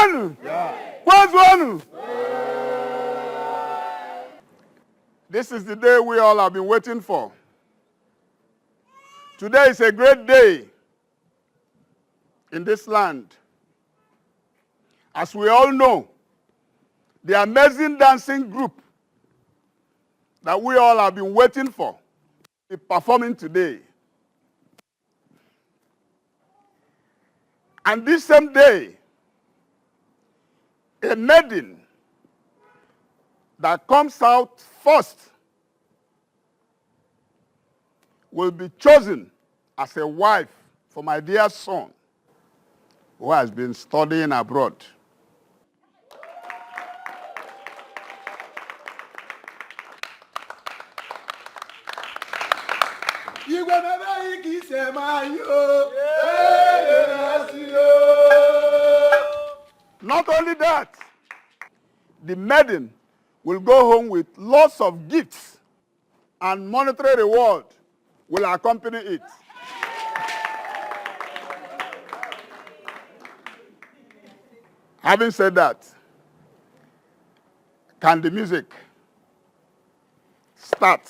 one? What's one? This is the day we all have been waiting for. Today is a great day in this land. As we all know, the amazing dancing group that we all have been waiting for is performing today. And this same day, a maiden that comes out first will be chosen as a wife for my dear son who has been studying abroad. Not only that, the maiden will go home with lots of gifts and monetary reward will accompany it. Having said that, can the music start?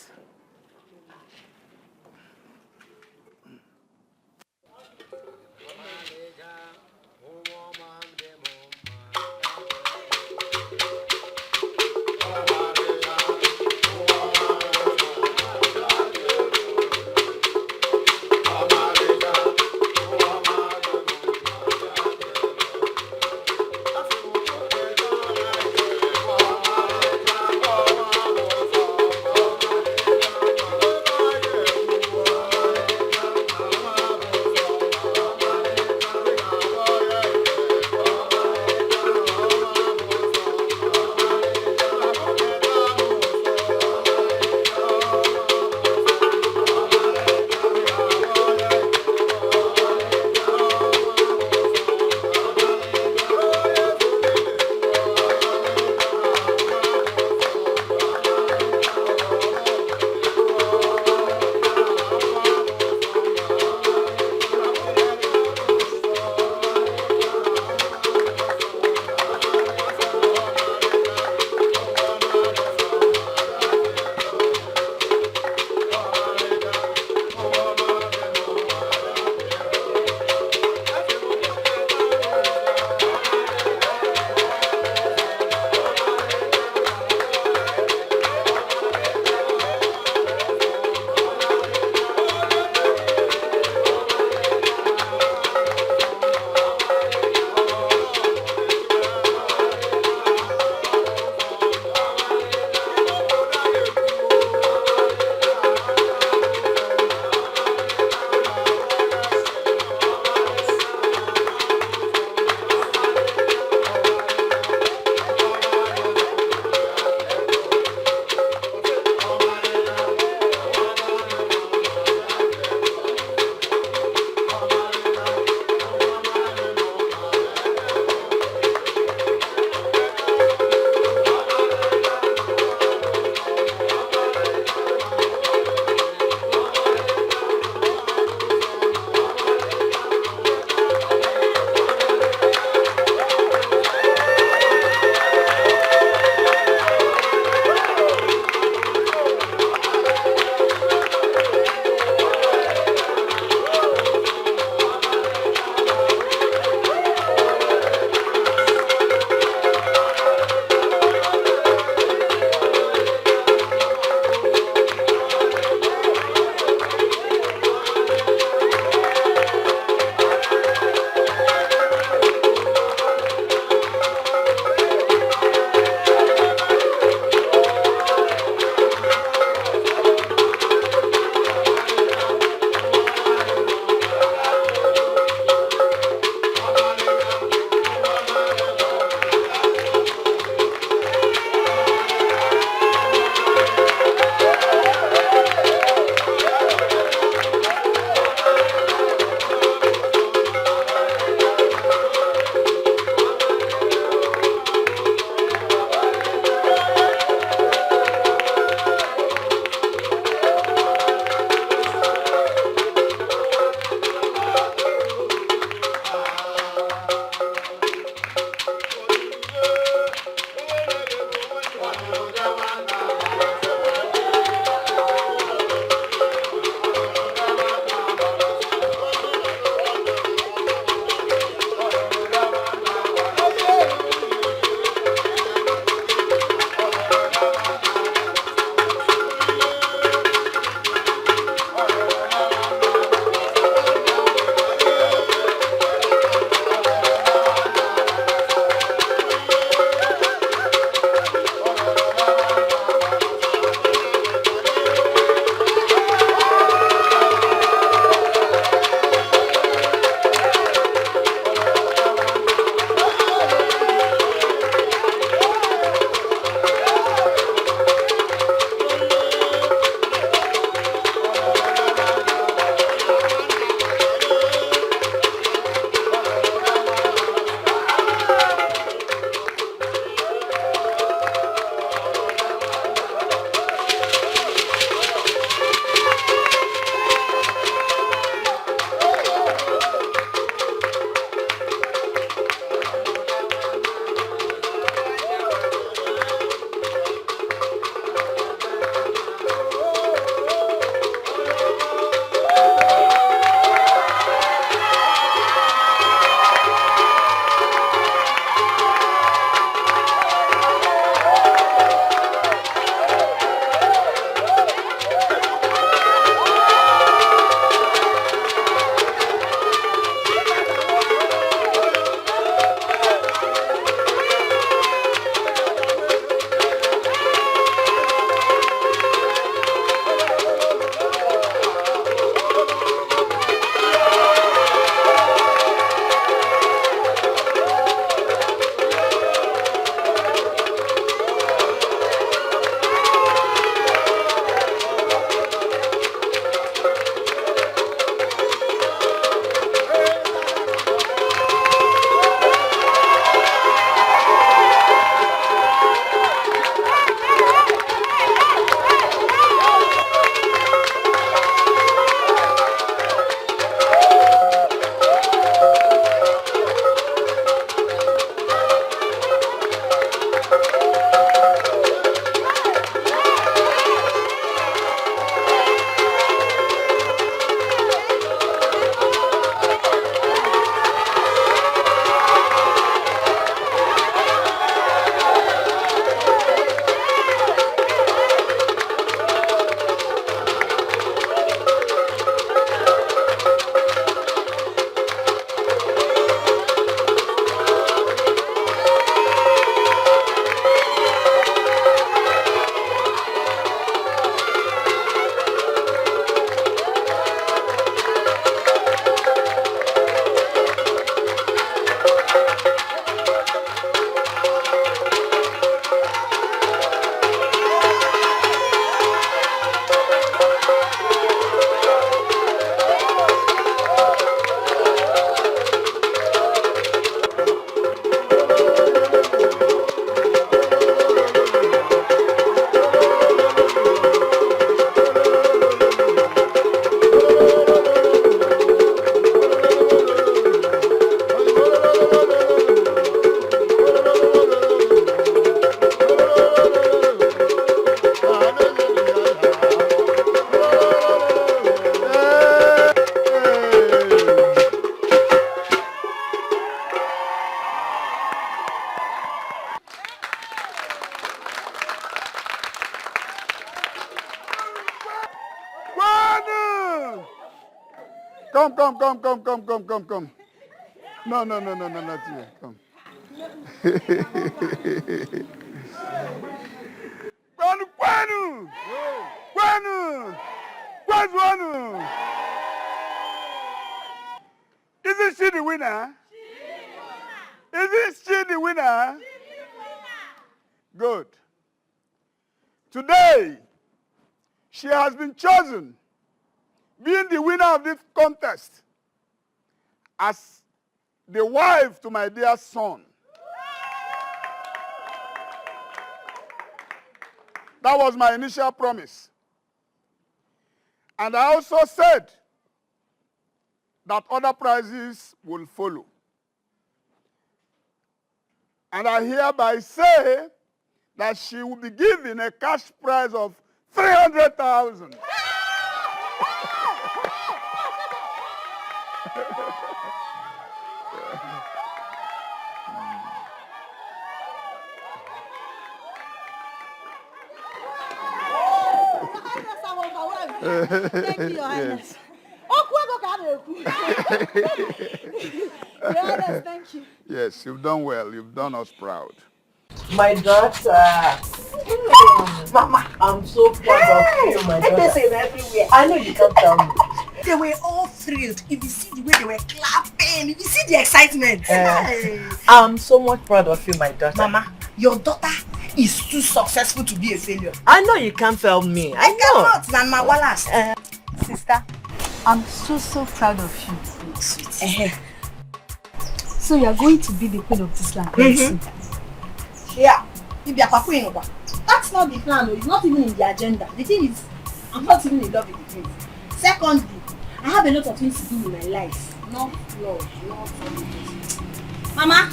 Come. No, not you. Come. Kwanu. Isn't she the winner? Isn't she the winner? Good. Today, she has been chosen, being the winner of this contest, as the wife to my dear son. That was my initial promise. And I also said that other prizes will follow. And I hereby say that she will be given a cash prize of 300,000. Thank you, Your Highness. Your Highness, thank you. Yes, you've done well. You've done us proud. My daughter. Mama, I'm so proud of you, my daughter. Everywhere. I know you can't tell me. They were all thrilled. If you see the way they were clapping, if you see the excitement. I'm so much proud of you, my daughter. Mama, your daughter is too successful to be a failure. I know you can't fail me. I cannot, Grandma Wallace. Sister, I'm so proud of you. Sweet. So you're going to be the queen of this land. Yeah. That's not the plan. It's not even in the agenda. The thing is, I'm not even in love with the prince. Secondly, I have a lot of things to do in my life. Not love, not something. Mama,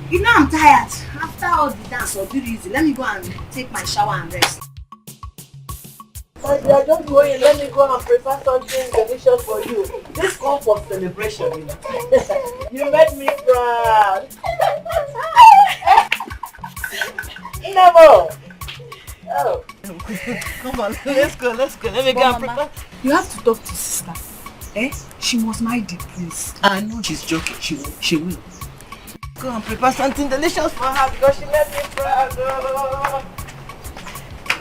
you know I'm tired. After all the dance or do easy, let me go and take my shower and rest. My dear, just go in. Let me go and prepare something delicious for you. This calls for celebration, you know. You made me proud. Never. Oh. Come on, let's go. Let me go and prepare. You have to talk to sister. She must marry the prince. I know she's joking. She will. Go and prepare something delicious for her because she made me proud. Oh.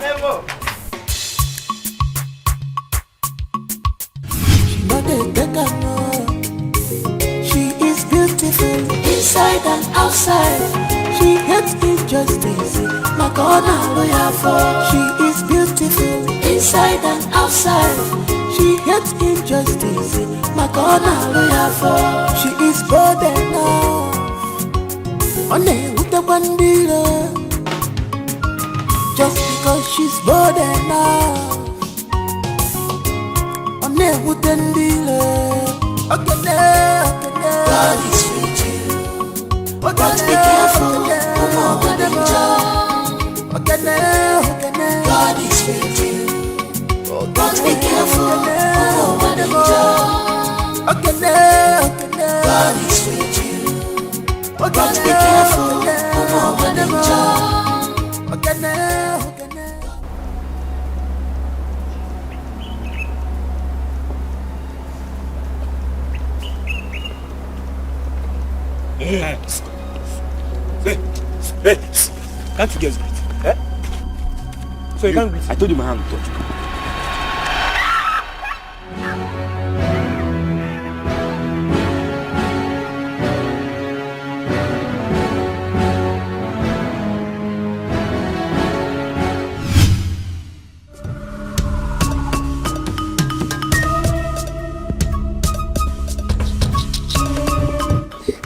Never. She is beautiful inside and outside. She hates injustice. My God, hallelujah for. She is beautiful inside and outside. She hates injustice. My God, hallelujah for. She is bold enough. One with the bandira. Just because she's bold enough. God is with you, but be careful. God is with you, but be careful. God is with you, but be careful. Hey, can't you guys greet? So you can't greet? I told you my hand will touch you.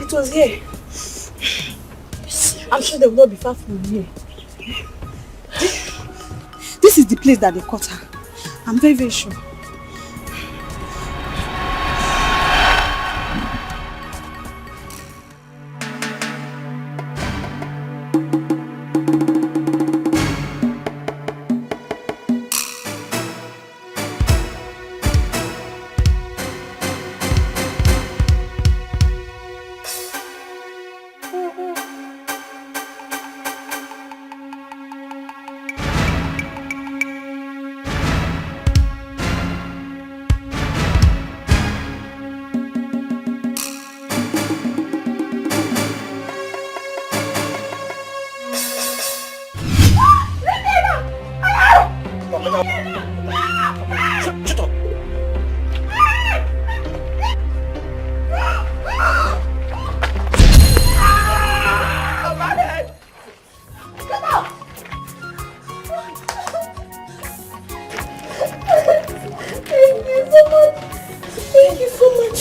It was here. I'm sure they will not be far from here. This is the place that they caught her. I'm very sure.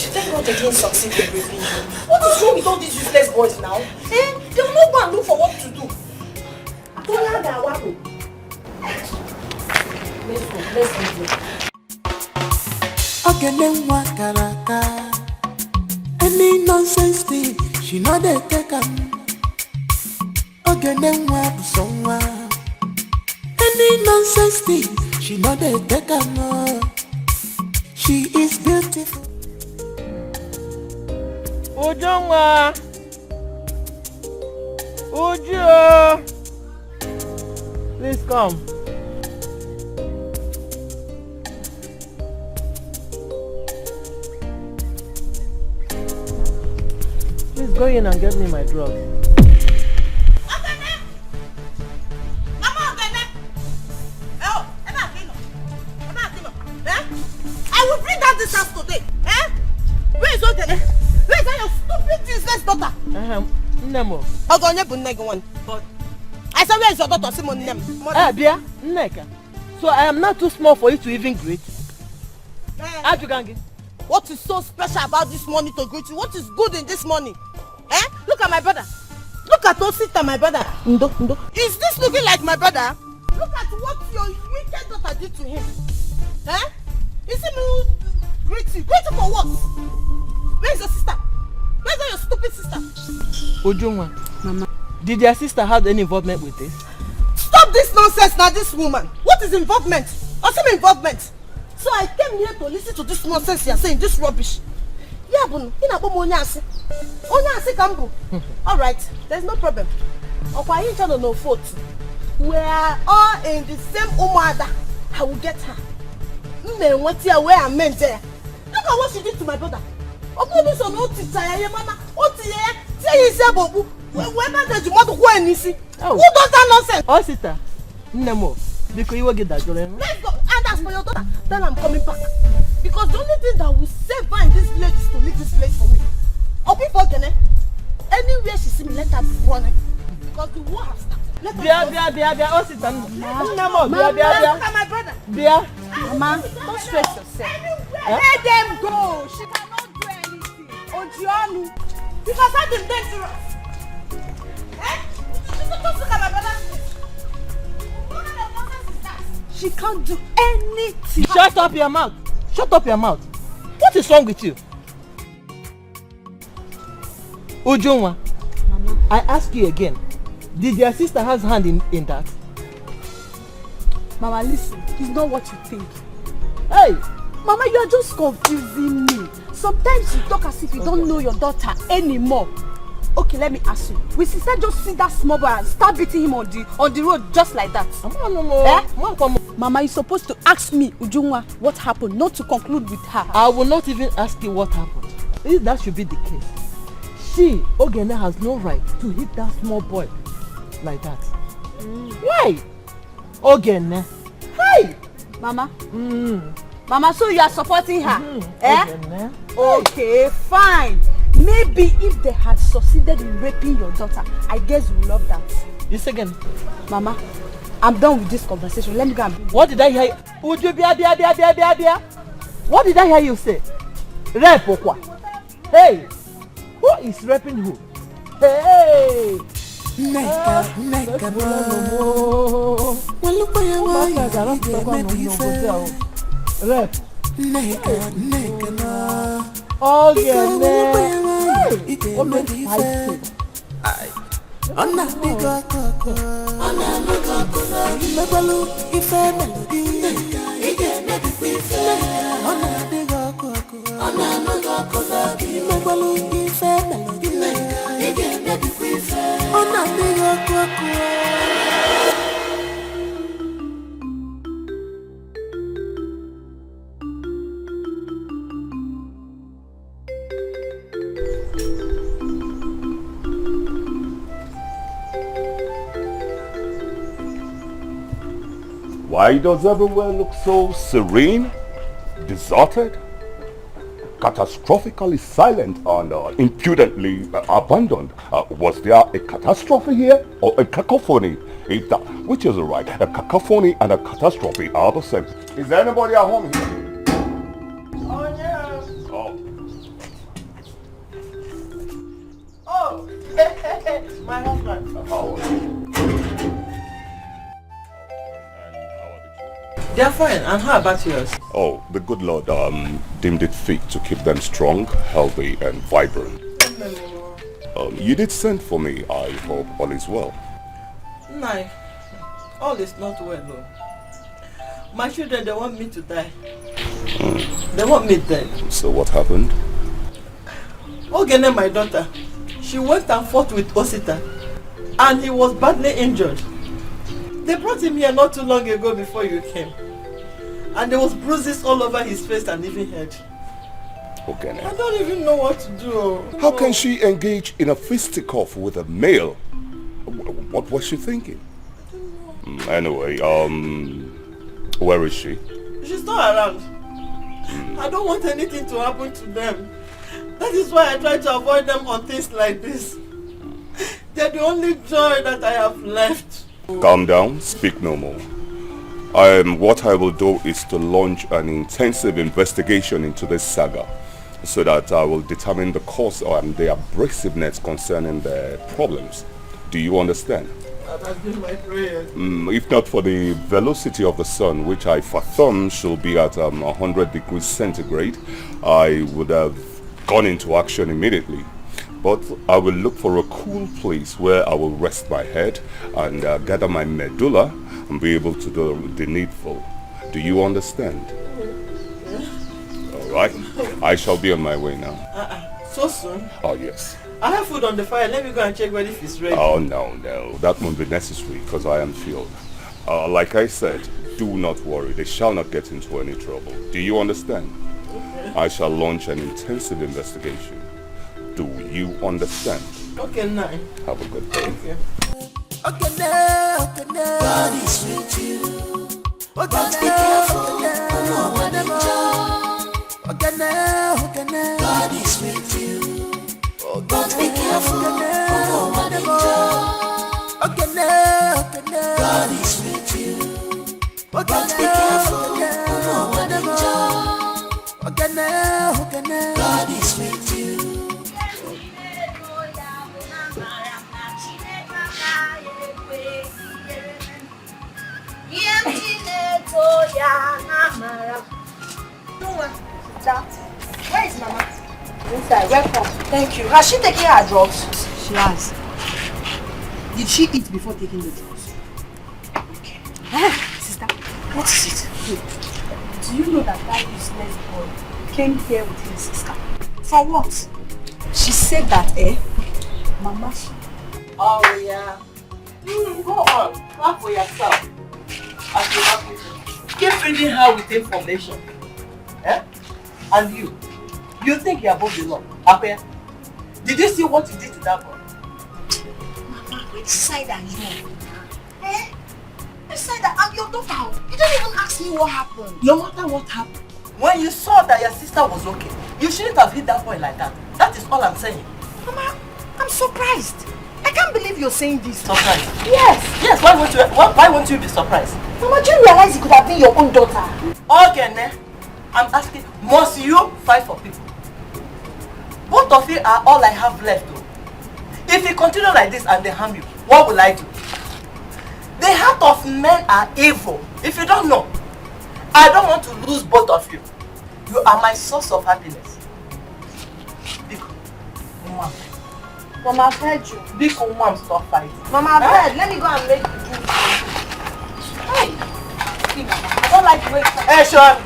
Thank God they didn't succeed in raping you. What is wrong with all these useless boys now? Eh? They will not go and look for what to do. Let's go. Ogenenwa karaka. Any nonsense thing, she not dey take am. Ogenenwa busonwa. Any nonsense thing, she not dey take am. She is beautiful. Ujungwa. Uju. Please come. Please go in and get me my drugs. I will bring out this house today. Eh? Where is Ogene? Where is that your stupid useless daughter? Nemo. Ogonye bu nne one. But I said, where is your daughter? Simon Nem. Bia, Nneka. So I am not too small for you to even greet. Ajugangi. What is so special about this money to greet you? What is good in this money? Eh? Look at my brother. Look at Osita, my brother. Ndo. Is this looking like my brother? Look at what your wicked daughter did to him. Eh? Is he me greet you? Greet you for what? Where is your sister? Where is your stupid sister? Ujungwa. Mama. Did your sister have any involvement with this? Stop this nonsense now, this woman. What is involvement? Awesome involvement. So I came here to listen to this nonsense you are saying, this rubbish. Yeah, but alright, there's no problem. No fault. We are all in the same umada. I will get her. Where I meant there. Look at what she did to my brother. Who does that nonsense? Oh, sister. Nemo. Because you will get that. Let's go. And as for your daughter, then I'm coming back. Because the only thing that will save her in this village is to leave this place for me. Or people can anywhere she see me, let her be running. Because the war has started. Let her Bia. Oh, sister. Nemo. Bia. Look at my brother. Bia. Mama, don't stress yourself. Let them go. She cannot do anything. Ojionu. Because I've been dangerous. Eh? Just look at my brother. She can't do anything. Shut up your mouth. Shut up your mouth. What is wrong with you? Ujungwa, Mama, I ask you again. Did your sister have hand in that? Mama, listen. It's not what you think. Hey! Mama, you are just confusing me. Sometimes you talk as if you don't know your daughter anymore. Okay, let me ask you. Will sister just see that small boy and start beating him on the road just like that? Mama, you're supposed to ask me, Ujungwa, what happened, not to conclude with her. I will not even ask you what happened. If that should be the case, she, Ogene, has no right to hit that small boy like that. Why? Ogene. Hey! Mama? Mama, so you are supporting her? Ogene. Okay, fine. Maybe if they had succeeded in raping your daughter, I guess you will love that. Yes, again. Mama, I'm done with this conversation. Let me go and... What did I hear? Would you be a What did I hear you say? Rape or what? Hey! Who is raping who? Hey! Neka bro. Rape. Neka no. Oh yeah, man. Ona bigo koko. Imegbalu ife melody. Ona bigo koko. Imegbalu ife melody. Ona bigo koko. Why does everywhere look so serene, deserted, catastrophically silent and impudently abandoned? Was there a catastrophe here or a cacophony? If that, which is right? A cacophony and a catastrophe are the same. Is anybody at home here? Oh, yes. Oh, My husband. How are you? And how are the children? They're fine. And how about yours? Oh, the good Lord deemed it fit to keep them strong, healthy, and vibrant. You did send for me. I hope all is well. No, all is not well though. My children, they want me to die. They want me dead. So what happened? Ogene, my daughter, she went and fought with Osita and he was badly injured. They brought him here not too long ago before you came. And there was bruises all over his face and even head. Okay. I don't even know what to do. How can she engage in a fisticuff with a male? What was she thinking? Anyway, where is she? She's not around. I don't want anything to happen to them. That is why I try to avoid them on things like this. They're the only joy that I have left. Calm down, speak no more. What I will do is to launch an intensive investigation into this saga so that I will determine the cause and the abrasiveness concerning the problems. Do you understand? That has been my prayer. If not for the velocity of the sun, which I fathom should be at 100 degrees centigrade, I would have gone into action immediately. But I will look for a cool place where I will rest my head and gather my medulla and be able to do the needful. Do you understand? All right. I shall be on my way now. So soon? Oh, yes. I have food on the fire. Let me go and check whether it's ready. Oh, no. That won't be necessary because I am filled. Like I said, do not worry. They shall not get into any trouble. Do you understand? Okay. I shall launch an intensive investigation. Do you understand? Okay, now. Have a good day. Thank you. Okay, now. God is with you. But be careful. No one enjoy. Okay, now. God is with you. But be careful. No one enjoy. Okay, now. God is with you. But be careful. No one enjoy. Okay, now. God is with you. Where is Mama? Inside, welcome. Thank you. Has she taken her drugs? She has. Did she eat before taking the drugs? Okay. Sister, what is it? Do you know that useless boy came here with his sister? For what? She said that, Mama, Oh, yeah. Go on. Clap for yourself. As you have with keep feeding her with information. Eh? And you think you're above the law? Apia? Did you see what you did to that boy? Mama, which side are you? Which side I'm your daughter? You don't even ask me what happened. No matter what happened, when you saw that your sister was okay, you shouldn't have hit that boy like that. That is all I'm saying. Mama, I'm surprised. I can't believe you're saying this. Surprised? Yes. Why won't you be surprised? Mama, do you realize it could have been your own daughter? Okay, ne? I'm asking, must you fight for people? Both of you are all I have left though. If you continue like this and they harm you, what will I do? The heart of men are evil. If you don't know, I don't want to lose both of you. You are my source of happiness. Biko, Mom. Mama, I've heard you. Biko, Mom, stop fighting. Mama, I've heard. Let me go and make you drink. Hey. I don't like the way you Hey, shut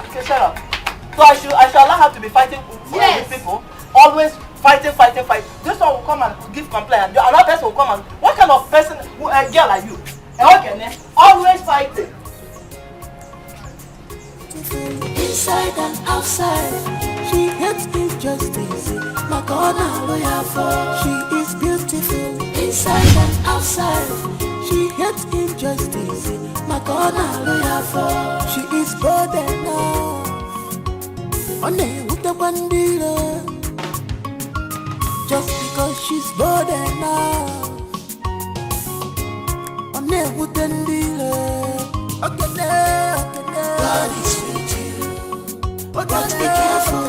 up. So I should allow her to be fighting with people? Always fighting. This one will come and give complaint. Another person will come and... What kind of person, girl are you? Okay, always fighting. Inside and outside, she hates injustice. My God, now lawyer for. She is beautiful. Inside and outside, she hates injustice. My God, now lawyer for. She is bold enough. On with the bandila. Just because she's bold enough. On with the dealer. Okay, now. God is with you. But be careful.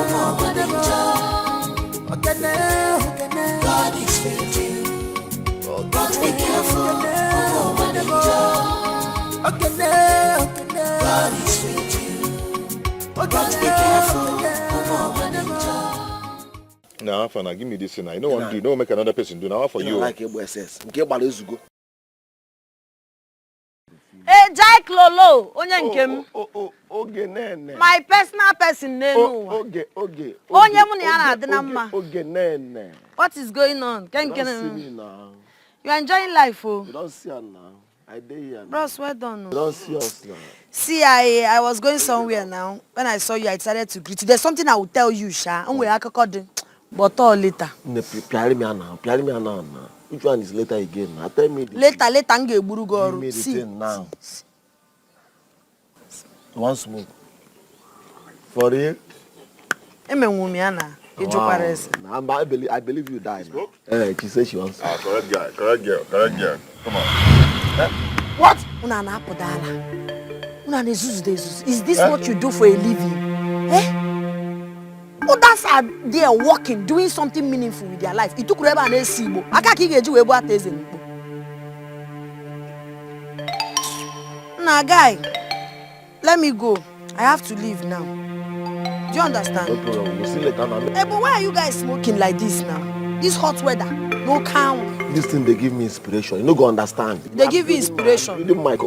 No one enjoy. God is with you. but be careful. Now, Fana, give me this thing. I don't want to do. Don't make another person do. Now, for you. Like SS. Nke Balezugo. Jai Lolo, onye nke m. Oge nene. My personal person nenu. Oge. Onye mu na ya na-adị na mma. Oge nene. What is going on? Don't see me now. You are enjoying life, oh. You don't see her now. I dey here. Bros, well done. You don't see us now. See, I was going somewhere now. When I saw you, I decided to greet you. There's something I will tell you, Sha. But all later. Piari me now. Which one is later again? Now tell me. Later, give me the thing now. One smoke. For real? I believe you died. She said she wants. Correct girl. Come on. What? Is this what you do for a living? Others are there working, doing something meaningful with their life. It took Reba and Esibo. Nah, guy, let me go. I have to leave now. Do you understand? No problem. We'll see later now. Hey, but why are you guys smoking like this now? This hot weather, no count. This thing they give me inspiration. You no go understand. They give you inspiration. You my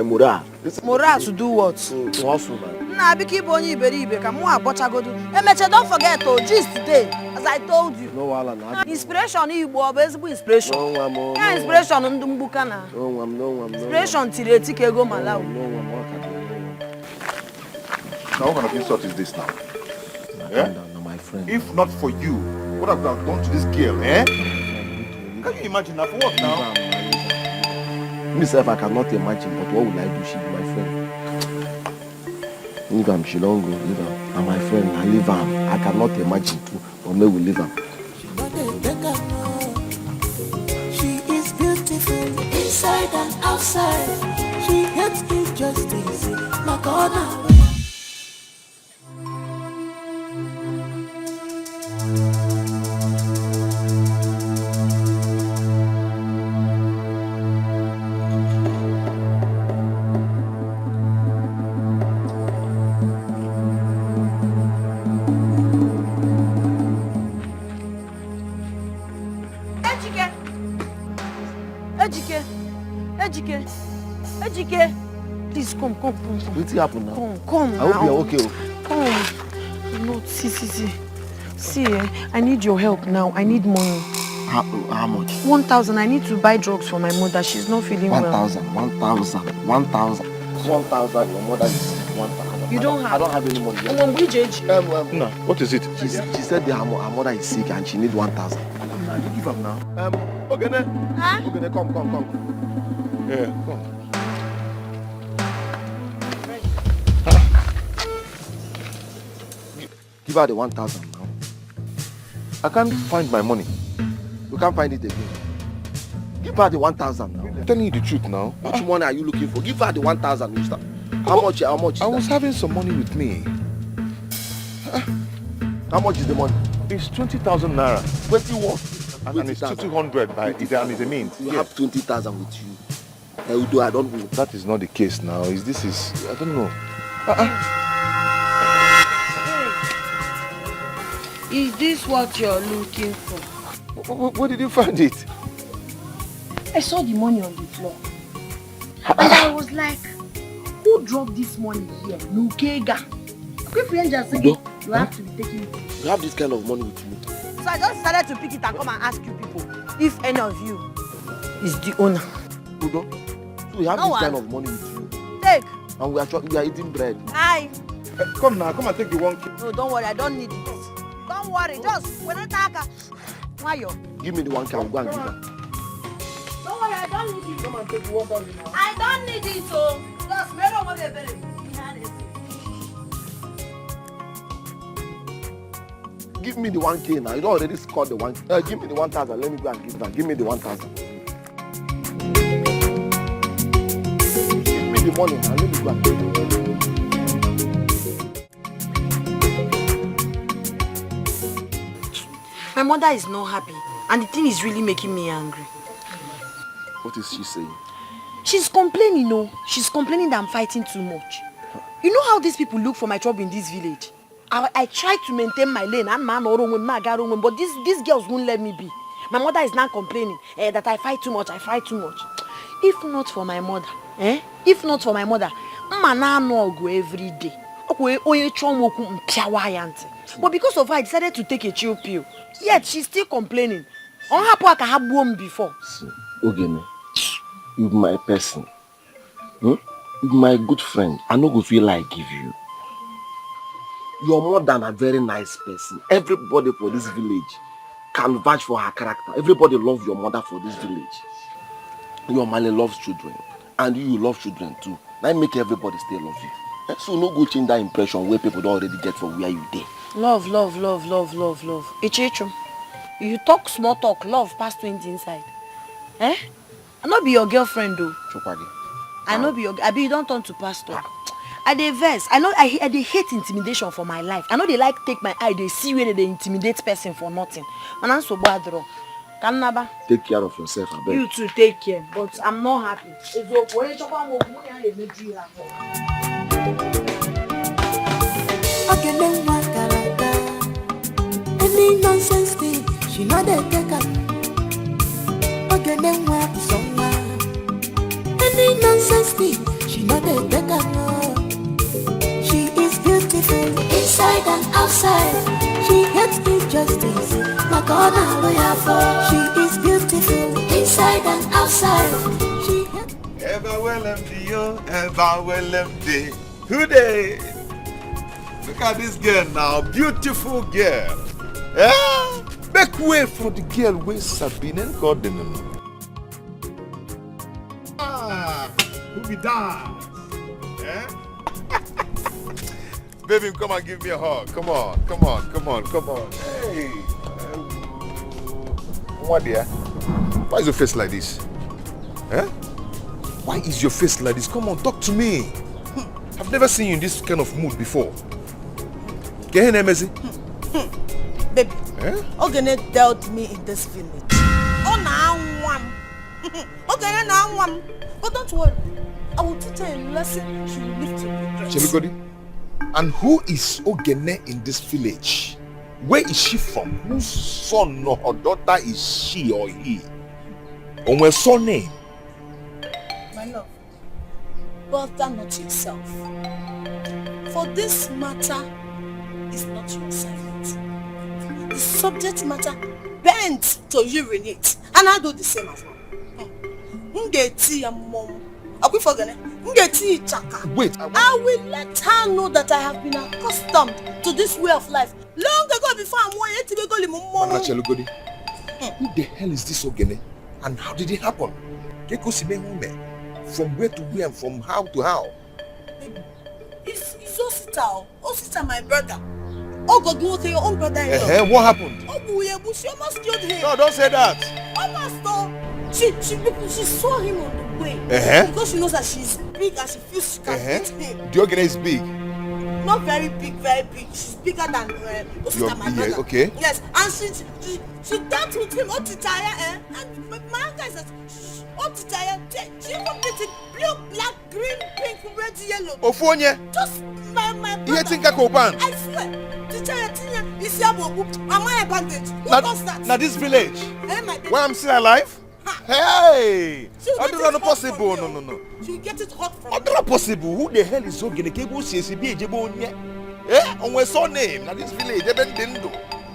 morale. Morale to do what? To hustle, man. Nah, be keep on you come on, Meche, don't forget to gist today, as I told you. No, Alan. Inspiration, you basically inspiration. No, yeah, inspiration on Dumbukana. No, Inspiration Tireti Kego Malau. No. Now, what kind of insult is this now? No, my friend. If not for you, what have I done to this girl, eh? Can you imagine that? For what now? Myself, I cannot imagine, but what will I do? She be my friend. Leave him, she don't go, leave him. And my friend, I leave him. I cannot imagine too, but me will leave him. She is beautiful inside and outside. She hates injustice. My God, Ejike, please come. What's happened now? Come I hope you're okay. Come. No, see. See, I need your help now. I need money. How much? 1,000. I need to buy drugs for my mother. She's not feeling well. 1,000. Your mother is 1,000. You don't have? I don't have any money. No, what is it? She said her mother is sick and she needs 1,000. You give up now. Okay, huh? Okay, come. Yeah, come. Give her the 1,000 now. I can't find my money. You can't find it again. Give her the 1,000 now. I'm telling you the truth now. Which money are you looking for? Give her the 1,000, mister. How much is I that? was having some money with me. How much is the money? It's 20,000 naira. 20 what? And it's 200 by it is a mint. You have 20,000 with you. I don't know. That is not the case now. I don't know. Is this what you're looking for? Where did you find it? I saw the money on the floor. And I was like, who dropped this money here? Nukega. You have to be taking it. You have this kind of money with you. So I just decided to pick it and come and ask you people if any of you is the owner. Udo, so you have this kind of money with you. Take. And we are eating bread. Aye. Come now, come and take the 1K. No, don't worry, I don't need it. Don't worry, just when I talk. Give me the 1K, I'll go and give her. Don't worry, I don't need it. Come and take the 1,000 now. I don't need it, so just me don't want to be Give me the 1K now. You don't already scored the 1K. Give me the 1,000. Let me go and give her. Give me the 1,000. Give me the money now. Let me go and give her. My mother is not happy, and the thing is really making me angry. What is she saying? She's complaining, She's complaining that I'm fighting too much. You know how these people look for my trouble in this village? I try to maintain my lane and man or woman, but these girls won't let me be. My mother is now complaining that I fight too much. If not for my mother, man no go every day. But because of her, I decided to take a chill pill. Yet she's still complaining. On her part, I have won before. See, Ogene, you my person. You my good friend. I no go feel like give you. You're more than a very nice person. Everybody for this village can vouch for her character. Everybody loves your mother for this village. Your Male loves children. And you love children too. Now make everybody stay love you. So no go change that impression where people don't already get for where you dey. Love. Ichichum, you talk small talk, love past 20 inside. I not be your girlfriend though. Chopadi. I know be your. I be you don't turn to pastor. I dey vex. I know I dey hate intimidation for my life. I know they like take my eye. They see where they intimidate person for nothing. Man, I'm so bad draw. Kanaba. Take care of yourself, I beg. You too take care, but I'm not happy. Any nonsense thing, she know they take her. Any nonsense thing, she know they take her. She is beautiful inside and outside. She hates injustice. My God, I'm lawyer for. She is beautiful inside and outside. She hates. Ever well empty, yo, ever well empty. Who dey? Look at this girl now, beautiful girl. Make way for the girl with Sabine and Gordon. Who be that? Baby, come and give me a hug. Come on. Hey. What dear? Why is your face like this? Why is your face like this? Come on, talk to me. I've never seen you in this kind of mood before. Get here, Messi. Baby, Ogene dealt me in this village. Oh, now one. Ogene now one. But don't worry, I will teach her a lesson she will live to regret. Chemikodi, and who is Ogene in this village? Where is she from? Whose son or her daughter is she or he? On her surname? My love, bother not yourself. For this matter is not your assignment. The subject matter bent to urinate, and I do the same as well. Wait, I will let her know that I have been accustomed to this way of life long ago before I'm Chelugodi, who the hell is this Ogene? And how did it happen? From where to where and from how to how? It's Osita, my brother. Oh God, you say your own brother-in-law. What happened? Oh, we almost killed him. No, don't say that. Almost. She saw him on the way. Because she knows that she's big and she feels she can hit him. The Ogene is big. Not very big. She's bigger than Osita, my brother. Okay. Yes, and she danced with him all the time, and my uncle says, all the time, she completed blue, black, green, pink, red, yellow. Ofonye. Just my brother. You think I can open? I swear. Am I a bandage? Who does that? Now this village. Why I'm still alive? Hey! How do not possible? No. You get it hot from. How do not possible? Who the hell is Ogene? On my surname. Now this village,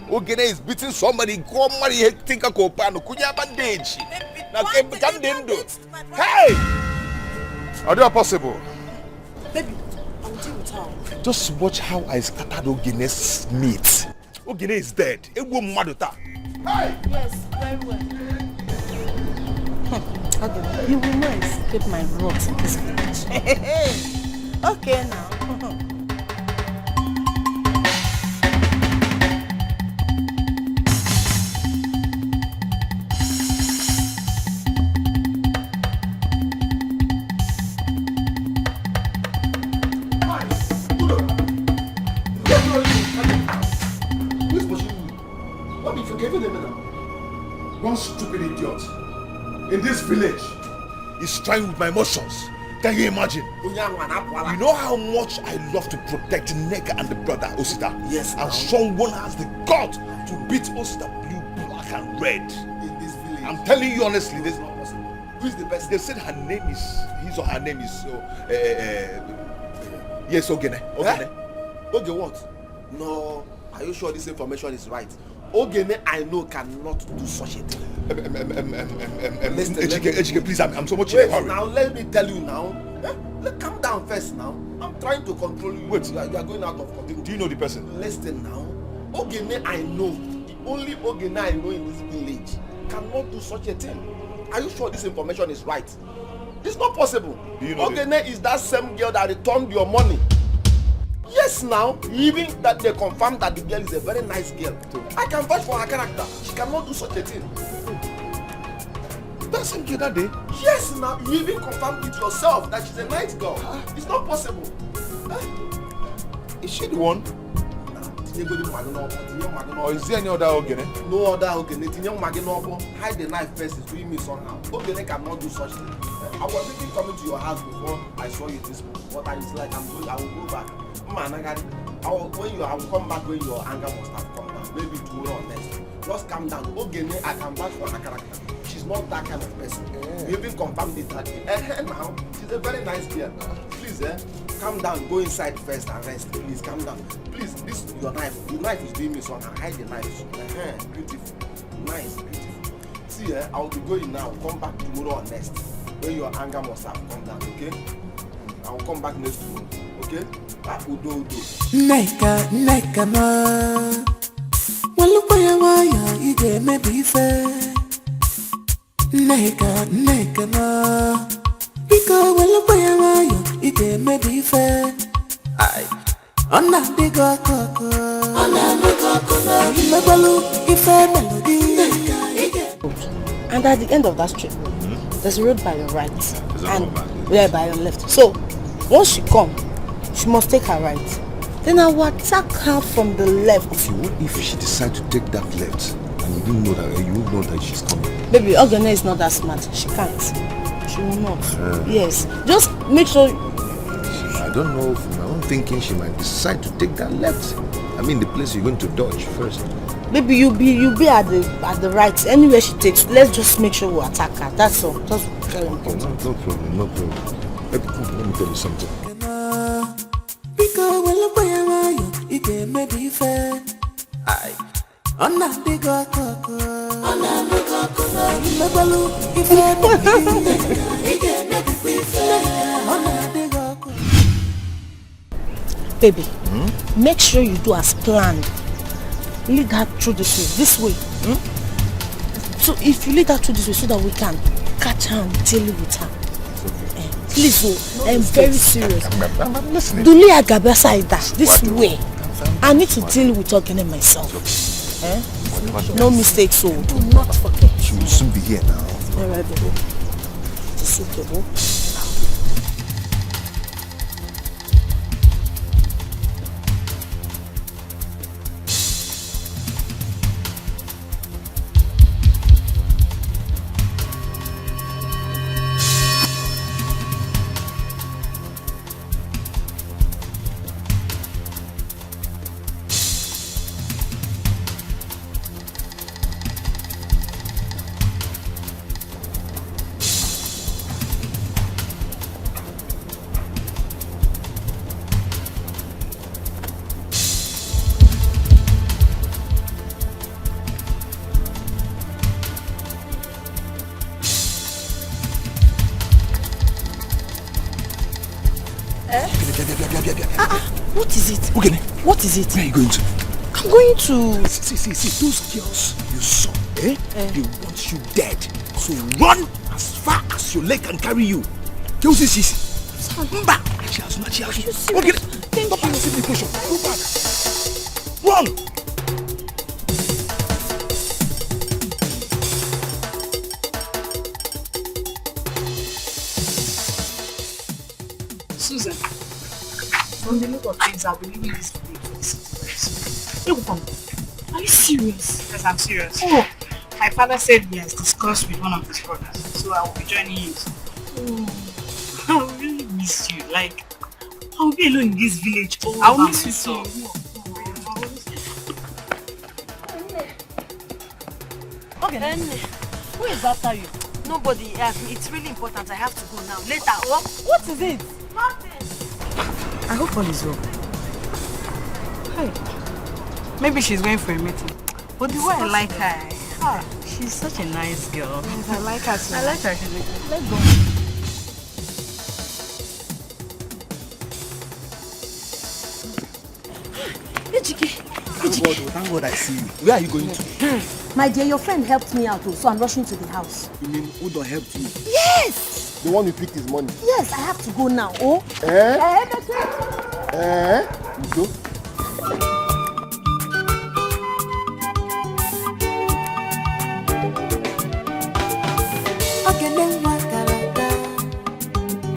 Ogene is beating somebody. Come marry think I can open. Kunya bandage. Now hey! How do not possible? Baby, I'll deal with her. Just watch how I scattered Ogene's meat. Ogene is dead. Hey! Yes, very well. You will not escape my wrath in this village. Okay now. One stupid idiot in this village is trying with my emotions. Can you imagine? You know how much I love to protect Nega and the brother Osita? Yes. And someone has the gut to beat Osita blue, black and red. In this village. I'm telling you honestly, this is not possible. Who is the person? They said her name is, her name is, yes, Ogene. Ogene. Okay, what? No, are you sure this information is right? Ogene, I know, cannot do such a thing. Ejike, please, I'm so much in a hurry. Now, let me tell you now. Calm down first now. I'm trying to control you. Wait. You are going out of control. Do you know the person? Listen now. Ogene, I know. The only Ogene I know in this village cannot do such a thing. Are you sure this information is right? It's not possible. Do you know Ogene is that same girl that returned your money. Yes, now, even that they confirmed that the girl is a very nice girl. I can vouch for her character. She cannot do such a thing. That same girl that day? Yes, now, you even confirmed it yourself that she's a nice girl. It's not possible. Is she the one? Or is there any other Ogene? No other Ogene. Hide the knife first is doing me somehow. Ogene cannot do such thing. I was even coming to your house before I saw you this morning. What I was like, I will go back. Man, I will come back when your anger must have come down. Maybe tomorrow or next. Just calm down. Ogene, I can vouch for her character. She's not that kind of person. We even confirmed it that day. Now, she's a very nice girl. Please, calm down. Go inside first and rest. Please, calm down. Please, this your knife. Your knife is doing me so now. Hide the knife. Beautiful. Nice, beautiful. See, I will be going now. Come back tomorrow or next. When your anger must have come down, okay? I will come back next tomorrow, okay? Udo. Neka ma walupa ya waya ige maybe fair. Neka ma Ika walupa ya waya ige maybe fair. Ay Ona digo koko na Imebalu ife melody. And at the end of that street, there's a road by your right and by your left. So once she come, she must take her right. Then I will attack her from the left. What if she decides to take that left and you didn't know that you won't know that she's coming? Baby, Ogene is not that smart. She can't. She will not. Yes. Just make sure. I don't know. From my own thinking, she might decide to take that left. I mean, the place you're going to dodge first. Maybe you be at the right. Anywhere she takes, let's just make sure we attack her. That's all. Just very important. No problem. Let me tell you something. Baby, make sure you do as planned. Lead her through this way. So if you lead her through this way so that we can catch her and deal with her. Please, I'm very serious. I'm listening. Do leave Agaba side this way. I need to deal with Ogene myself. No mistakes, so do not forget. She will soon be here now. Alright, baby. It's suitable. What is it? Okay. What is it? Where are you going to? I'm going to... See, those girls you saw, they want you dead. So run as far as your leg can carry you. She has Okay. Thank you. The question. Go back. Run! Susan, from the look of things, I'll be leaving this place for the city very soon. Are you serious? Yes, I'm serious. Oh, my father said he has discussed with one of his brothers, so I will be joining you. Oh, I'm really miss you. Like, I'll be alone in this village. I'll miss you too. Okay. Who is after you? Nobody. It's really important. I have to go now. Later. What is it? Nothing. I hope all is well. Hey, maybe she's going for a meeting. But the way I like her, she's such a nice girl. Yes, I like her too. I like her. Let's go. Thank God I see you. Where are you going to? My dear, your friend helped me out, so I'm rushing to the house. You mean Udo helped you? Yes! The one who picked his money. Yes, I have to go now. Oh? Udo?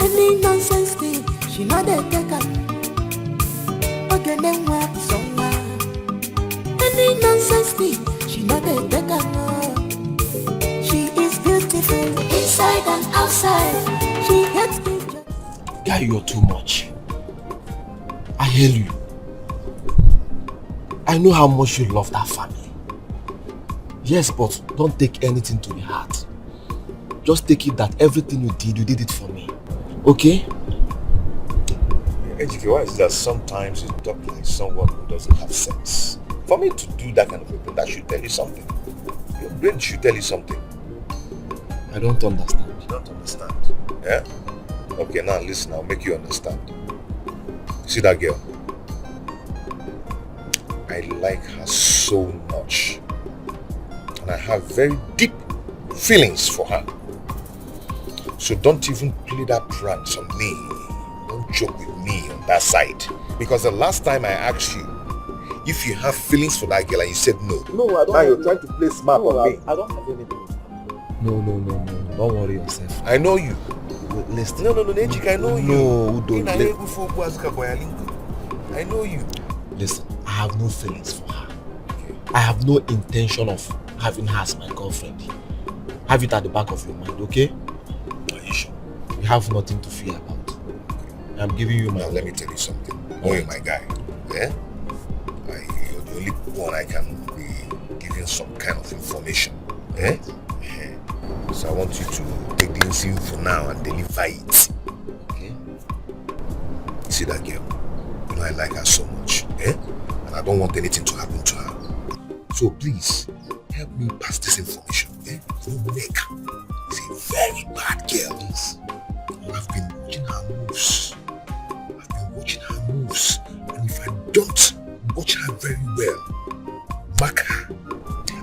Any nonsense thing, she not a taker. Okay, then what somewhere? Any nonsense thing, she not a taker. She is beautiful inside and outside. She hates me. Guy, you're too much. I hear you. I know how much you love that family. Yes, but don't take anything to the heart. Just take it that everything you did it for me. Okay? Ejike, why is it that sometimes you talk like someone who doesn't have sense? For me to do that kind of a thing, that should tell you something. Your brain should tell you something. I don't understand. You don't understand? Yeah? Okay, now listen, I'll make you understand. See that girl? I like her so much. And I have very deep feelings for her. So don't even play that pranks on me. Don't joke with me on that side. Because the last time I asked you if you have feelings for that girl and you said no. No, I don't. Now you're trying to play smart on me. I don't have anything. No. Don't worry yourself. I know you. Listen. No, Ejike, I know you. No, don't. I know you. Listen, I have no feelings for her. Okay. I have no intention of having her as my girlfriend. Have it at the back of your mind, okay? Are you sure? You have nothing to fear about. Okay. I'm giving you my... Now let me tell you something. Oh, you're my guy. Yeah? You're the only one I can be giving some kind of information. Eh? Yeah. So I want you to take the info now and deliver it. Okay? You see that girl? You know I like her so much. Eh? And I don't want anything to happen to her. So please, help me pass this information. Eh? Neka is a very bad girl. Yes. I've been watching her moves. And if I don't watch her very well, mark her,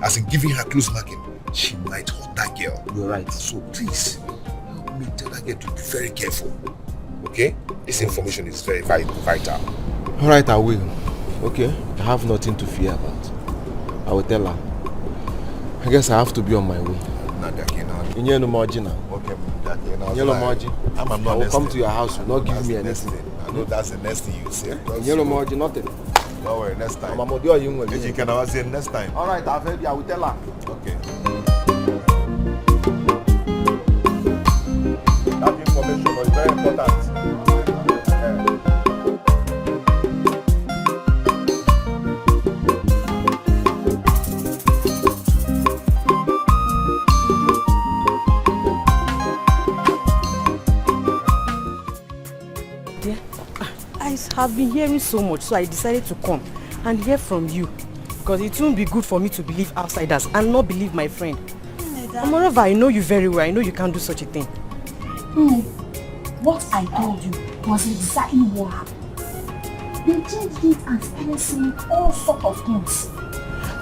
as in giving her close marking, she might hurt that girl. You're right. So please, help me tell that girl to be very careful. Okay? This information is very vital. Alright, I will. Okay? I have nothing to fear about. I will tell her. I guess I have to be on my way. You know Moji now. Okay, you know Moji. I will come to your house. You not give me anything. I know that's the next thing you say. You know Moji, nothing. Don't worry, next time. I'm a you will. You can never say next time. Alright, I've heard you. I will tell her. Okay. That information was very important. I've been hearing so much, so I decided to come and hear from you, because it won't be good for me to believe outsiders and not believe my friend. And moreover, I know you very well. I know you can't do such a thing. What I told you was exactly what happened. They changed it and started saying all sorts of things.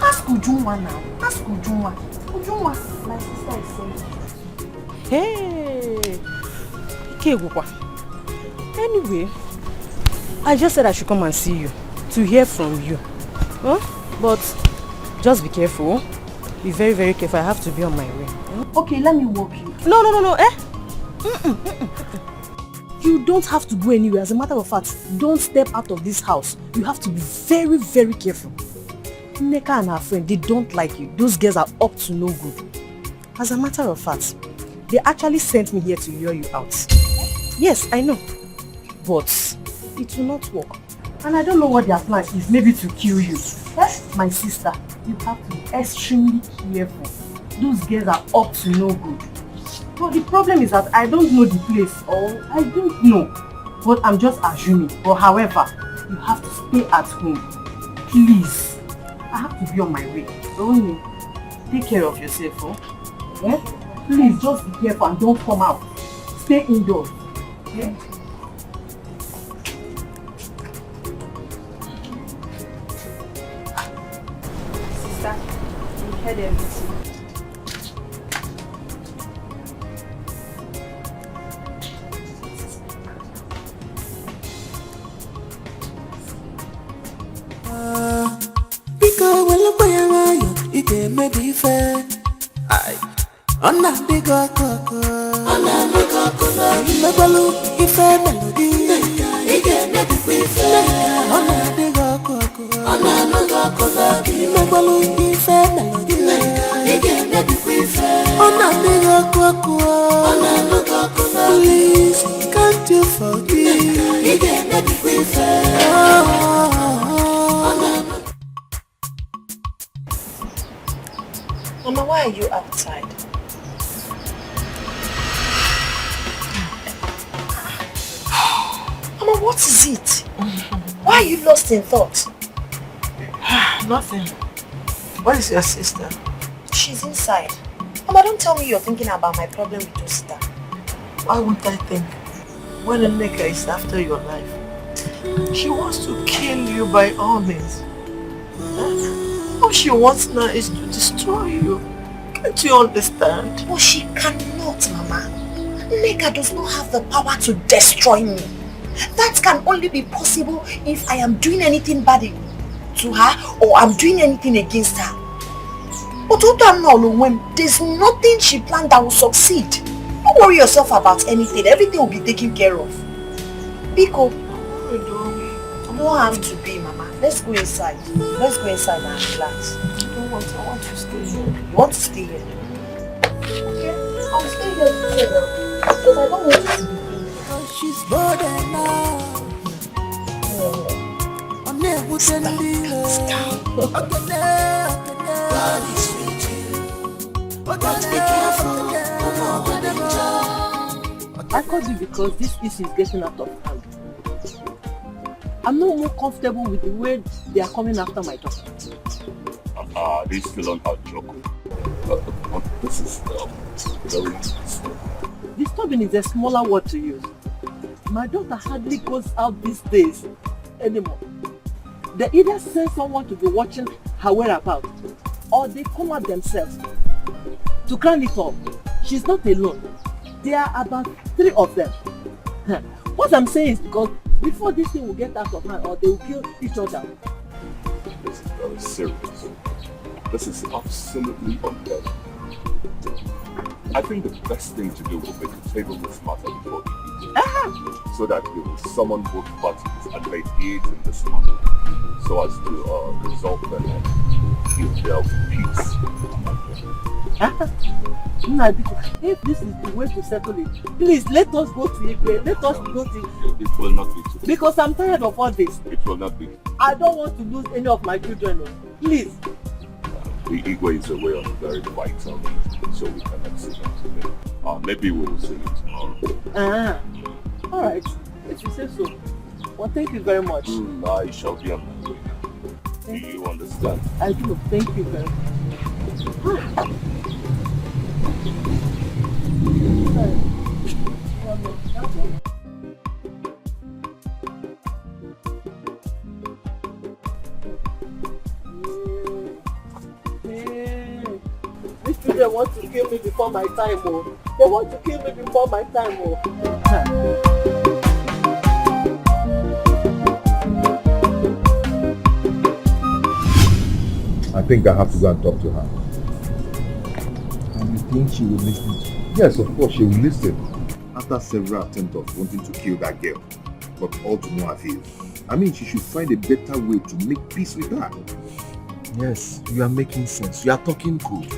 Ask Ujunwa now. Ask Ujunwa. Ujunwa, my sister is saying. Hey, anyway, I just said I should come and see you, to hear from you. Huh? But just be careful. Be very, very careful. I have to be on my way. Okay, let me walk you. No. You don't have to go anywhere. As a matter of fact, don't step out of this house. You have to be very, very careful. Neka and her friend, they don't like you. Those girls are up to no good. As a matter of fact, they actually sent me here to lure you out. Yes, I know. but it will not work. And I don't know what their plan is, maybe to kill you. My sister, you have to be extremely careful. Those girls are up to no good. But the problem is that I don't know the place, or I don't know. But I'm just assuming. But however, you have to stay at home. Please. I have to be on my way. Only take care of yourself, oh? Yeah? Please just be careful and don't come out. Stay indoors. Yeah? Sister, you heard everything. Maybe fair. On a big coco, on a big coco, Mebalu, if a melody, again, maybe fair. On a big coco, on a big coco, Mebalu, if a melody, again, maybe fair. On a big coco, on a big coco, please, can't you forgive? Again, maybe fair. Mama, why are you outside? Mama, what is it? Why are you lost in thought? Nothing. Where is your sister? She's inside. Mama, don't tell me you're thinking about my problem with your sister. Why won't I think? When a nigger is after your life, she wants to kill you by all means. All she wants now is to destroy you. Can't you understand? But she cannot, Mama. Nega does not have the power to destroy me. That can only be possible if I am doing anything bad to her or I'm doing anything against her. But there's nothing she planned that will succeed. Don't worry yourself about anything. Everything will be taken care of. Biko, you don't have to be, Mama. Let's go inside. Let's go inside and relax. I want to stay here. You want to stay here? Okay, I'll stay here together. Because I don't want you to be here. She's bored now. I called you because this issue is getting out of hand. I'm no more comfortable with the way they are coming after my daughter. They still on our joke. This is very disturbing is a smaller word to use. My daughter hardly goes out these days anymore. They either send someone to be watching her whereabouts, or they come out themselves. To crown it all, she's not alone. There are about 3 of them. What I'm saying is because before this thing will get out of hand, or they will kill each other. This is very serious. This is absolutely unfair. I think the best thing to do will be to table this matter before the meeting, so that we will summon both parties and mediate in this matter, so as to resolve them and give them peace. If this is the way to settle it, please let us go to Igwe. Let us go to... It will not be today. Because I'm tired of all this. It will not be. I don't want to lose any of my children. Please. The Igwe is away on a very vital meeting, so we cannot see them today. Maybe we will see it tomorrow. Alright, if you say so. Well, thank you very much. I shall be on my way now. Do you understand? I do. Thank you very much. These children want to kill me before my time, oh. They want to kill me before my time, oh. I think I have to go and talk to her. And you think she will listen to you? Yes, of course she will listen. After several attempts of wanting to kill that girl, but all to no avail. I mean, she should find a better way to make peace with her. Yes, you are making sense. You are talking good.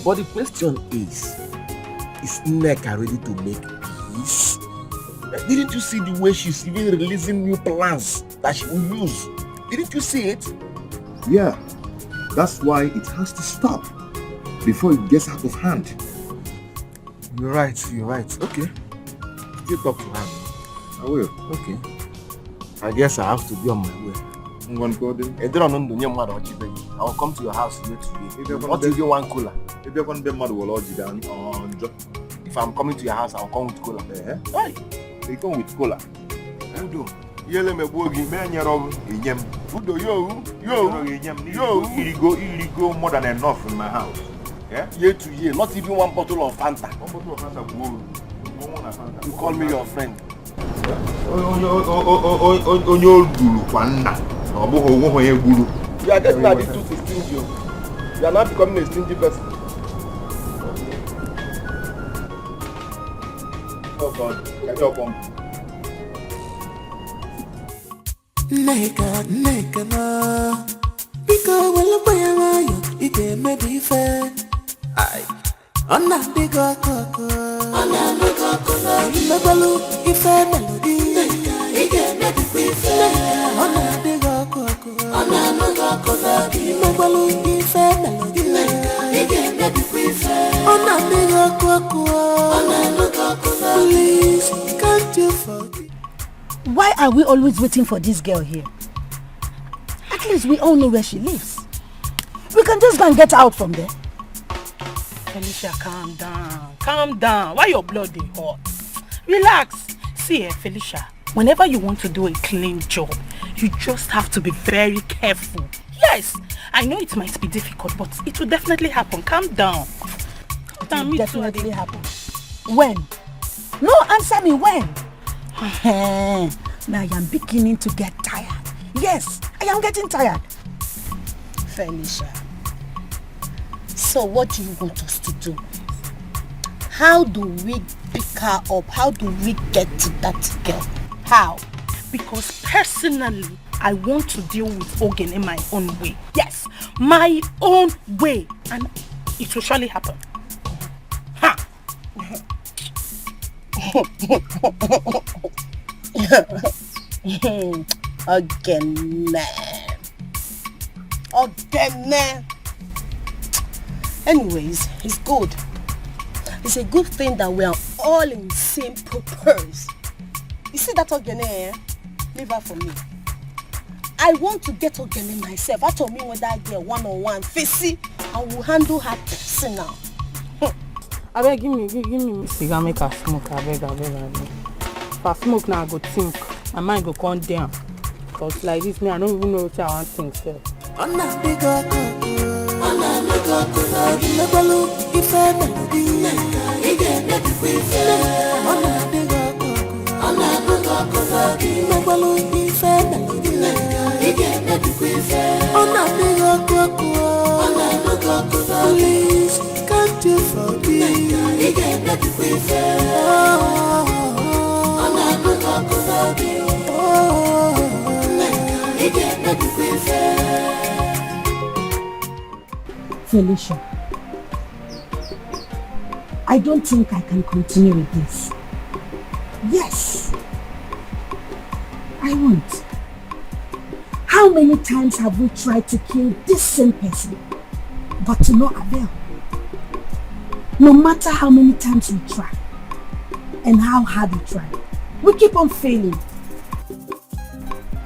But the question is Nneka ready to make peace? Didn't you see the way she's even releasing new plans that she will use? Didn't you see it? Yeah, that's why it has to stop before it gets out of hand. You're right. Okay. Still talk to her. I will. Okay. I guess I have to be on my way. I'm going to go there. I will come to your house later today. Not even one cooler. If you're going to be mad, we'll If I'm coming to your house, I'll come with cooler. Why? They come with cola. Udo. Yele me bogi me nyero enyem. Udo yo. You go more than enough in my house. Yeah? Year to year, not even one bottle of Fanta. One bottle of Fanta. You call me your friend. Onyo gulu kwanna. Obo owo ye gulu. You are getting addicted to stingy. You are not becoming a stingy person. Oh God, get your bomb. Neka na Biko wala paya yo ike me be fair. Ay Ona bigo koko na Mebalu ife melody ike me be fair. Ona bigo koko na Mebalu ife melody ike me be fair. Ona bigo koko please can't you forgive? Why are we always waiting for this girl here? At least we all know where she lives. We can just go and get out from there. Felicia, calm down. Why your blood is hot? Relax. See, Felicia, whenever you want to do a clean job, you just have to be very careful. Yes, I know it might be difficult, but it will definitely happen. Calm down. It will definitely happen. When? No, answer me when. Now I am beginning to get tired. Yes, I am getting tired. Felicia, so what do you want us to do? How do we pick her up? How do we get to that girl? How? Because personally, I want to deal with Ogen in my own way. Yes, my own way. And it will surely happen. Ha! Again. Anyways, it's good. It's a good thing that we are all in the same purpose. You see that Ogene, leave her for me. I want to get Ogene myself. I told me with that girl one-on-one, facey, I will handle her personal. I beg, give me cigar, make her smoke. I beg. If I smoke now, I go think. My mind go calm down. Because like this, me, I don't even know what I want to think. So. Please, can't you forgive? Felicia, I don't think I can continue with this. Yes, I won't. How many times have we tried to kill this same person, but to no avail? No matter how many times we try, and how hard we try, we keep on failing.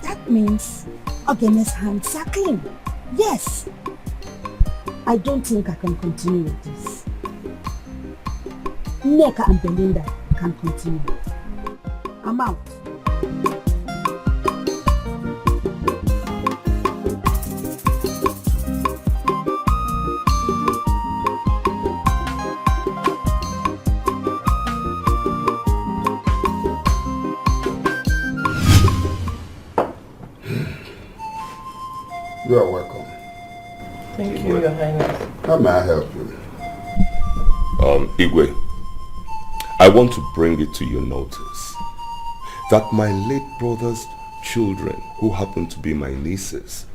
That means Ogene's hands are clean. Yes. I don't think I can continue with this. Neka and Belinda can continue. I'm out. You are welcome. Thank you, Your Highness. How may I help you? Igwe, I want to bring it to your notice that my late brother's children, who happen to be my nieces,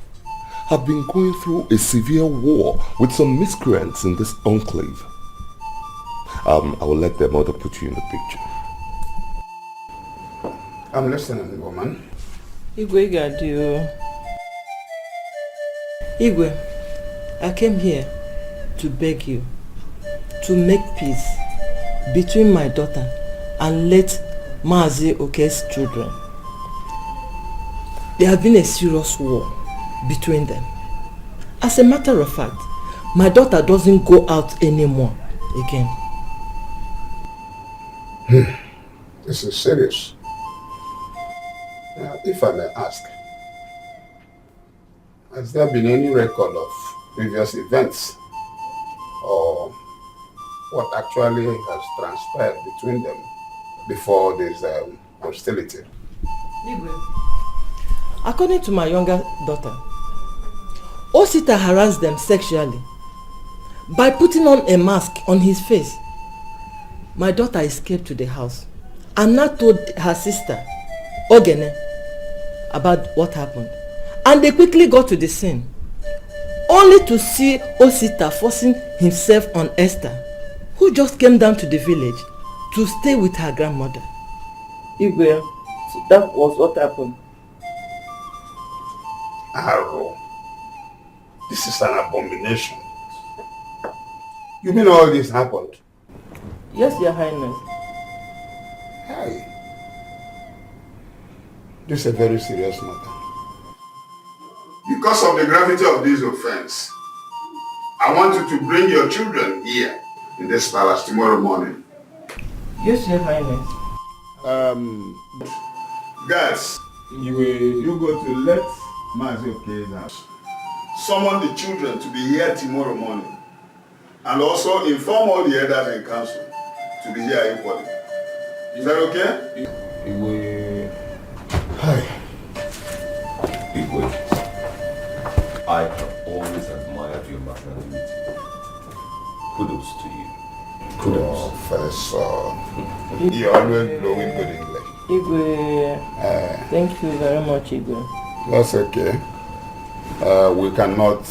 have been going through a severe war with some miscreants in this enclave. I will let their mother put you in the picture. I'm listening, woman. Igwe Gadio. Igwe, I came here to beg you to make peace between my daughter and late Mazi Oke's children. There has been a serious war between them. As a matter of fact, my daughter doesn't go out anymore again. This is serious. Now, if I may ask, has there been any record of previous events or what actually has transpired between them before this hostility? According to my younger daughter, Osita harassed them sexually by putting on a mask on his face. My daughter escaped to the house and now told her sister, Ogene, about what happened. And they quickly got to the scene, only to see Osita forcing himself on Esther, who just came down to the village to stay with her grandmother. Igwe, so that was what happened. Arrow, this is an abomination. You mean all this happened? Yes, Your Highness. Hey, this is a very serious matter. Because of the gravity of this offense, I want you to bring your children here in this palace tomorrow morning. Yes, Your Highness. Guys, you go to let Mazi Oke's house. Summon the children to be here tomorrow morning. And also inform all the elders in council to be here equally. Is that okay? Hi. Igwe, I have always admired your magnanimity. Kudos to you. Kudos. Professor, you always blow with good English. Igwe, thank you very much, Igwe. That's okay. We cannot.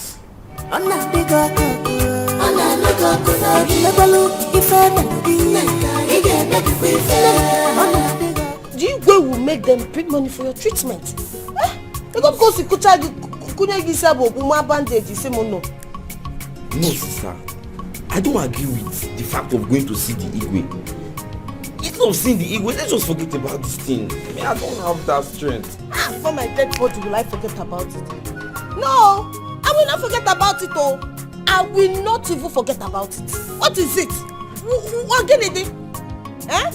Do you go will make them bring money for your treatment? They go go see kucha kunya gisabo kuma bandage say no. No, sister. I don't agree with the fact of going to see the Igwe. Instead of seeing the Igwe, let's just forget about this thing. I mean, I don't have that strength. For my dead body, will I forget about it? No, I will not forget about it. Oh, I will not even forget about it. What is it? What again? Eh?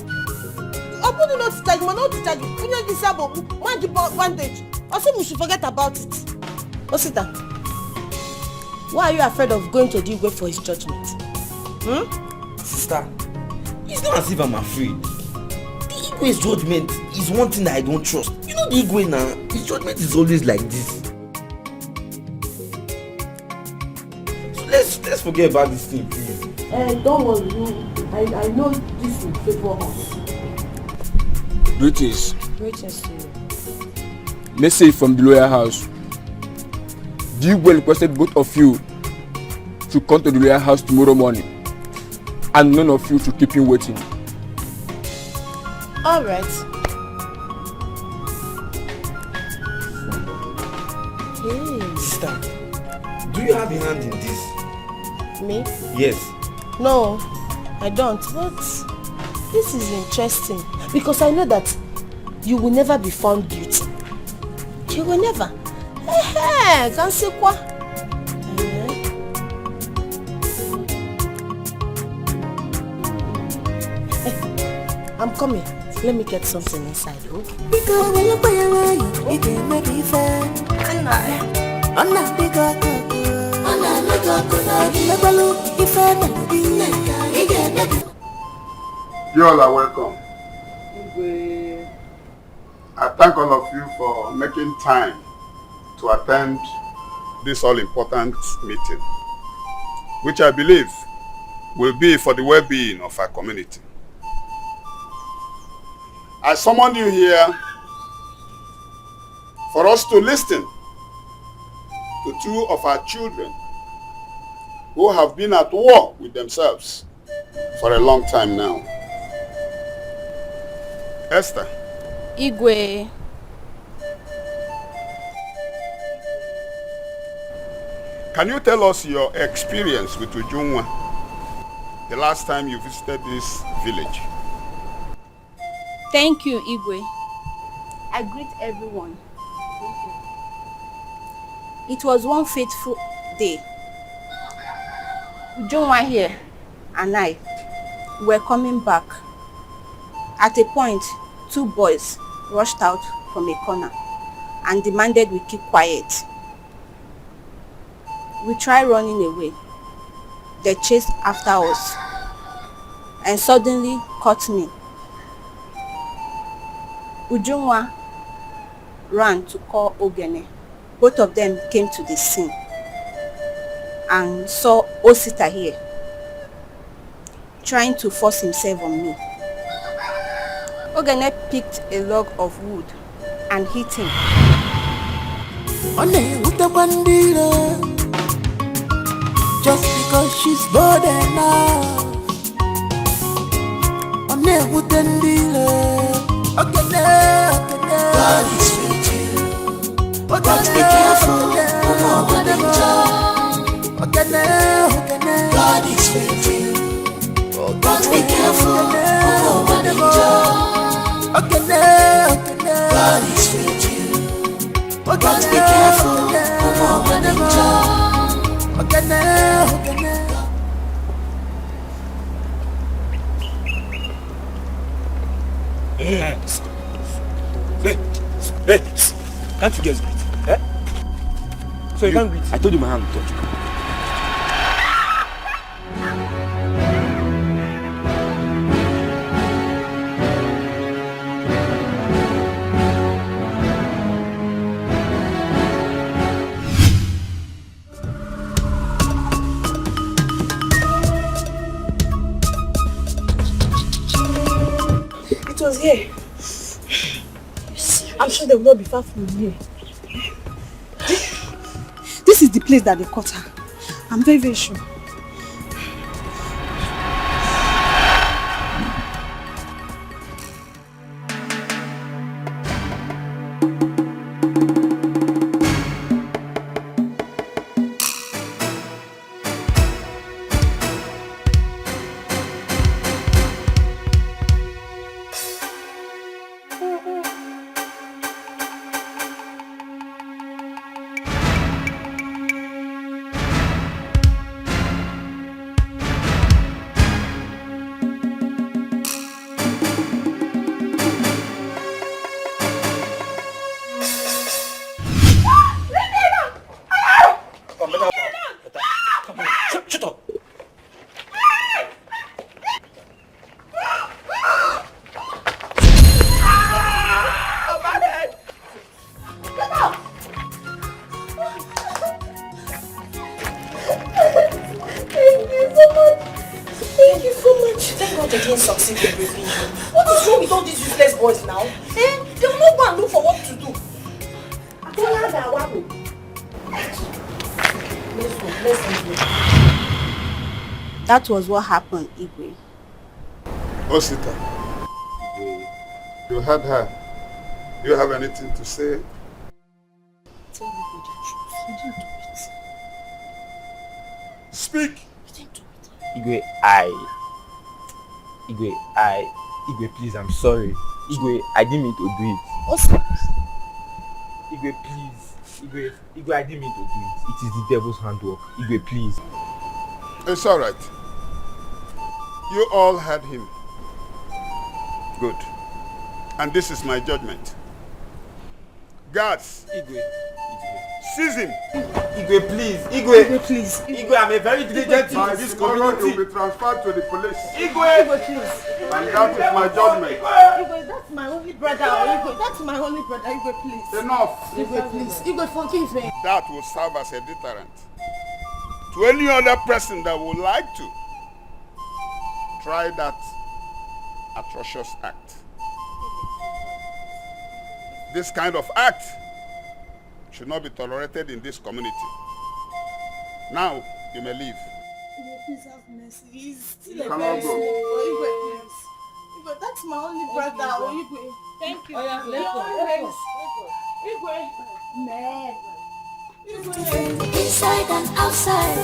I'm not to tell you. I'm not to tell you. Kunya gisabo, man, the bandage. I say we should forget about it. Osita, why are you afraid of going to the Igwe for his judgment? Sister, it's not as if I'm afraid. The Igwe's judgment is one thing that I don't trust. You know the Igwe now, his judgment is always like this. So let's forget about this thing, please. Don't worry, I know this will favor us. Greetings. Greetings to you. Message from the lawyer house. The Igwe requested both of you to come to the lawyer house tomorrow morning. And none of you should keep him waiting. All right. Hey. Sister, do you have a hand in this? Me? Yes. No, I don't. But this is interesting because I know that you will never be found guilty. You will never. Hey, can say quoi? I'm coming. Let me get something inside, okay? You all are welcome. I thank all of you for making time to attend this all-important meeting, which I believe will be for the well-being of our community. I summoned you here for us to listen to two of our children who have been at war with themselves for a long time now. Esther. Igwe. Can you tell us your experience with Ujunwa the last time you visited this village? Thank you, Igwe. I greet everyone. It was one fateful day. Ujunwa here and I were coming back. At a point, two boys rushed out from a corner and demanded we keep quiet. We tried running away. They chased after us and suddenly caught me. Ujunwa ran to call Ogene. Both of them came to the scene and saw Osita here trying to force himself on me. Ogene picked a log of wood and hit him. Just because she's bold enough. God is with you, but be careful. God is with you, but be careful. God is with you, but be careful. Hey, can't you guys greet? Eh? So you can't greet? I told you my hand to touch. It was here. I'm sure they will not be far from here. This is the place that they caught her. I'm very, very sure. That was what happened, Igwe. Osita, you heard her. Do you have anything to say? Tell me the truth. You didn't do it. Speak! You didn't do it. Igwe, please, I'm sorry. Igwe, I didn't mean to do it. Osita. Igwe, please. Igwe, I didn't mean to do it. It is the devil's handwork. Igwe, please. It's all right. You all heard him. Good. And this is my judgment. Guards, Igwe. seize him. Igwe, please. Igwe, please. Igwe, I'm a very diligent By in this tomorrow community. you'll be transferred to the police. Igwe, please. And that is my judgment. Igwe, that's my only brother. Igwe, that's my only brother. Igwe, please. Enough. Igwe, please. Igwe, forgive me. That will serve as a deterrent to any other person that would like to try that atrocious act. This kind of act should not be tolerated in this community. Now, you may leave. Igwe, please have mercy. He's still You a cannot person. go. Igwe, please. But that's my only brother. Igwe. Thank you. Oh, yeah, let's go. Inside and outside,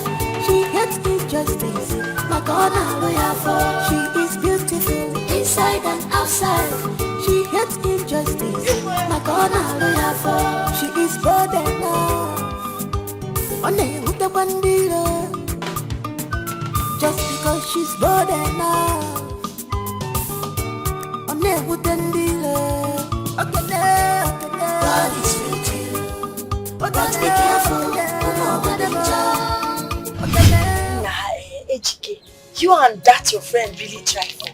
she hates injustice. My God, I'm lawyer for. She is beautiful. Inside and outside, she hates injustice. My God, I'm lawyer for. She is bold enough. On a with the bandito. Just because she's bold enough. On a with the bandito. God is with you. But be careful, HK, you and that your friend really try for.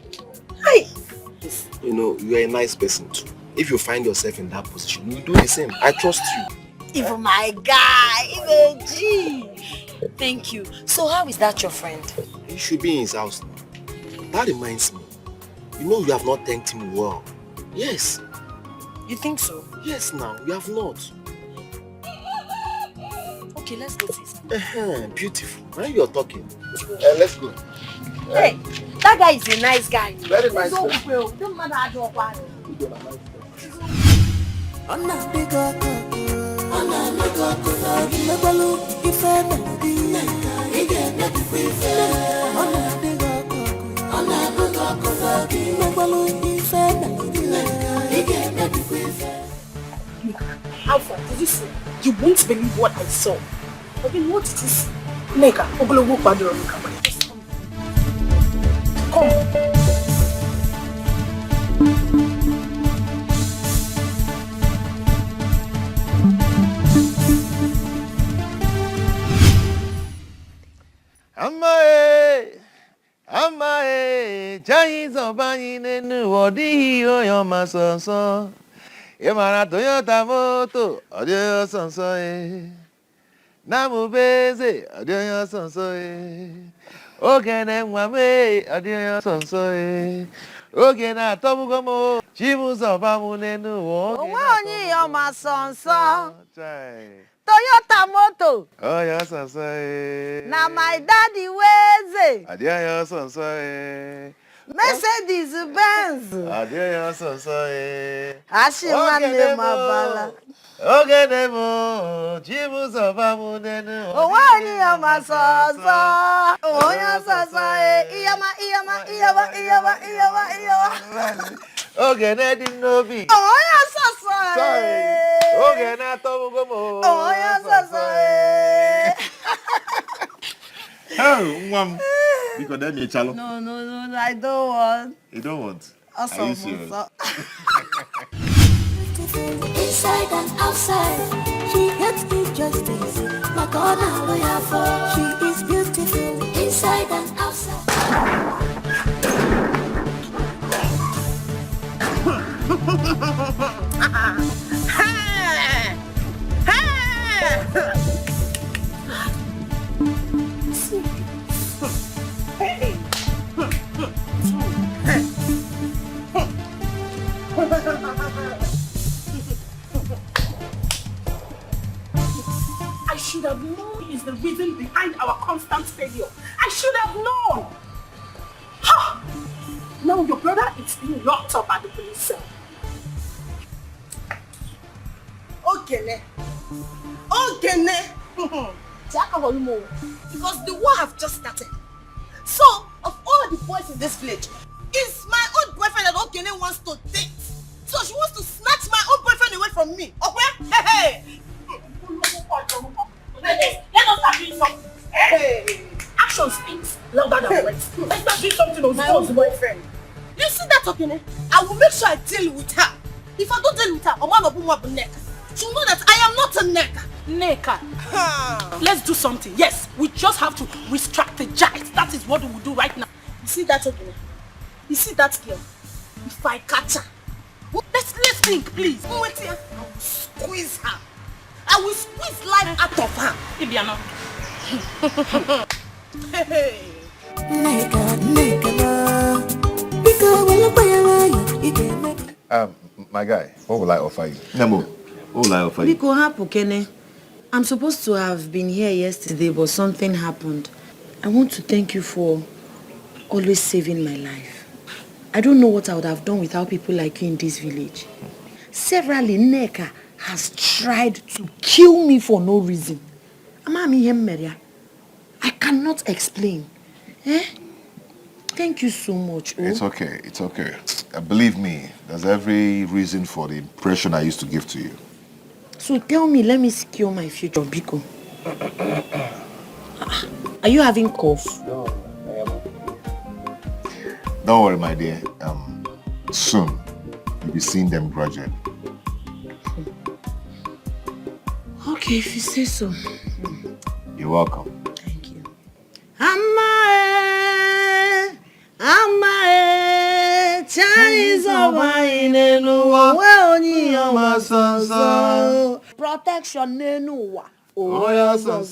Hi. You know, you are a nice person too. If you find yourself in that position, you do the same. I trust you. Even my guy, even G. Thank you. So how is that your friend? He should be in his house now. That reminds me. You know you have not thanked him well. Yes. You think so? Yes now, you have not. Okay, let's go see. Beautiful. Now you're talking. Let's go. Hey, that guy is a nice guy. Very nice. Don't matter how you are. Alpha, did you see? You won't believe what I saw. Okay, what did you see? Neka, Ogologo Badoro. Come. Amae, Chinese of Banyan, Wadi, your master. Yamara Toyota Moto, Adio Sansoe. Namu Beze, Adio Sansoe. Ogen and Wame, Adio Sansoe. Ogen at Tomugomo, Chimus of Amunenu, Wani, your master. Toyota Moto. Oh, yes, Sansoe. Now my daddy wears it. Adio Sansoe. Mercedes Benz. Adio Sansoe. Ashimane Mabala. Ogenemo, Chimus of Amunenu. Wani, your master. Oh, yes, Iyama. Ogenedi Nobi. Oh, yes, sorry. Ogenato Gomo. Oh, yes, Oh, mom. Because then you chalo. No, I don't want. You don't want? Awesome. Are you serious? Inside and outside, she hates injustice. My God, I'm lawyer for. She is beautiful. Inside and outside. I should have known is the reason behind our constant failure. I should have known. Ha! Now your brother is being locked up at the police cell. Ogene. Because the war have just started. So, of all the boys in this village, it's my own boyfriend that Ogene wants to date. So she wants to snatch my own boyfriend away from me. Okay? Hey! Let us start doing something. Hey! Action speaks louder than words. Let's start doing something on my own boyfriend. You see that, Ogene? I will make sure I deal with her. If I don't deal with her, Oma will be neck. She'll know that I am not a neck. Neka. Let's do something. Yes, we just have to re-strategize. That is what we will do right now. You see that, Ogene? You see that girl? If I catch her, let's think, please. Wait here. I will squeeze her. I will squeeze life out of her. Ibiano. Hey. My guy, what will I offer you? Nemo, what will I offer you? Biko hapu Kene. I'm supposed to have been here yesterday, but something happened. I want to thank you for always saving my life. I don't know what I would have done without people like you in this village. Severally, Nneka has tried to kill me for no reason. I cannot explain. Eh? Thank you so much. Oh. It's okay, it's okay. Believe me, there's every reason for the impression I used to give to you. So tell me, let me secure my future, Biko. Are you having cough? No, I am. Don't worry, my dear. Soon, you'll be seeing them gradually. Okay, if you say so. You're welcome. Thank you. Protection nenuwa. Oh, yeah, son,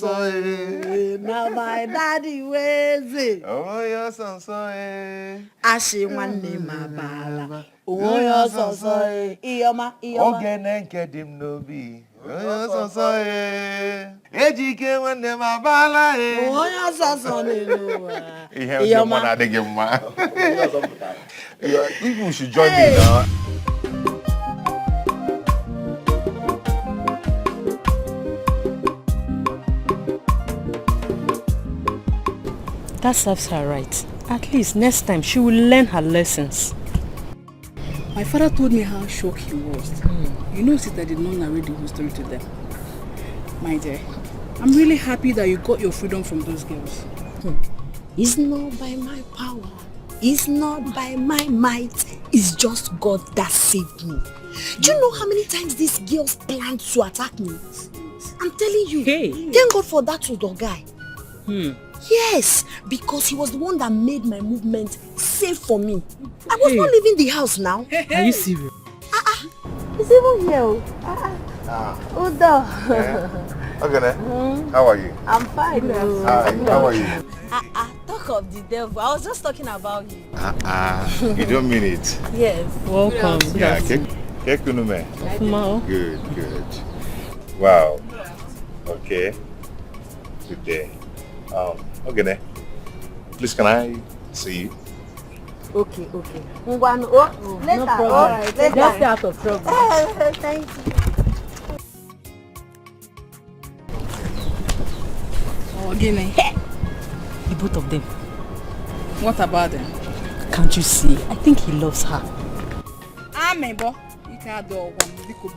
Now my daddy ways it. Oh, yeah, son, Ashi one name abala. Oh, yeah, son, Ioma. Ogene kedim no be. Oh, yeah, son, Ejike one name abala. Oh, yeah, son, He has your mother, they give man. You should join me now. That serves her right. At least next time she will learn her lessons. My father told me how shocked he was. You know, sister did not narrate the whole story to them. My dear, I'm really happy that you got your freedom from those girls. It's not by my power. It's not by my might. It's just God that saved me. Do you know how many times these girls planned to attack me? I'm telling you. Hey. Thank God for that Udo guy. Yes, because he was the one that made my movement safe for me. I was not leaving the house now. Are you serious? He's even here. Udo. Okay, how are you? I'm fine. Hi, how are you? Talk of the devil. I was just talking about you. You don't mean it. Yes. Welcome. Yeah, Good, good. Wow. Okay. Good day. Okay, please can I see you? Okay. Later. No problem. All right, later. Just stay out of trouble. Thank you. Guinea. The both of them. What about them? Can't you see? I think he loves her. Amebo. You can't do Biko.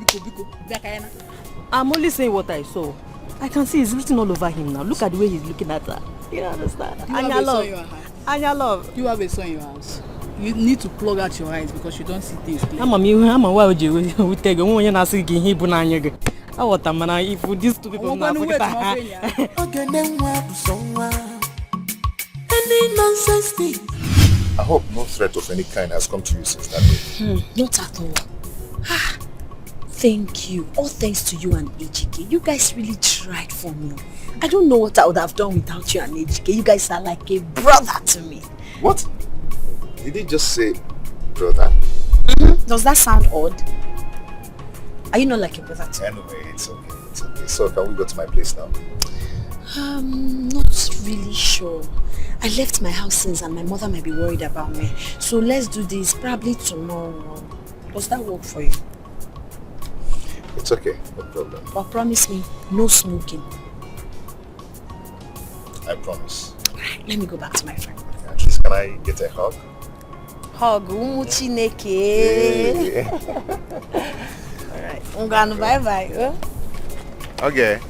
I'm only saying what I saw. I can see it's written all over him now. Look at the way he's looking at her. You understand? Anya love. You have a son in your house. You need to plug out your eyes because you don't see things clearly. If these two people now Any nonsense thing. I hope no threat of any kind has come to you since that day. Not at all. Thank you. All thanks to you and HK. You guys really tried for me. I don't know what I would have done without you and HK. You guys are like a brother to me. What? Did he just say brother? Does that sound odd? Are you not like a brother to me? Anyway, it's okay. So can we go to my place now? Not really sure. I left my house since and my mother might be worried about me. So let's do this probably tomorrow. Does that work for you? It's okay, no problem. But promise me, no smoking. I promise. Alright, let me go back to my friend. At least can I get a hug? Hug, Chineke. Alright, Ungano, bye-bye. Okay.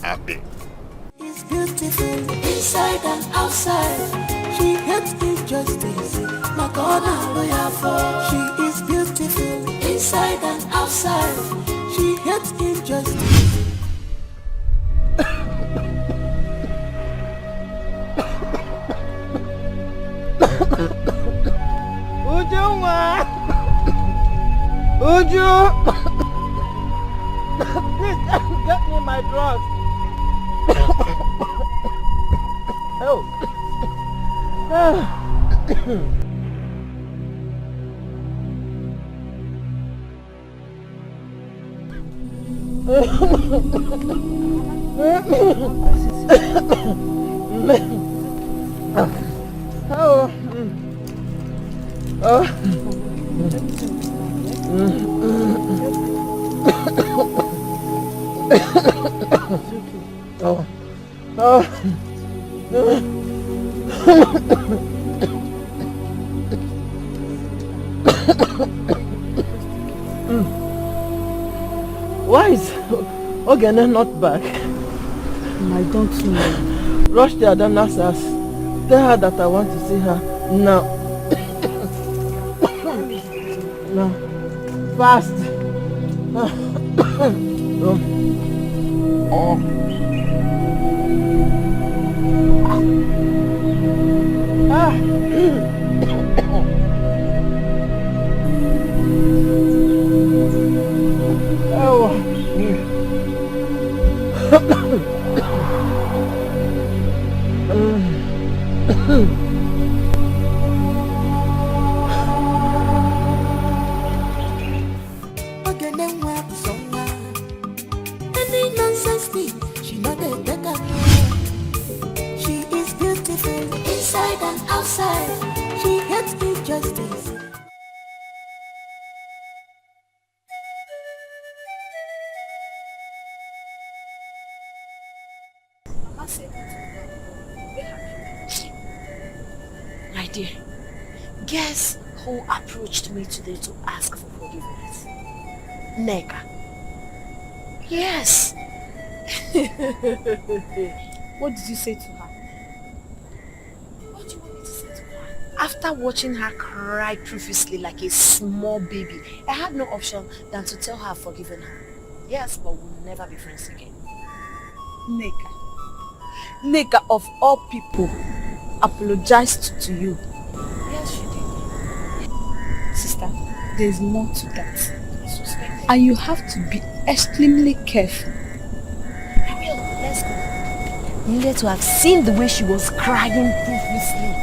Happy. It's beautiful inside and outside. She hates injustice. My God, I'm loyal for. She is beautiful inside and outside. She hates injustice. Uju! Please get me my drugs. Help! Why is Ogene not back? I don't know. Rush to Adana's house. Tell her that I want to see her now. No. Fast. Any nonsense thing, she not a beggar. She is beautiful inside and outside. She hates injustice. My dear, guess who approached me today to ask for forgiveness? Neka. Yes. What did you say to her? What do you want me to say to her? After watching her cry profusely like a small baby, I had no option than to tell her I've forgiven her. Yes, but we'll never be friends again. Neka of all people apologized to you. Yes, she did. Sister, there's more to that. And you have to be extremely careful. I will. Let's go. You needed to have seen the way she was crying profusely.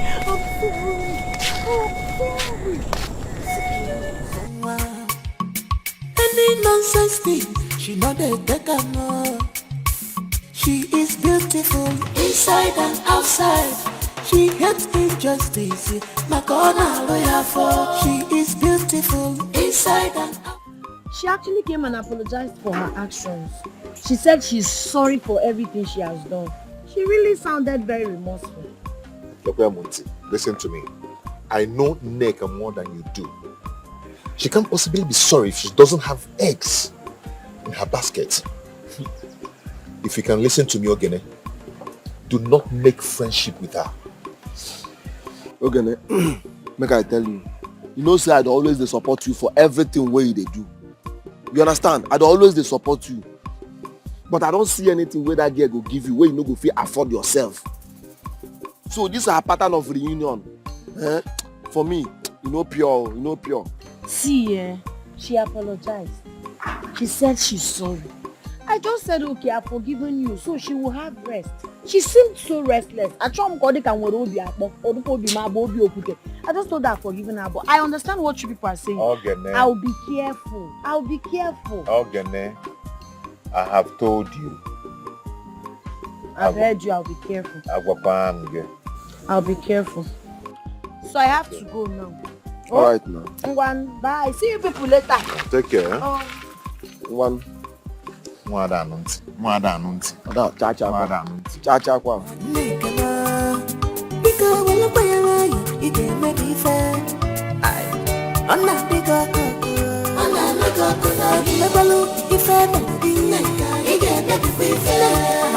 Any nonsense thing, she not a beggar. No. She is beautiful inside and outside. She hates injustice. Makona lawyer for. She is beautiful inside and outside. She actually came and apologized for her actions. She said she's sorry for everything she has done. She really sounded very remorseful. Munti, listen to me. I know Neka more than you do. She can't possibly be sorry if she doesn't have eggs in her basket. If you can listen to me, Ogene, do not make friendship with her. Ogene, make I tell you, you know say I'd always dey support you for everything wey you dey do. You understand? I'd always dey support you. But I don't see anything where that girl go give you where you no go fit afford yourself. So this is a pattern of reunion. For me, you know pure. See, she apologized. She said she's sorry. I just said, okay, I've forgiven you, so she will have rest. She seemed so restless. I just told her I've forgiven her, but I understand what you people are saying. Ogene. I'll be careful. Ogene, I have told you. I've heard you, I'll be careful. I'll be careful. So I have to go now. Alright now. One, bye. See you people later. Take care. One. Mwada anunti. Cha kwa. Bika wala paya ide medife. Ona bika koko lebalu ife melody. Ide medife.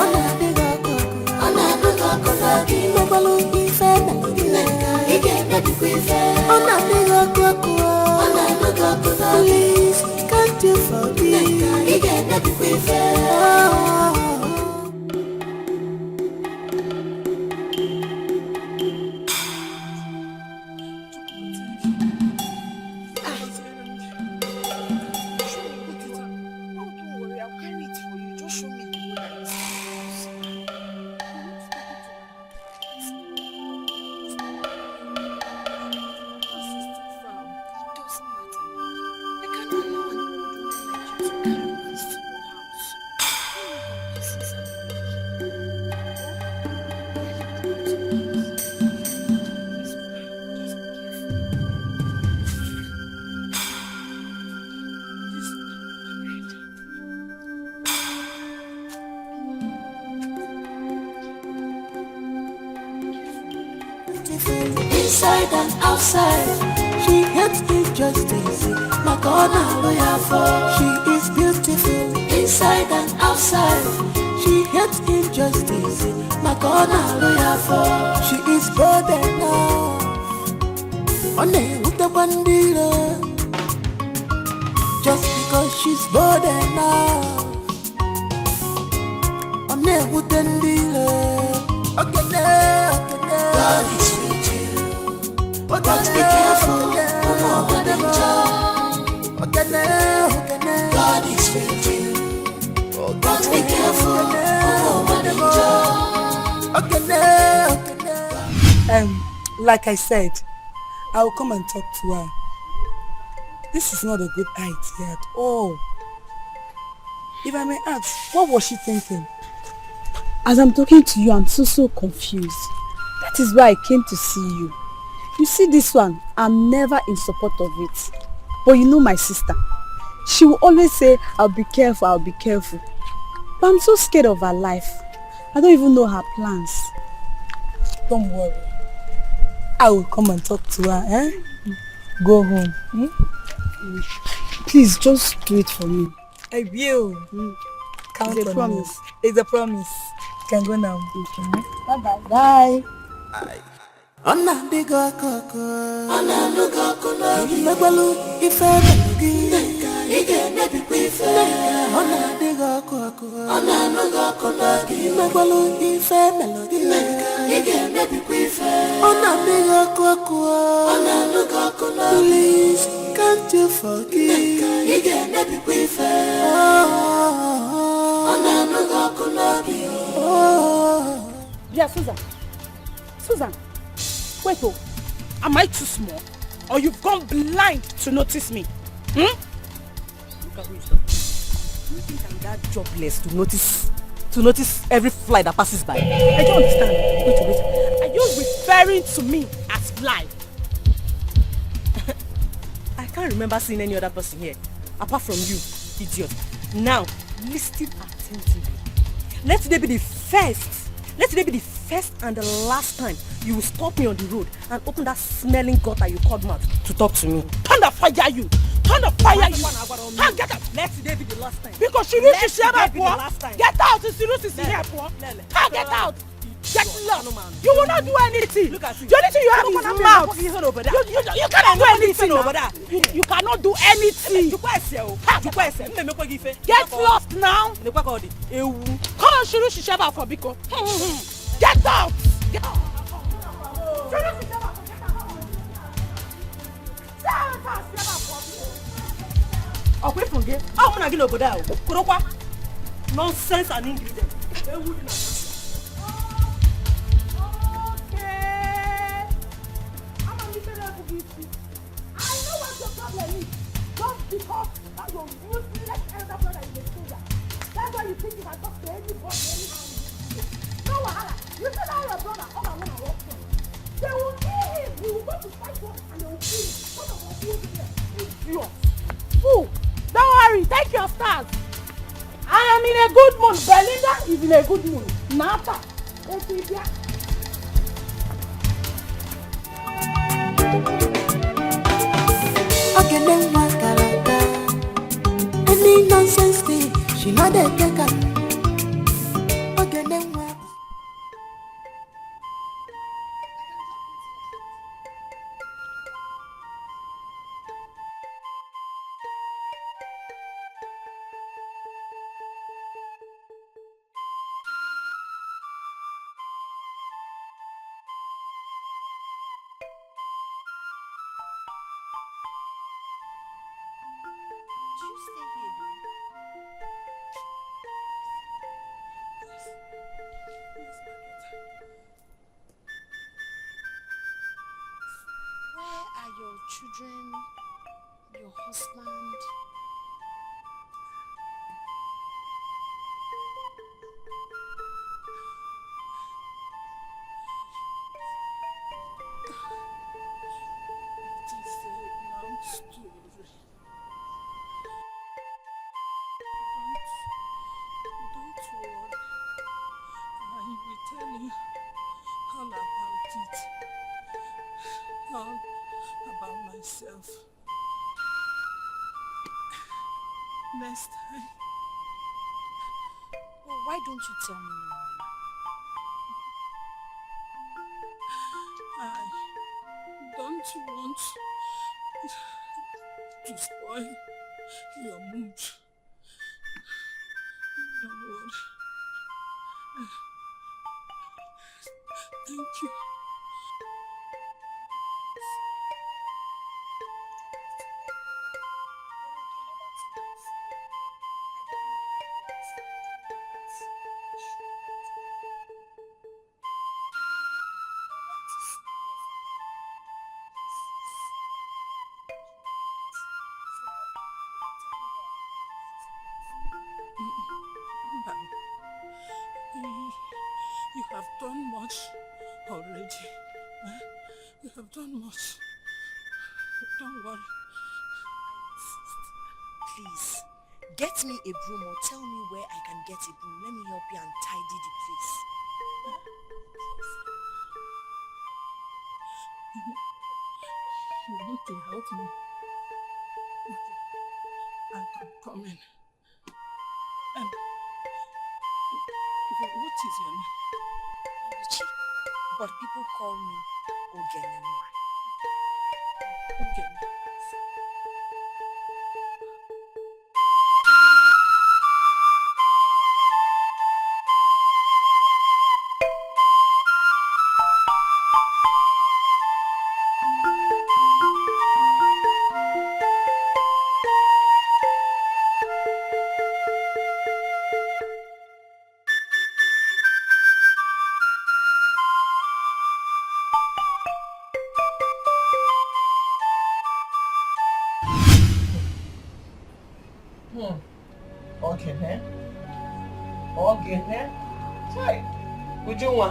Ona bika koko lebalu ife melody. Ide medife. Ona bika koko. Please can't you forgive? Ide medife. beautiful inside and outside. She hates injustice, my God, hallelujah for. She is beautiful inside and outside. She hates injustice, my God, hallelujah for. She is bold enough, on with the bandila. Just because she's bold enough, on with the dealer. Okay, now, God is with you, but be careful, God is with you, but be careful, like I said, I will come and talk to her. This is not a good idea at all. If I may ask, what was she thinking? As I'm talking to you, I'm so confused. That is why I came to see you. You see this one, I'm never in support of it. But you know my sister. She will always say, I'll be careful. But I'm so scared of her life. I don't even know her plans. Don't worry. I will come and talk to her, eh? Go home. Please, just do it for me. I will. Count It's a on promise. me. It's a promise. You can go now. Bye-bye. Bye. Ona diga koko, ona luga kuna, imegbalu ife melogi, ige nebi kwife. Ona diga koko, ona luga kuna, imegbalu ife melogi, ige nebi kwife. Ona diga koko, ona luga kuna, please can't you forgive? Ige nebi kwife. Ona luga kuna, Yeah, Susan. Wait, am I too small? Or you've gone blind to notice me? Look at who is talking. You think I'm that jobless to notice every fly that passes by? I don't understand. Wait. Are you referring to me as fly? I can't remember seeing any other person here, apart from you, idiot. Now, listen attentively. Let today be the first and the last time you will stop me on the road and open that smelling gutter you called mouth to talk to me. Thunder fire you! Can't get out! Let today be the last time. Because she reaches here, get out! It's here, poor. Can't get out! Get lost! You will not do anything! Look at you! The only thing you have is your mouth! You cannot do anything over there! You cannot do anything! Get lost now! Come on, Shiru Shishaba for Biko! Get out! Get out! Away from here! I'm gonna get over there! Nonsense and ingredients! Because that your useless elder brother is a soldier. That's why you think you can talk to anybody anyhow. No wahala. You said that your brother all I want to work for. They will kill him. We will go to fight for and they will kill him. What of us will be there? Idiot. Fool. Don't worry. Take your stars. I am in a good mood. Belinda is in a good mood. Nata. Let's see here. Okay, then what any nonsense thing, she not a take up. Okay, then what? Children, your husband. It is a long story. Don't worry. I will tell you all about it. myself. Next time. Well, why don't you tell me now? I don't want to spoil your mood. Don't worry. Thank you. You have done much already. You have done much. Don't worry. Please, get me a broom or tell me where I can get a broom. Let me help you and tidy the place. You want to help me? Okay, I can come in. What is your name? Oluchi, but people call me Ogenema. Okay. Okay, Chai. Ujunwa,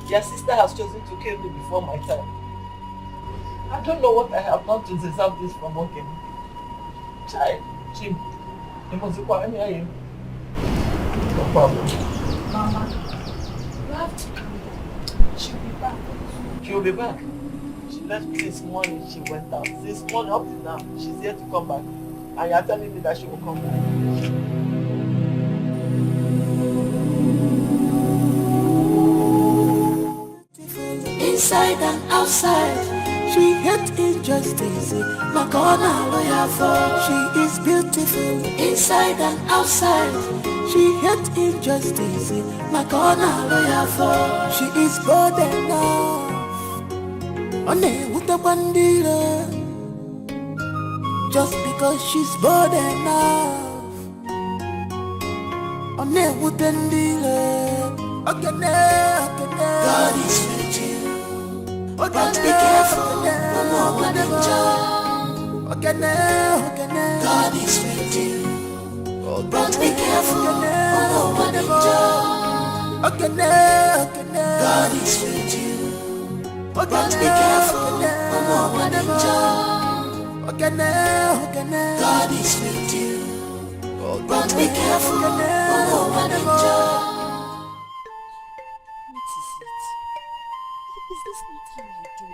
your sister has chosen to kill me before my time. I don't know what I have done to deserve this from Ogen. Chai, Jim, you must be quiet here. No problem. Mama, you have to calm down. She'll be back. She'll be back. She left me this morning, she went out. This morning up to now, she's here to come back. And you're telling me that she will come back. Inside and outside, she hates injustice. Makona lawyer for. She is beautiful. Inside and outside, she hates injustice. Makona lawyer for. She is bold enough. One with a bandira. Just because she's bold enough. One with a bandira. God is with you. But be careful, no one enjoy. God is with you. But be careful, no one enjoy. God is with you. But be careful, no one enjoy. God is with you. But be careful, no one enjoy. What is it? Is this not how I do it?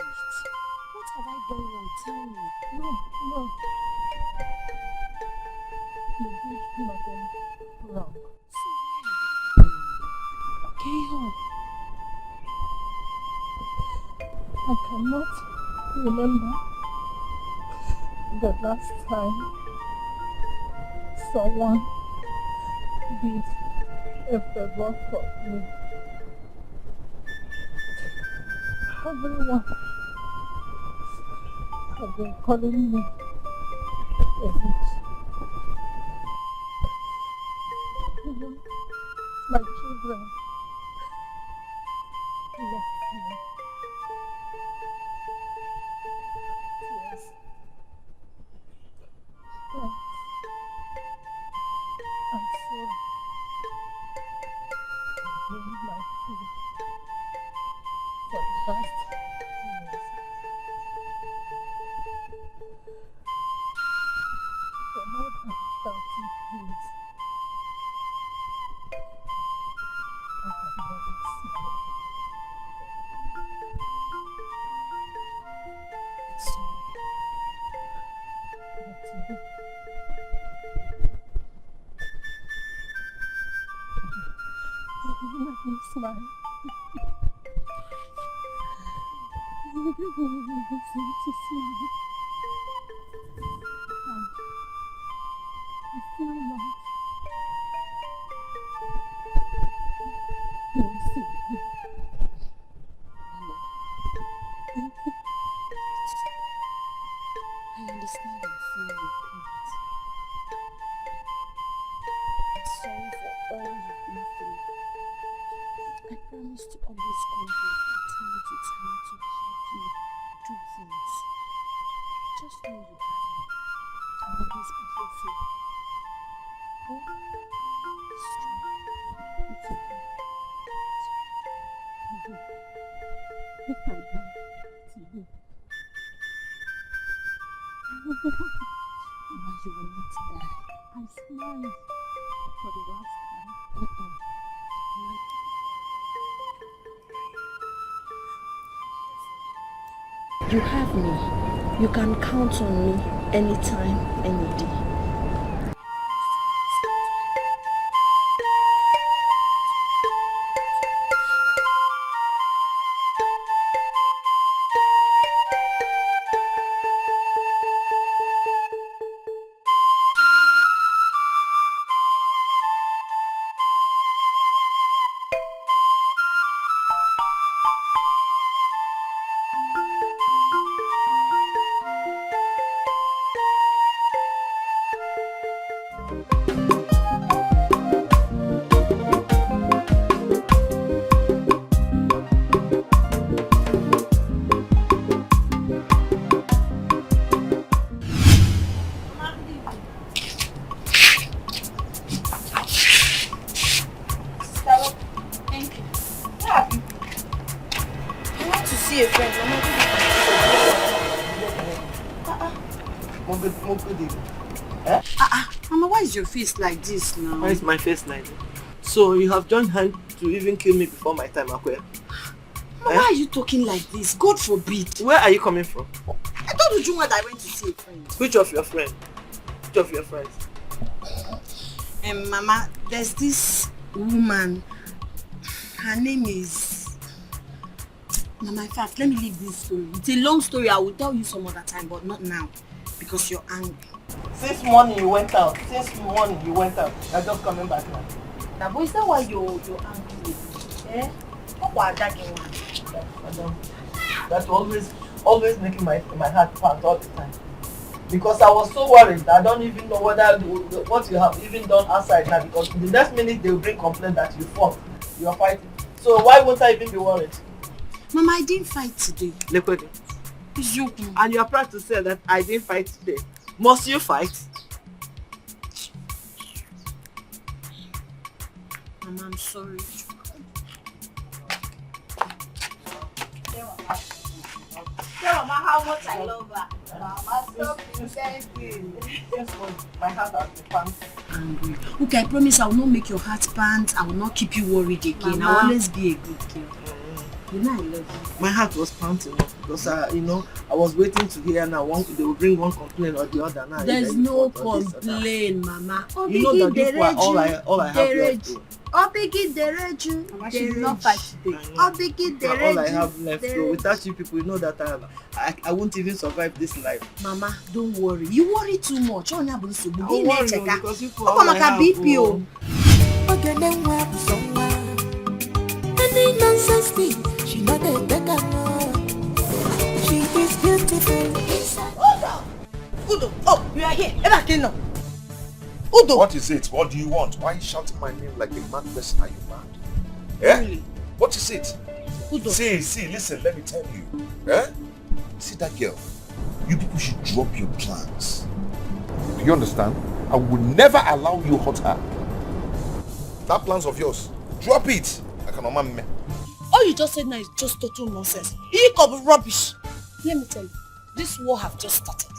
What have I done wrong? Tell me. No. You did nothing wrong. So why are you Can you help? I cannot remember the last time someone did a favor for me. Everyone has been calling me a witch. Even my children left me. Yes. Thanks. I'm sorry. I blamed my food for the past years. For more than 30 years, I have never smiled. Sorry. You make me smile. You make me smile. I feel like I understand and feel your pain. I'm sorry for all you've been through. I promise to always come here from time to time to help you do things. Just know you have me. I'll always be here for you. Oh, be strong. It's okay. if I die today, Mama, you will not die. I smile for the last time. You have me. You can count on me anytime, any day. Mama, why is your face like this now? Why is my face like this? So you have joined hand to even kill me before my time, Akwe? Mama, why are you talking like this? God forbid. Where are you coming from? I told you that I went to see a friend. Which of your friends? Which of your friends? Mama, there's this woman. Her name is... Mama, in fact, let me leave this story. It's a long story. I will tell you some other time, but not now. Because you're angry. Since morning you went out. Since morning you went out. You're just coming back now. Now, boy, is that why you're angry with me? Eh? What was that one? That's always making my heart pound all the time. Because I was so worried. I don't even know whether what you have even done outside now. Because the next minute they will bring complaint that you fought. You are fighting. So why won't I even be worried? Mama, I didn't fight today. Lekwedi. And you are proud to say that I didn't fight today. Must you fight? Mama, I'm sorry. Tell Mama how much I love her. Mama, stop pretending. My heart has been pumped. Angry. Okay, I promise I will not make your heart pant. I will not keep you worried again. Mama. I will always be a good girl. You know I love you. My heart was pounding because I was waiting to hear now they will bring one complaint or the other. Now there's no complaint, Mama. You know that this was all I have left. Mama, she did not fight today. All I have left. So without you people, you know that I won't even survive this life. Mama, don't worry. You worry too much. I worry because you all I have. Any nonsense thing, she not a beggar. She is beautiful inside. Udo, oh, you are here. Udo. What is it? What do you want? Why are you shouting my name like a mad person? Are you mad? Eh? Really? What is it? Udo. See, listen, let me tell you. Eh? See that girl? You people should drop your plans. Do you understand? I will never allow you hurt her. That plans of yours, drop it. All you just said now is just total nonsense. You come rubbish. Let me tell you, this war have just started.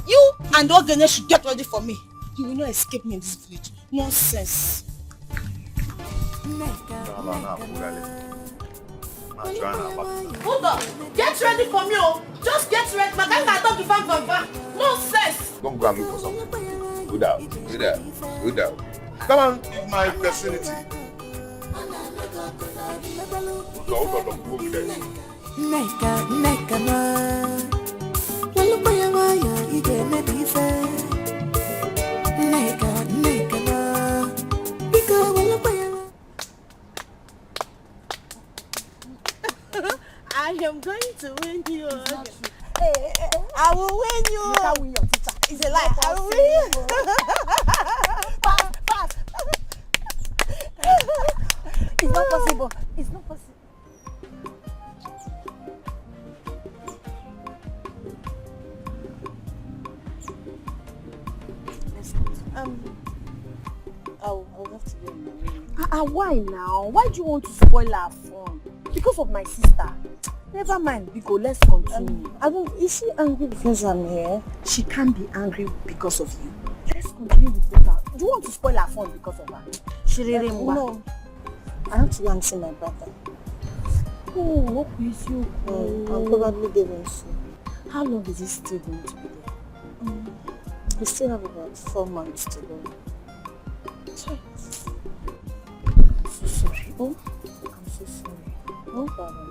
You and Ogene should get ready for me. You will not escape me in this village. Nonsense. Hold on. Get ready for me, oh. Just get ready. My guy can't talk if nonsense. Don't go and look for something. Good out. Come on, in my vicinity. Neka na. Walu paya maya ige me dife. Neka na. Bika walu paya. I am going to win you. I will win you. You can't win your teacher. It's a lie. I will win you. Pass. It's not possible. It's not possible. I'll have to go in the room. Why now? Why do you want to spoil our fun? Because of my sister. Never mind, Biko, let's continue. Is she angry because I'm here? She can't be angry because of you. Let's continue the program. Do you want to spoil our fun because of her? No. I have to go and see my brother. Oh, what is you? I'll probably give him soon. How long is he still going to be there? We still have about 4 months to go. Sorry. I'm so sorry. Oh, I'm so sorry. No problem.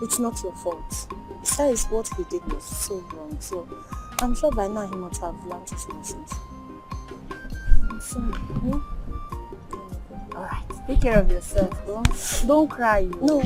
It's not your fault. Besides, what he did was so wrong. So, I'm sure by now he must have learned his lessons. I'm sorry. Alright, take care of yourself. Don't cry. No.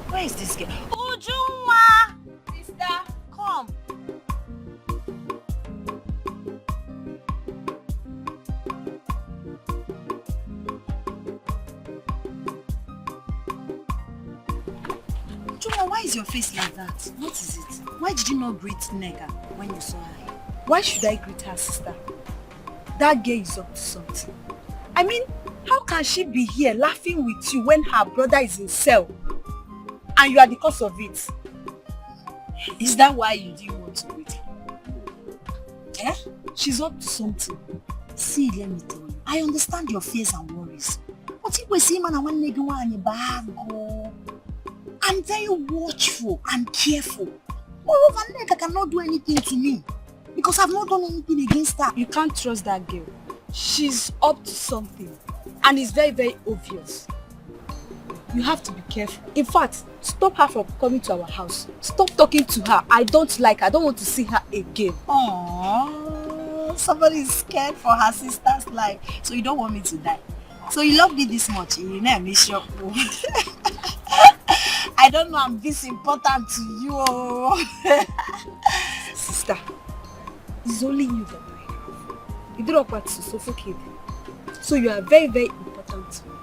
Where is this girl? Ujunwa! Sister, come. Ujunwa, why is your face like that? What is it? Why did you not greet Nega when you saw her? Why should I greet her sister? That girl is up to something. I mean, how can she be here laughing with you when her brother is in cell? And you are the cause of it. Is that why you didn't want to greet her? Eh? She's up to something. See, let me tell you. I understand your fears and worries. But if we see man and one nigga in your bag, I'm very watchful and careful. Moreover, nigga cannot do anything to me. Because I've not done anything against her. You can't trust that girl. She's up to something. And it's very, very obvious. You have to be careful. In fact, stop her from coming to our house. Stop talking to her. I don't like her. I don't want to see her again. Aww, somebody is scared for her sister's life. So you don't want me to die. So you love me this much. You know, miss your I don't know I'm this important to you. Sister, it's only you that I have. You do not want to suffocate. So you are very, very important to me.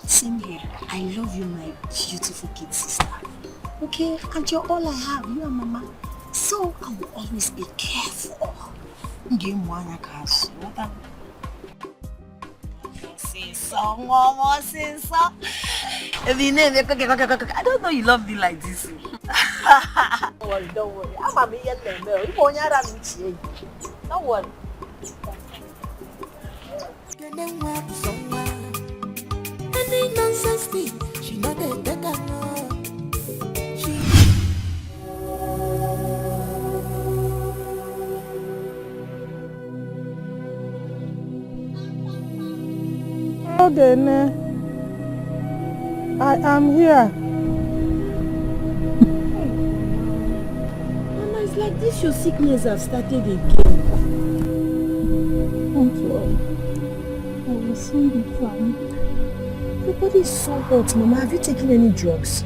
Same here. I love you, my beautiful kid sister. Okay? And you're all I have. You and Mama. So I will always be careful. Game one, I can't. I don't know you love me like this. Don't worry, don't worry. I'm a million member. You want to don't worry. Any nonsense thing, she not a better no. Okay, I am here. Mama, it's like this your sickness have started again. Don't worry. I will soon be fine. Your body is so hot, Mama. Have you taken any drugs?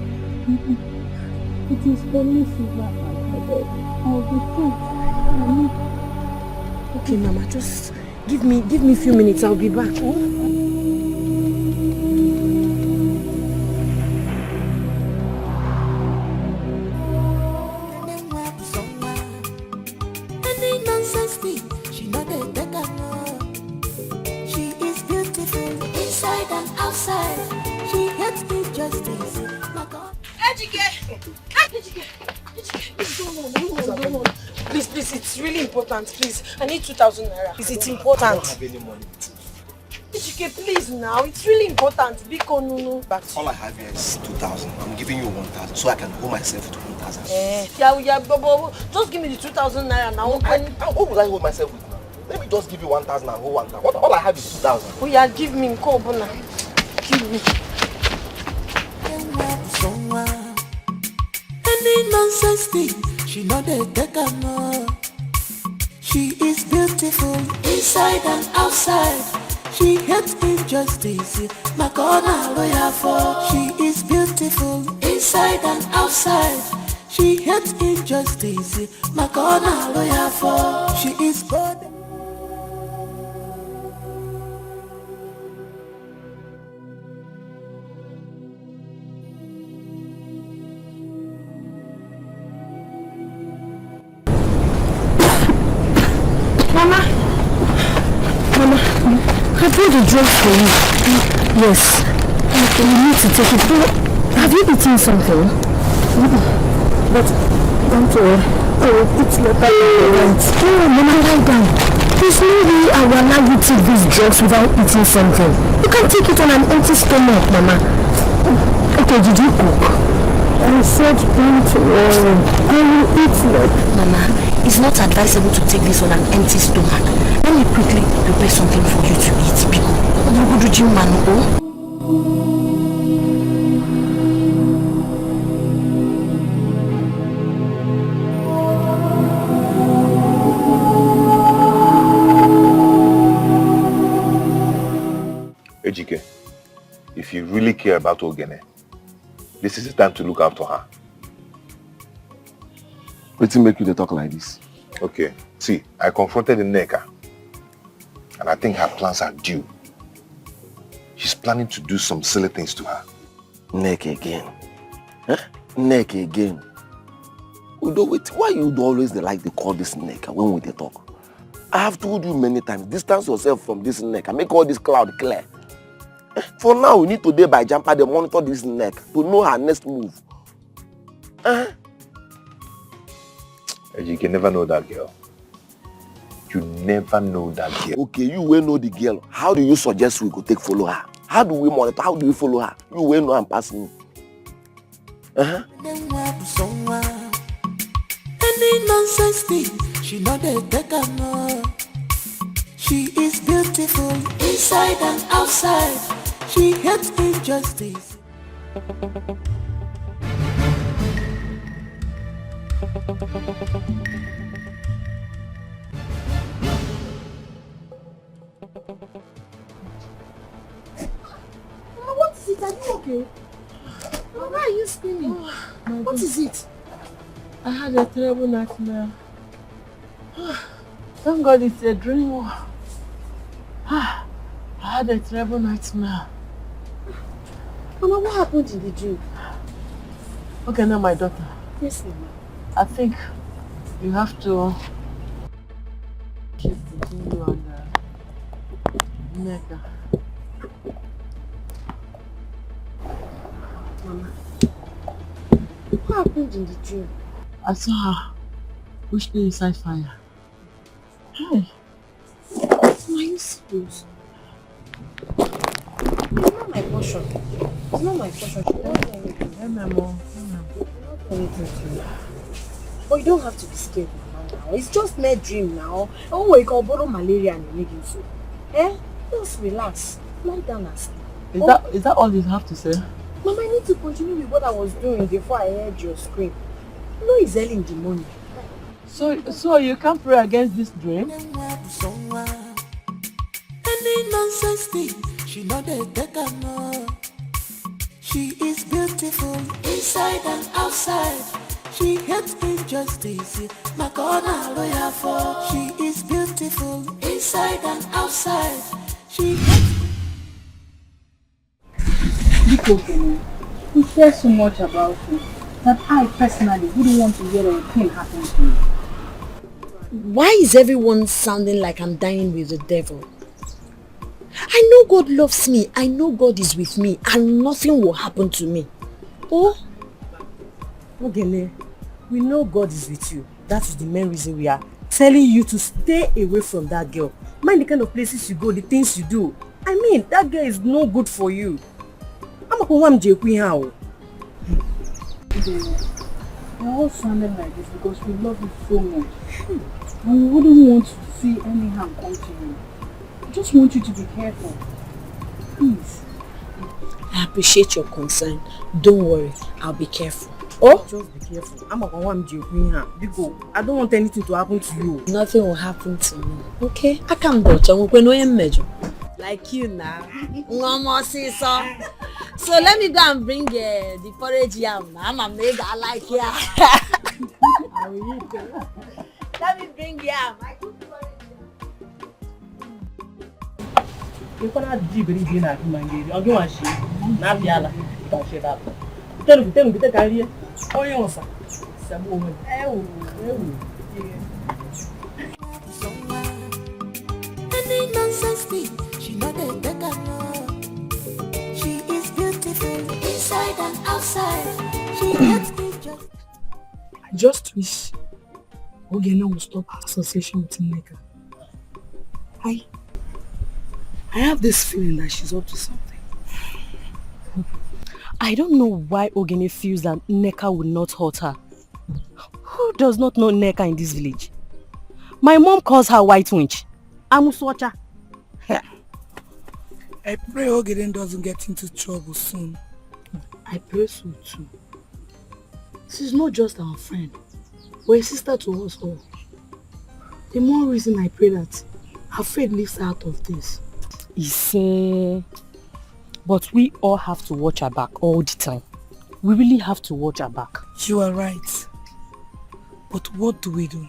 It is only fever and headache. I'll be fine. Okay, Mama, just give me a few minutes. I'll be back. Any nonsense thing, she not a better no. She is beautiful inside and outside. She gets me justice. My God. Ejike! What's going on? Please, it's really important, please. I need 2,000 naira. It's important. I don't have any money. Ejike, please now. It's really important. Biko, no. Back to you. All I have here is 2,000. I'm giving you 1,000 so I can hold myself to 1,000. Yeah, but just give me the 2,000 naira now. What will I hold myself with now? Let me just give you 1,000 and hold 1,000. All I have is 2,000. Oh yeah, give me Nkobuna. Give me. Any nonsense thing, she know they take her no. She is beautiful inside and outside. She hates injustice, my corner lawyer for. She is beautiful inside and outside. She hates injustice, my corner lawyer for. She is good. Mama, I brought the drugs for you. Yes. Okay, you need to take it. Have you eaten something? But don't worry. I will eat later. Oh, Mama, lie down. There's no way I will allow you to take these drugs without eating something. You can't take it on an empty stomach, Mama. Okay, did you cook? I said don't worry. I will eat later. Mama, it's not advisable to take this on an empty stomach. Let me quickly prepare something for you to eat. Ejike, if you really care about Ogene, this is the time to look after her. What make you to talk like this? Okay, see, I confronted Nneka, and I think her plans are due. She's planning to do some silly things to her. Nneka again? Huh? Nneka again? Why you always like to call this Nneka when we talk? I have told you many times, distance yourself from this Nneka, make all this cloud clear. For now, we need to day by jumper to monitor this Nneka to know her next move. You can never know that girl. You never know that girl. Okay, you will know the girl. How do you suggest we go take follow her? How do we monitor? How do we follow her? You will know I'm passing. Any nonsense thing, she know they take her no. She is beautiful inside and outside. She hates injustice. What is it? Are you okay? Why are you screaming? What is it? I had a terrible nightmare. Thank God it's a dream. I had a terrible nightmare. Mama, what happened in the dream? Okay, now my daughter. Yes, Mama. I think you have to keep between you and Nneka. Mama, what happened in the dream? I saw her push me inside fire. Hey. Are you serious? It's not my portion. It's not my portion. She don't do anything. Hey, Memo. She don't do anything to you. But you don't have to be scared, Mama, now. It's just my dream now. Oh, you can borrow malaria and you make it so. Just relax. Lie down and sleep. Is that all you have to say? Mama, I need to continue with what I was doing before I heard your scream. You know it's early in the morning. So you can't pray against this dream? Any nonsense thing, she know they take her no. She is beautiful inside and outside. She hates injustice, my corner lawyer for. She is beautiful inside and outside. She hates. Because you care so much about you that I personally wouldn't want to hear anything happen to you. Why is everyone sounding like I'm dying with the devil? I know God loves me. I know God is with me and nothing will happen to me. Oh? Ogene, We know God is with you. That is the main reason we are telling you to stay away from that girl. Mind the kind of places you go, the things you do. I mean, that girl is no good for you. I'm going to go. We're all sounding like this because we love you so much. And we wouldn't want to see any harm come to you. I just want you to be careful. Please. I appreciate your concern. Don't worry, I'll be careful. Oh? Just be careful. I don't want anything to happen to you. Nothing will happen to me. Okay? I can't watch. I'm going to measure. Like you now. One more sister. So let me go and bring the porridge yam. I'm a mega, I like yam. Let me bring yam. You're going to do dinner. I'll go and see. Not Yala. Don't shut up. Tell me, the career. Oh, you want some woman. Any nonsense thing, she not a better. She is beautiful inside and outside. She gets me just. I just wish Ogena will stop association with Nneka. I have this feeling that she's up to something. I don't know why Ogene feels that Nneka would not hurt her. Who does not know Nneka in this village? My mom calls her white witch. Amuswacha. I pray Ogene doesn't get into trouble soon. I pray so too. She's not just our friend, but a sister to us all. The more reason I pray that her faith leaves her out of this. But we all have to watch our back all the time. We really have to watch our back. You are right. But what do we do?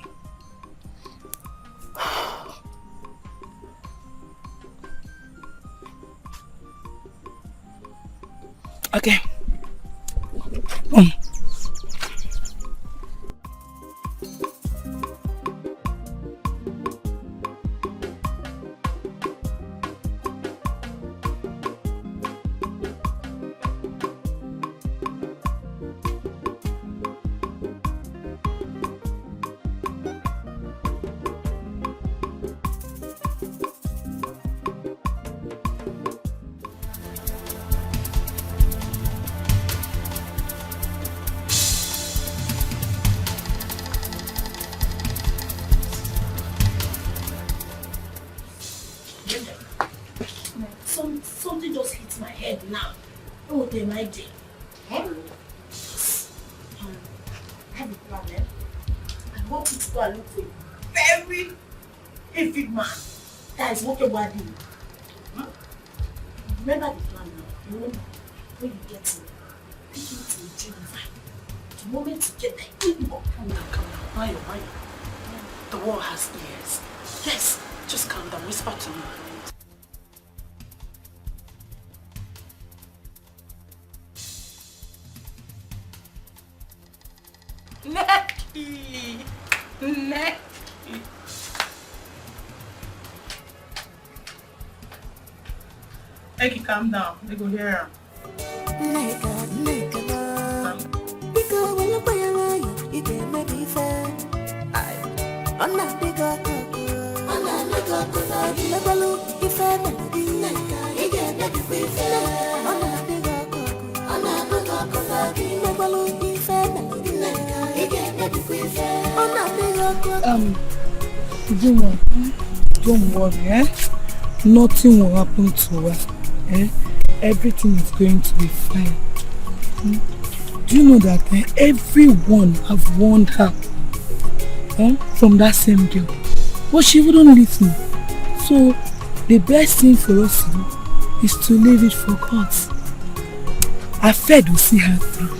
Okay. Something just hits my head now. Oh, they might be. I have a problem. I want you to go and look for a very heavy man that is working with you. Remember the plan now. Remember, when you get him, take him to Geneva. The moment you get there, calm down. Mind. The world has ears. Yes, just calm down. Whisper to me. Necky. Necky, calm down. They go here. Don't worry, Nothing will happen to her, Everything is going to be fine. Do you know that everyone have warned her from that same girl, but she wouldn't listen. So the best thing for us to do is to leave it for God. Our faith will see her through.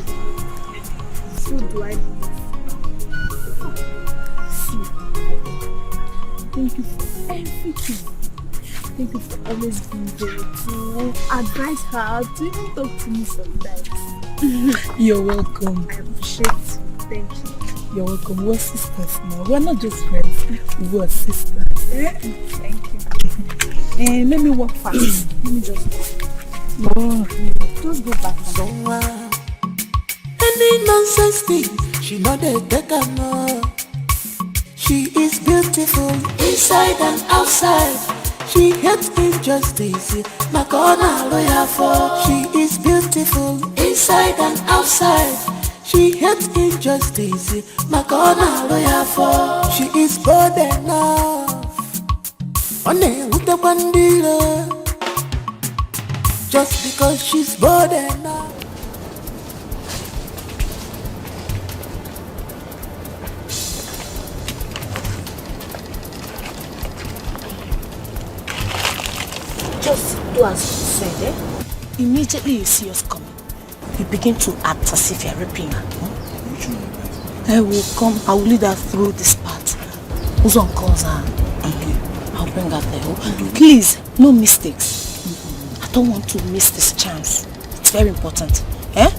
So do I believe. See, thank you for everything. Thank you for always being there to advise her, to even talk to me sometimes. You're welcome. I appreciate it. Thank you. You're welcome. We're sisters now. We're not just friends. We're sisters. Thank you. Let me walk fast. Let me just go. Oh. Just go back. Any Any nonsense thing, she know they take her no. She is beautiful inside and outside. She hates injustice, my corner lawyer for. She is beautiful inside and outside. She hates injustice, my corner lawyer for. She is bold enough. On a with the bandila. Just because she's bold enough. Just do as you said, eh? Immediately you see us coming, you begin to act as if you're raping her. I will come, I will lead her through this part. Who's on calls her? I'll bring her there. Please, no mistakes. I don't want to miss this chance. It's very important. Eh?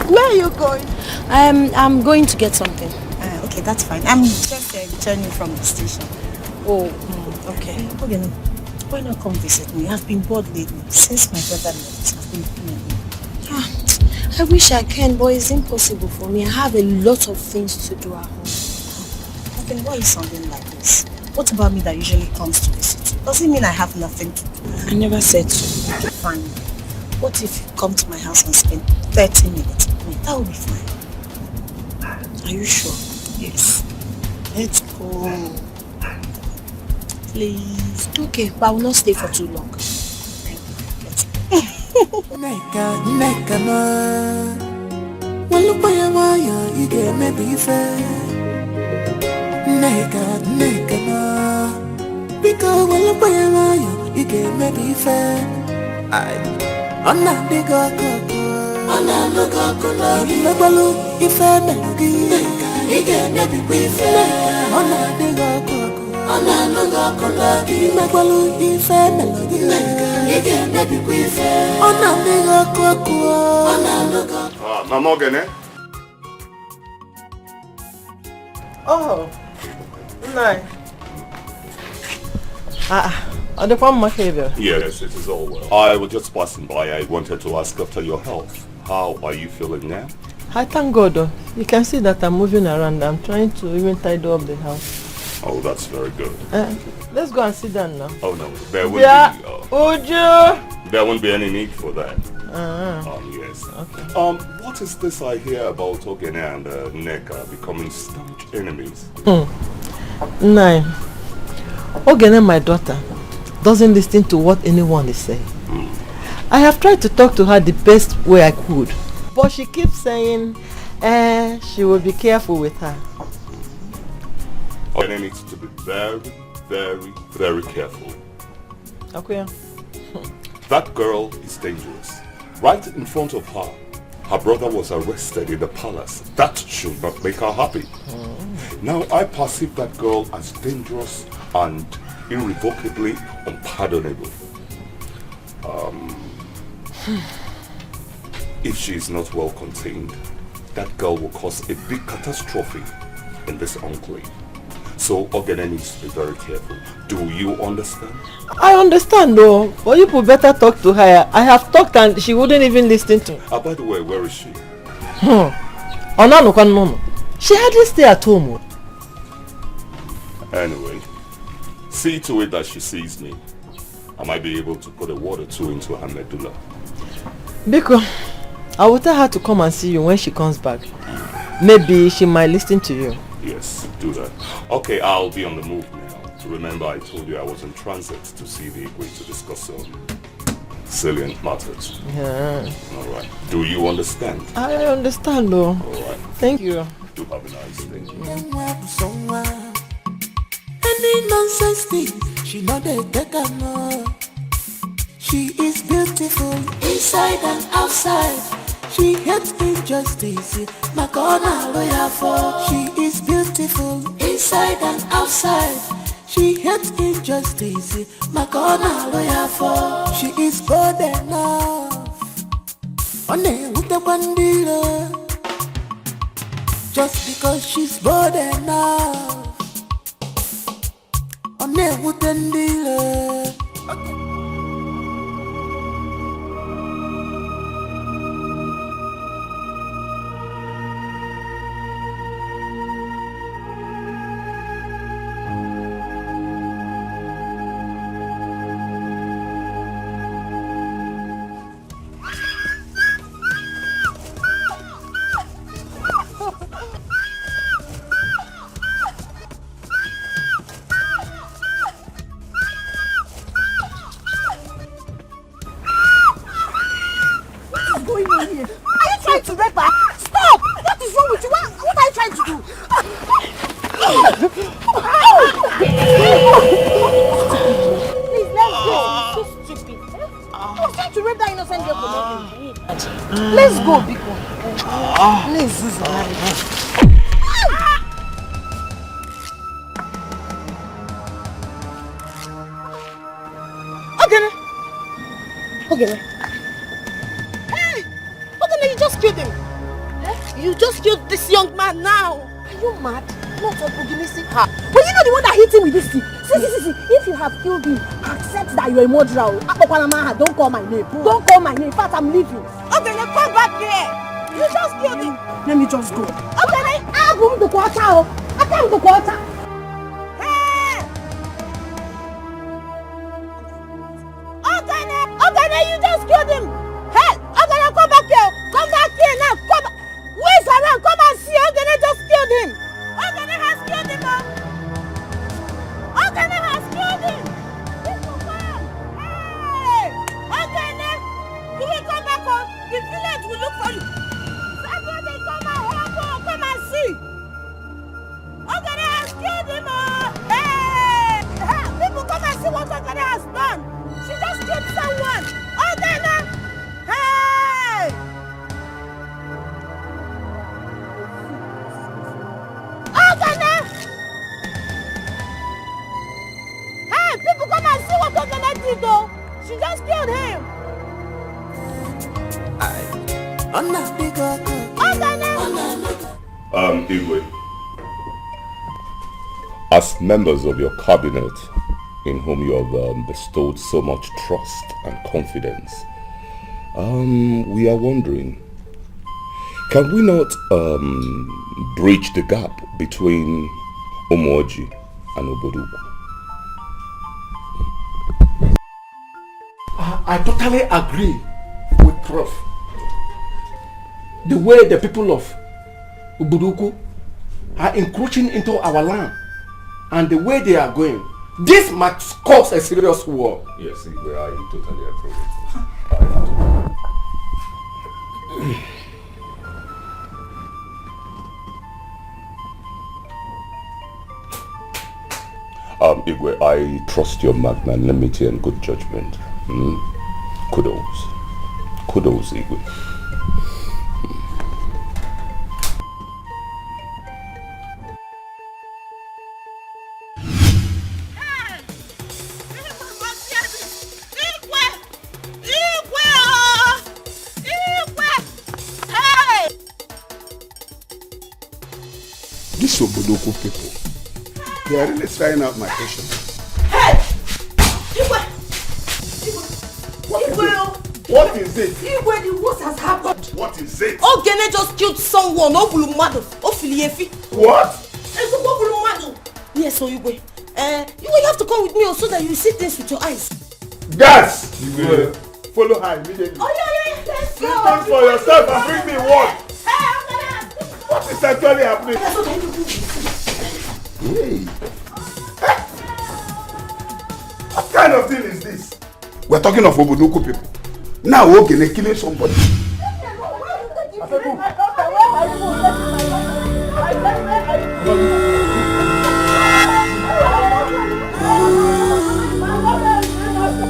Where are you going? I'm going to get something. Okay, that's fine. I'm just returning from the station. Oh, okay. Okay, no. Why not come visit me? I've been bored lately. Since my brother left, I've been feeling. I wish I can, but it's impossible for me. I have a lot of things to do at home. Okay, why are you sounding like this? What about me that usually comes to visit? Does it mean I have nothing to do? I never said so. Okay, fine. What if you come to my house and spend 30 minutes with me? That will be fine. Are you sure? Yes. Let's go. Please. Okay, but I will not stay for too long. Neka ma. Walupa ya waya ige maybe fair. Neka ma. Because walupa ya waya ige maybe fair. Ona diga koko. Ona luga kola. Imebalu ife melugi. Ige maybe fair. Ona diga koko. Ona luga kola. Imebalu ife melugi. Mama Ogene? Oh, nice. Are the farm behavior? Yes, it is all well. I was just passing by. I wanted to ask after your health. How are you feeling now? I thank God. You can see that I'm moving around. I'm trying to even tidy up the house. Oh, that's very good. Let's go and sit down now. Oh no, there won't be any need for that. Yes. Okay. What is this I hear about Ogene and Neka becoming staunch enemies? Nine. Ogene, my daughter, doesn't listen to what anyone is saying. I have tried to talk to her the best way I could, but she keeps saying she will be careful with her. Ogene needs to be very, very, very careful. Okay. That girl is dangerous. Right in front of her, her brother was arrested in the palace. That should not make her happy. Now I perceive that girl as dangerous and irrevocably unpardonable. If she is not well contained, that girl will cause a big catastrophe in this enclave. So Ogene needs to be very careful. Do you understand? I understand though, but you would better talk to her. I have talked and she wouldn't even listen to me. By the way, where is she? She hardly stay at home. Anyway, see to it that she sees me. I might be able to put a word or two into her medulla. Biko, I will tell her to come and see you when she comes back. Maybe she might listen to you. Yes, do that. Okay, I'll be on the move now. Remember I told you I was in transit to see the Igwe to discuss some salient matters. Yeah. Alright. Do you understand? I understand though. Alright. Thank you. Do have a nice day. Any nonsense thing, she know they take her no. She is beautiful inside and outside. She hates injustice. My corner lawyer for. She is beautiful inside and outside. She hates injustice. My corner lawyer for. She is bold enough. On with the bandila. Just because she's bold enough. On with the dealer. Let's go, Biko. Please. Okay. Hey! Okay, you just killed him. You just killed this young man now. Are you mad? Not opportunistic. But you know the one that hit him with this thing. See. If you have killed him, accept that you're a murderer. Don't call my name. Don't call my name. In fact, I'm leaving. Okay, then come back here. You just killed him. Let me just go. Okay, then I come to quarter. I come to quarter. Hey! Okay, you just killed him. Hey! Okay, now come back here. Come back here now. Come back. Where's around? Come and see. Okay, I just killed him. Okay, has killed him. Okay, has killed him. Hey! Okay, you will come back home. The village will look for you. Somebody come and help her. Come and see. Okay, has killed him. Hey! People come and see what Okene has done. She just killed someone. Okene! Hey! Okene! Hey, people come and see what Okene did though. She just killed him. Igwe, as members of your cabinet, in whom you have bestowed so much trust and confidence, we are wondering, can we not bridge the gap between Omoji and Oboduku? I totally agree with Prof. The way the people of Oboduku are encroaching into our land and the way they are going, this might cause a serious war. Yes, I totally agree with you. Igwe, I trust your magnanimity and good judgment. Kudos, Igwe. These Oboduku people, they are really trying out my patience. Hey! What is it? What has happened? What is it? Okene just killed someone. What? Yes, so you will have to come with me so that you see things with your eyes. Yes! You will follow her immediately. Oh, yeah, let's see things for yourself and bring me what? What is actually happening? Hey. What kind of thing is this? We're talking of Oboduku people. Now Okene killing somebody.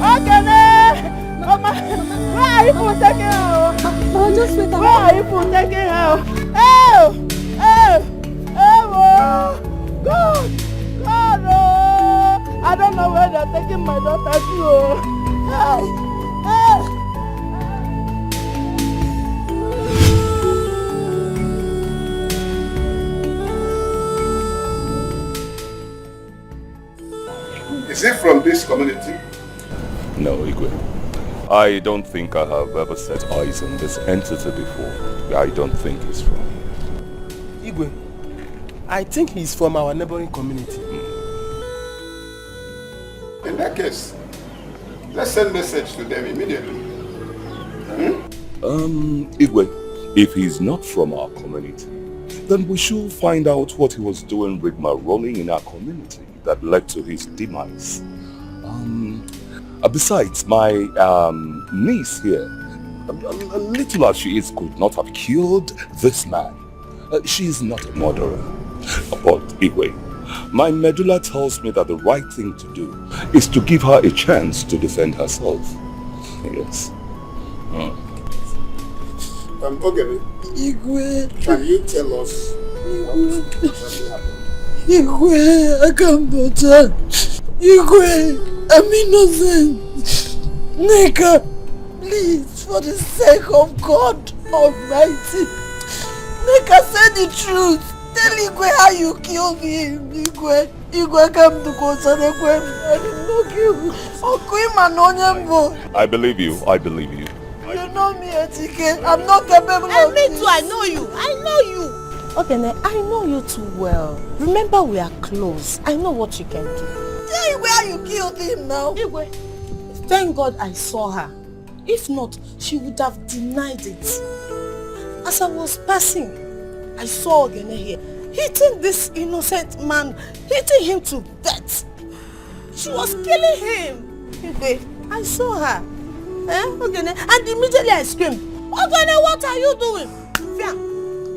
Okene! Mama, where are you taking her? Just wait. taking my daughter too. Hey, hey. Is he from this community? No, Igwe. I don't think I have ever set eyes on this entity before. I don't think he's from. Igwe, I think he's from our neighboring community. In that case, let's send message to them immediately. Igwe, if he's not from our community, then we should find out what he was doing with my rolling in our community that led to his demise. Besides, my niece here, little as she is, could not have killed this man. She is not a murderer. But Igwe, my medulla tells me that the right thing to do is to give her a chance to defend herself. Yes. Okay. Igwe. Can you tell us what exactly happened? Igwe, I can't better. Igwe, I'm innocent. Neka, please, for the sake of God Almighty, Neka, say the truth. Tell Igwe how you killed him. Igwe come to go to the Igwe. I did not kill him. I believe you. You know me, Etike. I'm not capable of Me this. too, I know you. Okay, I know you too well. Remember, we are close. I know what you can do. Tell Igwe how you killed him now. Igwe, thank God I saw her. If not, she would have denied it. As I was passing, I saw Ogene here, hitting this innocent man, hitting him to death. She was killing him. Igwe, I saw her. Ogene, and immediately I screamed, Ogene, what are you doing? Fia,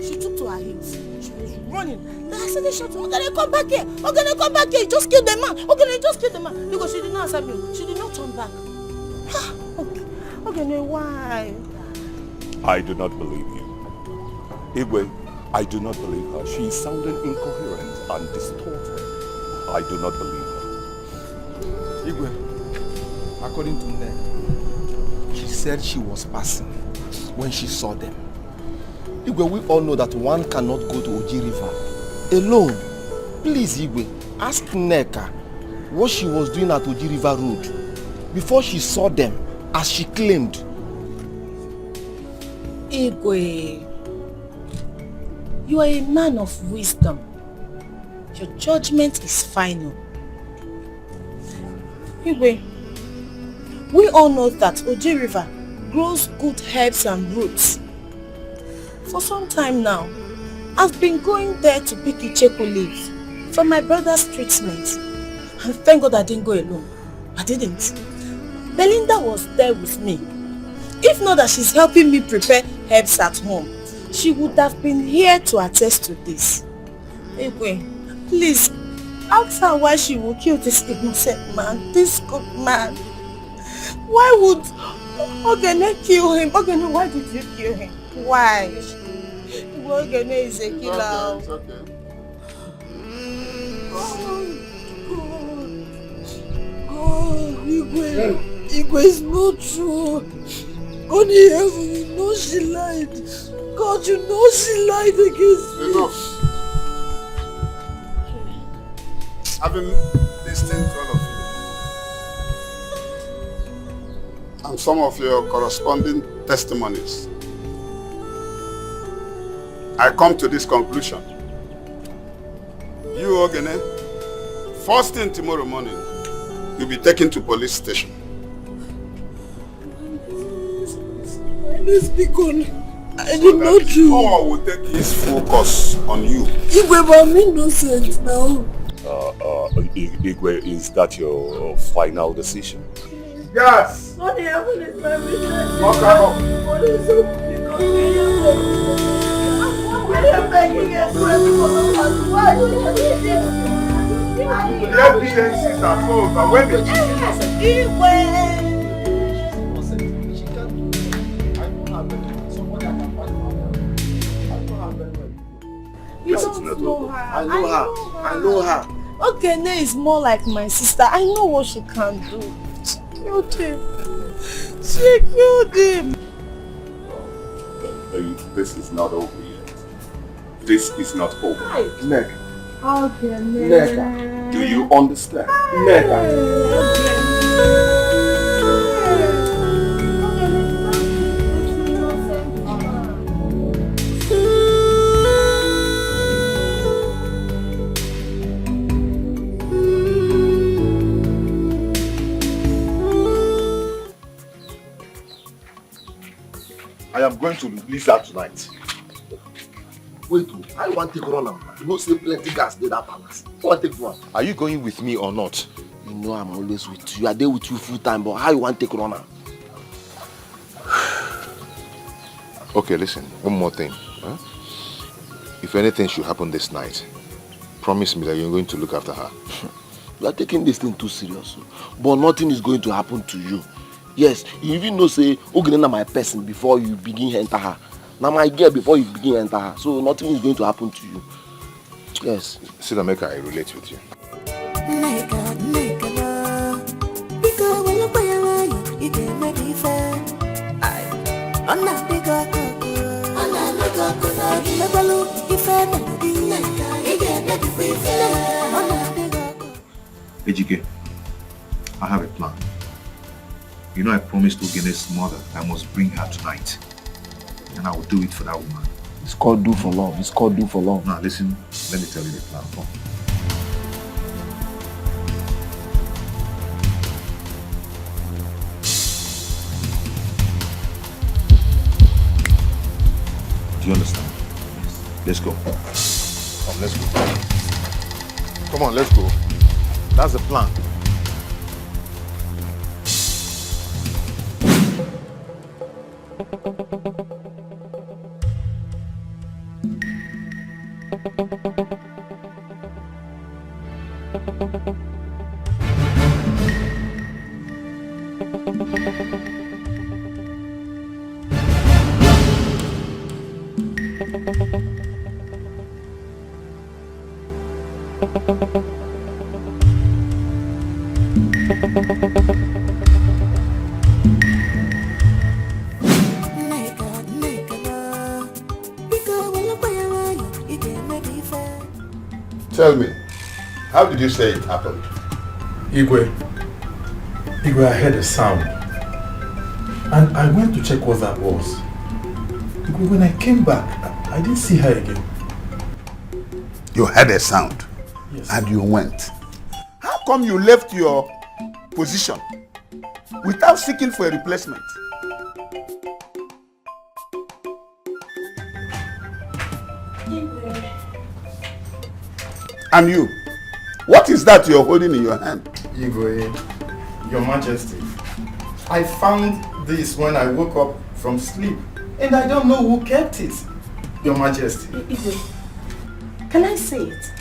she took to her heels. She was running. Then I said, Ogene, come back here. Ogene, come back here. You just killed the man. Ogene, just killed the man. Because she did not answer me. She did not turn back. Ogene, why? I do not believe you. Igwe, I do not believe her. She is sounding incoherent and distorted. I do not believe her. Igwe, according to Ned, she said she was passing when she saw them. Igwe, we all know that one cannot go to Oji River alone. Please, Igwe, ask Neka what she was doing at Oji River Road before she saw them, as she claimed. Igwe, you are a man of wisdom. Your judgment is final. Igwe, we all know that Oji River grows good herbs and roots. For some time now, I've been going there to pick Icheku leaves for my brother's treatment. And thank God I didn't go alone. I didn't. Belinda was there with me. If not that she's helping me prepare herbs at home, she would have been here to attest to this. Igwe, please, ask her why she will kill this innocent man, this good man. Why would Ogene kill him? Ogene, why did you kill him? Why? Ogene is a killer. It's okay. Igwe is not true. Only heaven, you know she lied. God, you know she lied against me. Enough. I've been listening to all of you and some of your corresponding testimonies. I come to this conclusion. You, Ogene, first thing tomorrow morning, you'll be taken to police station. Let's be gone. I did not do. Power will take his focus on you. Igwe, but I'm innocent now. Igwe, is that your final decision? Yes. What heaven is my witness. What kind of? What is up? We are begging us. Why would you do this? The evidence is at home, but when the Igwe. You don't know her. I know her. Ogene is more like my sister. I know what she can do. She killed him. She killed him. This is not over yet. This is not over. Neka. Ogene. Neka. Do you understand? Neka. I am going to release her tonight. Wait, I want to take run am. You know say plenty gas dey that palace. I want to take run. Are you going with me or not? You know I'm always with you. I dey with you full time, but how you want to take run am? Okay, listen, one more thing. Huh? If anything should happen this night, promise me that you're going to look after her. You are taking this thing too serious. But nothing is going to happen to you. Yes, you even know say Ogene na my person before you begin enter her. Now my girl before you begin enter her. So nothing is going to happen to you. Yes. See, Nameka, I relate with you. Ejike, I have a plan. You know I promised Ogene's mother I must bring her tonight. And I will do it for that woman. It's called do for love. It's called do for love. Now listen, let me tell you the plan. Come. Do you understand? Yes. Let's go. Come, let's go. Come on, let's go. That's the plan. Tell me, how did you say it happened? Igwe, I heard a sound. And I went to check what that was. Igwe, when I came back, I didn't see her again. You heard a sound? Yes. And you went. How come you left your position without seeking for a replacement? And you, what is that you're holding in your hand? Igwe, Your Majesty, I found this when I woke up from sleep, and I don't know who kept it. Your Majesty. Igwe, can I say it?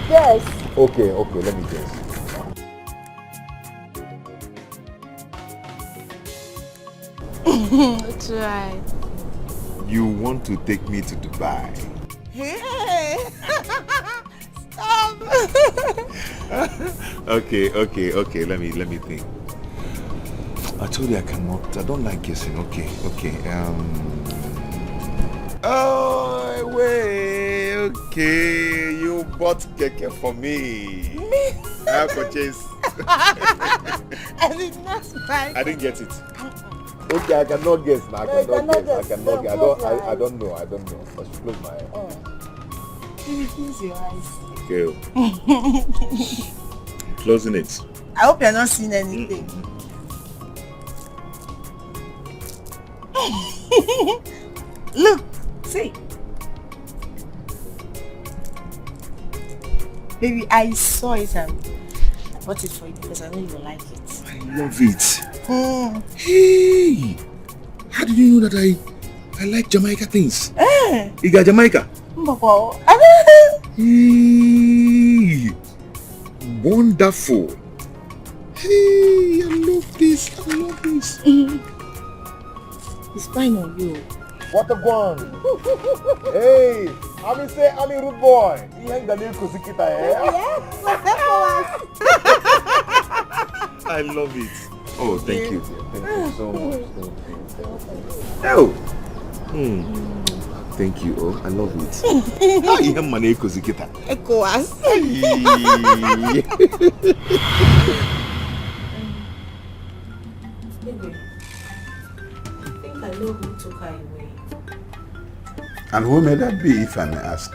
Yes. Okay, let me guess. That's right. You want to take me to Dubai? Hey! Stop! Okay, let me think. I told you I cannot, I don't like guessing. Okay. Oh, wait, okay, you bought keke for me. Me? I purchased. I did not buy. I didn't get it. Okay, I cannot guess now. I cannot guess. I don't know. I should close my eyes. Can you close your eyes? Okay. I'm closing it. I hope you're not seeing anything. Look, see. Baby, I saw it and I bought it for you because I know you will like it. I love it. Hey! How did you know that I like Jamaica things? You got Jamaica? Mboko. Hey! Wonderful. Hey, I love this. I love this. It's fine on you. What a one. Hey, I'm rude boy. You ain't gonna kusikita, eh? I love it. Oh, thank you. Thank you so much. Oh. Thank you. Oh, I love it. How you have money kusikita? ECOWAS. I know who took her away. And who may that be, if I may ask?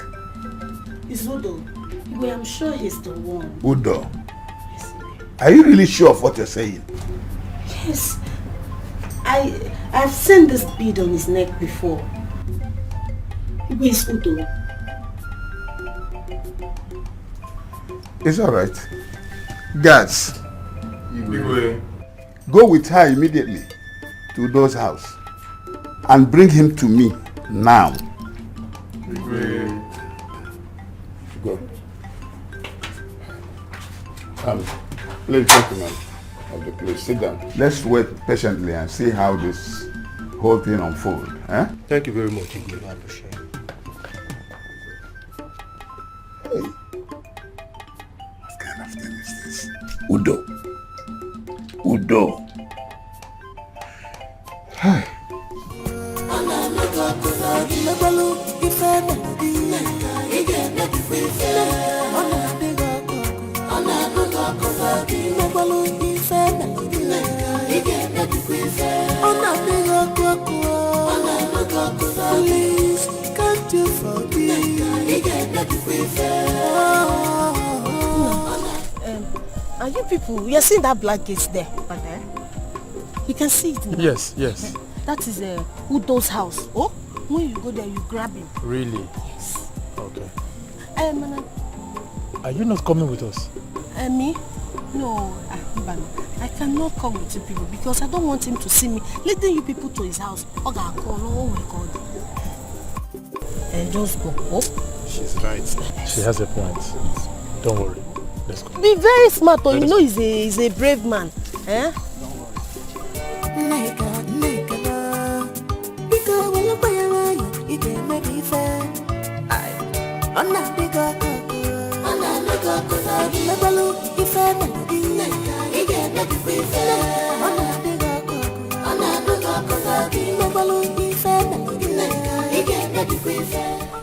It's Udo. I'm sure he's the one. Udo. Are you really sure of what you're saying? Yes. I've seen this bead on his neck before. Where's Udo? It's all right. Guards, go with her immediately to Udo's house and bring him to me now. Go. Please, gentlemen of the place, sit down. Let's wait patiently and see how this whole thing unfolds. Eh? Thank you very much, Igwe. I appreciate it. Hey. What kind of thing is this? Udo. Hi. Please, can't you forgive? Are you people, you're seeing that black gate there? But there? You can see it now. Yes. That is Udo's house. Oh, when you go there, you grab him. Really? Yes. Okay. Mana. Are you not coming with us? Me? No, I cannot come with you people because I don't want him to see me leading you people to his house. Oh my God. Just go. Oh. She's right. She has a point. Don't worry. Let's go. Be very smart, or you know he's a brave man. Eh?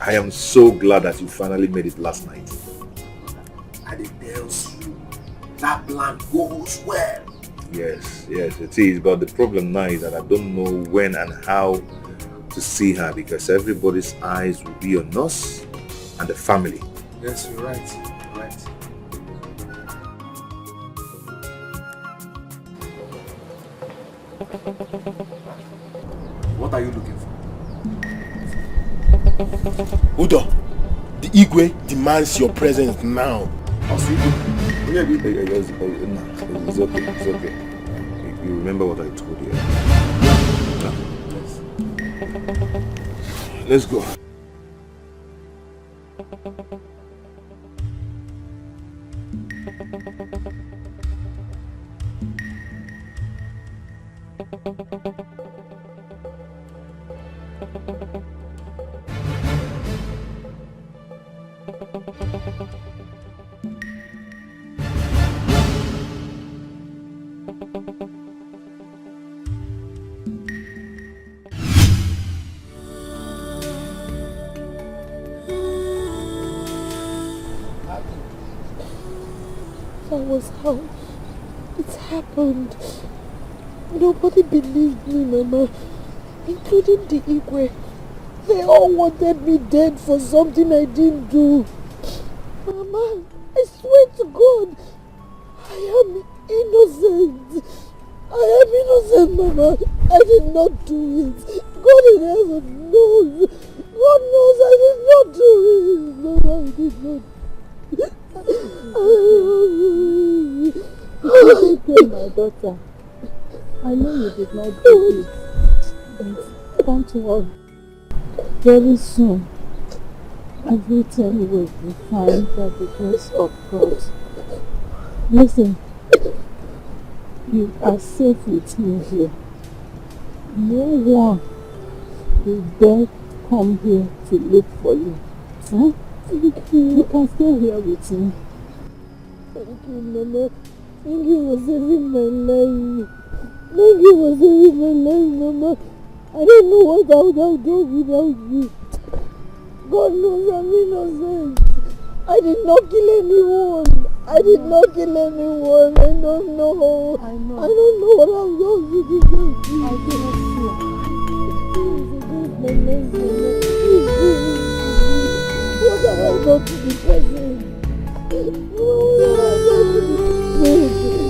I am so glad that you finally made it last night. And it tells you that plan goes well. Yes, it is. But the problem now is that I don't know when and how to see her because everybody's eyes will be on us and the family. Yes, you're right. What are you looking for? Udo, the Igwe demands your presence now. It's okay. You remember what I told you? Yes. Let's go. That was how it happened. Nobody believed me, Mama, including the Igwe. They all wanted me dead for something I didn't do. Mama, I swear to God, I am innocent. Mama. I did not do it. God in heaven knows. God knows I did not do it. Mama, I did not. Okay, my daughter. I know you did not do it, but don't worry. Very soon, everything will be fine by the grace of God. Listen, you are safe with me here. No one will dare come here to look for you. Huh? You can stay here with me. Thank you, Mama. Thank you for saving my life. Thank you for saving my life, Mama. I don't know what I would have done without you. God knows I'm innocent. I did not kill anyone. I don't know. I don't know what I'm going to do. I cannot fear. What have I done to the person? What have I done to the person?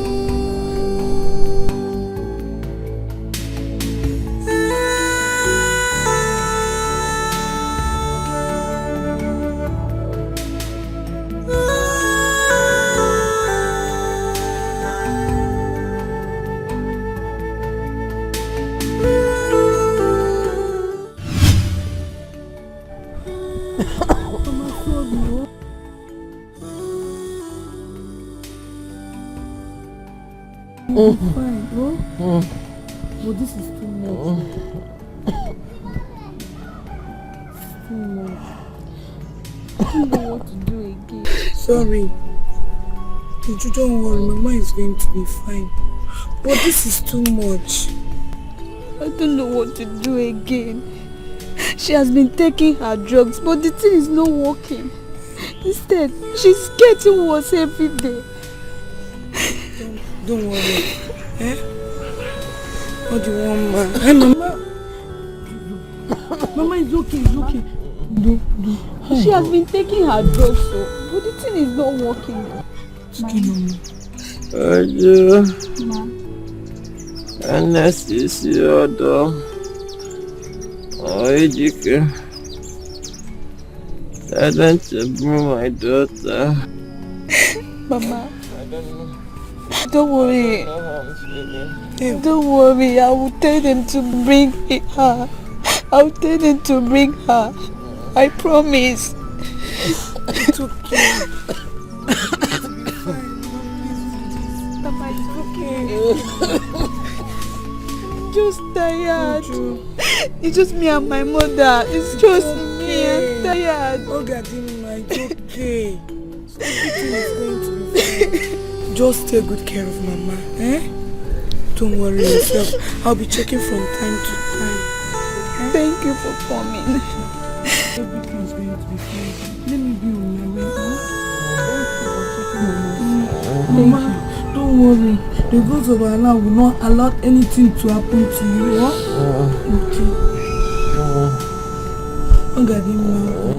Fine, oh? But this is too much. It's too much. I don't know what to do again. Sorry. Don't worry, Mama is going to be fine. But this is too much. I don't know what to do again. She has been taking her drugs, but the thing is not working. Instead, she's getting worse every day. Don't worry. Eh? What do you want, ma? Hey, Mama. Mama, it's okay, it's okay. She has been taking her drugs, but the thing is not working. It's okay, Mama. Ayo. Anesthesia. Ejike. I don't bring my daughter. Mama. Don't worry. Don't worry. I will tell them to bring her. I will tell them to bring her. I promise. It's okay. Mama, it's okay. I'm just tired. It's just me and my mother. It's just me. I'm tired. Oh, God, it's okay. Everything is going to be fine. Just take good care of Mama, eh? Don't worry yourself. I'll be checking from time to time. Eh? Thank you for coming. Everything is going to be fine. Let me be on my way, huh? Mama, don't worry. The gods of Allah will not allow anything to happen to you, huh? Okay. Oh, God, Mama.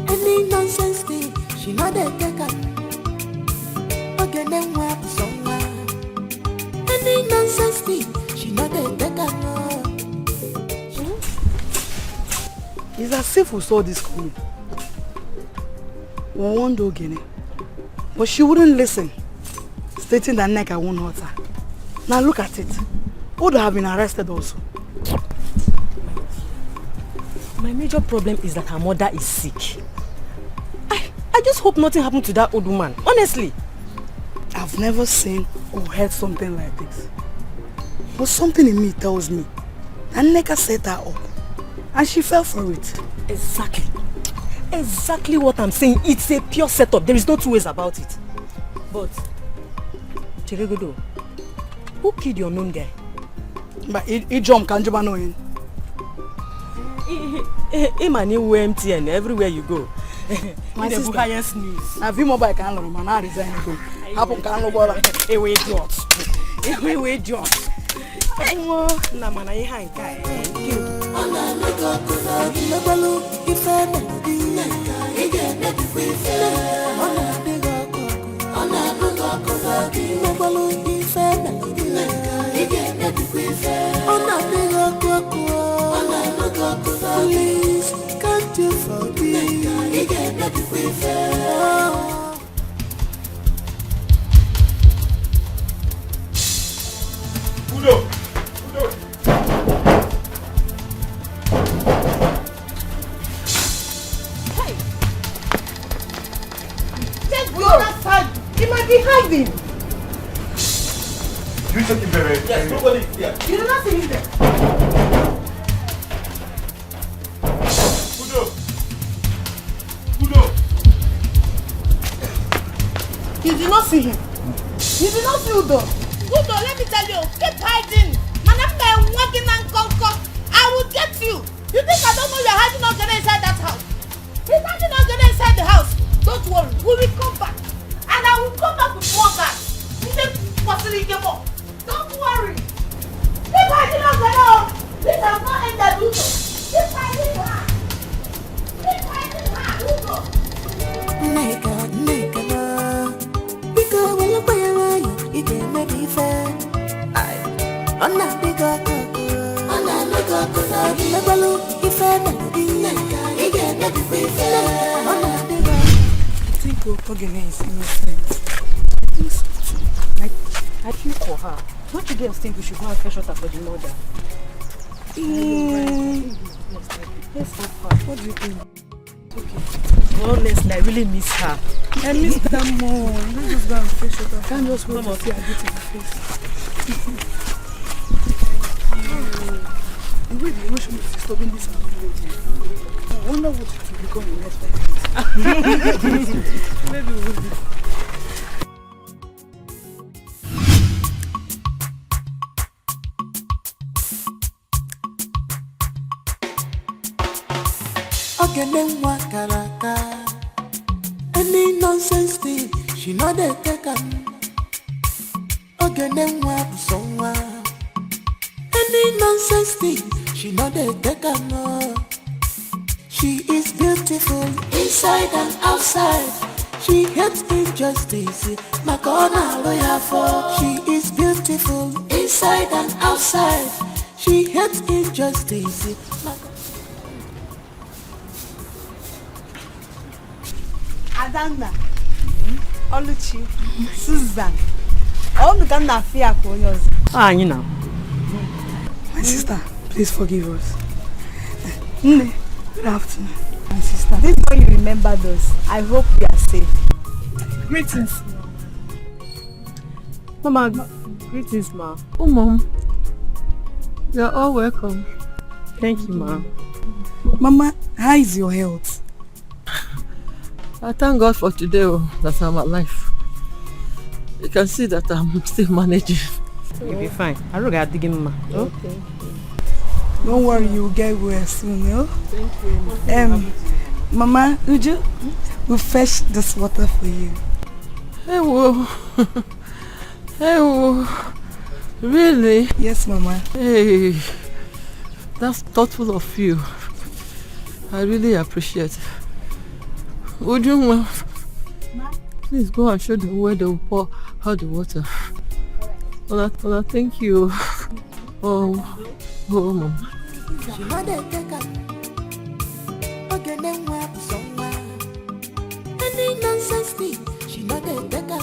Any nonsense thing, she know they take her. Okay, then what someone? Any nonsense thing, she know they take her. It's as if we saw this coming. We warned Ogene, but she wouldn't listen, stating that Neka won't hurt her. Now look at it. Would have been arrested also. My major problem is that her mother is sick. I just hope nothing happened to that old woman, honestly. I've never seen or heard something like this. But something in me tells me that Neka set her up and she fell for it. Exactly. Exactly what I'm saying. It's a pure setup. There is no two ways about it. But, Chiregodo, who killed your known guy? But he jumped, can't you know him? Him and you MTN everywhere you go. My sister, highest news. Now, if you mobile can't learn, man, I resign to go. Happen can't no bother. Hey, wait, George. Hey, George. Na man, I hang guy. Please, be hiding. You take it very. Yes, nobody is there. You do not see him there. You did not see him. You did not see Udo. Udo, let me tell you, keep hiding. Man, I'm walking and conquer. I will get you. You think I don't know you're hiding Ogene inside that house? He's hiding Ogene inside the house. Don't worry, we will come back. And I will come back with more guys. Don't worry. Keep hiding Ogene. This has not ended, Udo. Keep hiding her. Keep hiding her, Udo. Nigga, because when you play around, you can make me fair. I'm not big up, I'm not big up, I'm never look if I'm not big up, you can make me fair. I'm not big up. I think Ogene is innocent. I think so too. I feel for her. Don't you girls think we should go and fetch water for the mother? Let's have her. What do you think? Okay. Oh, Leslie, I really miss her. I miss that more. Let's just go and fetch water. Can't just wait to see her get in the face. The way the emotion is disturbing this family. I wonder what it will become in the next 5 days. Maybe we will be. Ogene nwa karaka. Any nonsense thing, she know they take am. Ogene nwa busonwa. Any nonsense thing, she know they take am. She is beautiful inside and outside. She hates injustice. My corner lawyer for. She is beautiful inside and outside. She hates injustice. Adanna, Oluchi, Susan. All the kind of fear for yours. You know. My sister, please forgive us. Nne, good afternoon. My sister. This is how you remembered us. I hope we are safe. Greetings. Mama, greetings, Ma. Oh, Mom. You're all welcome. Thank you, Ma. Mama, how is your health? I thank God for today that I'm alive. You can see that I'm still managing. You'll be fine. I don't got to give Mama. Okay. Don't worry, you'll get well soon, no? Thank you. Mama, Uju, we'll fetch this water for you. Hey, whoa. Hey, whoa. Really? Yes, Mama. Hey, that's thoughtful of you. I really appreciate it. Would you, please go and show them where they will pour out the water. Ola, thank you. Oh, Mama. She know they take am. Ogene nwa busonwa. Any nonsense thing, she know they take am.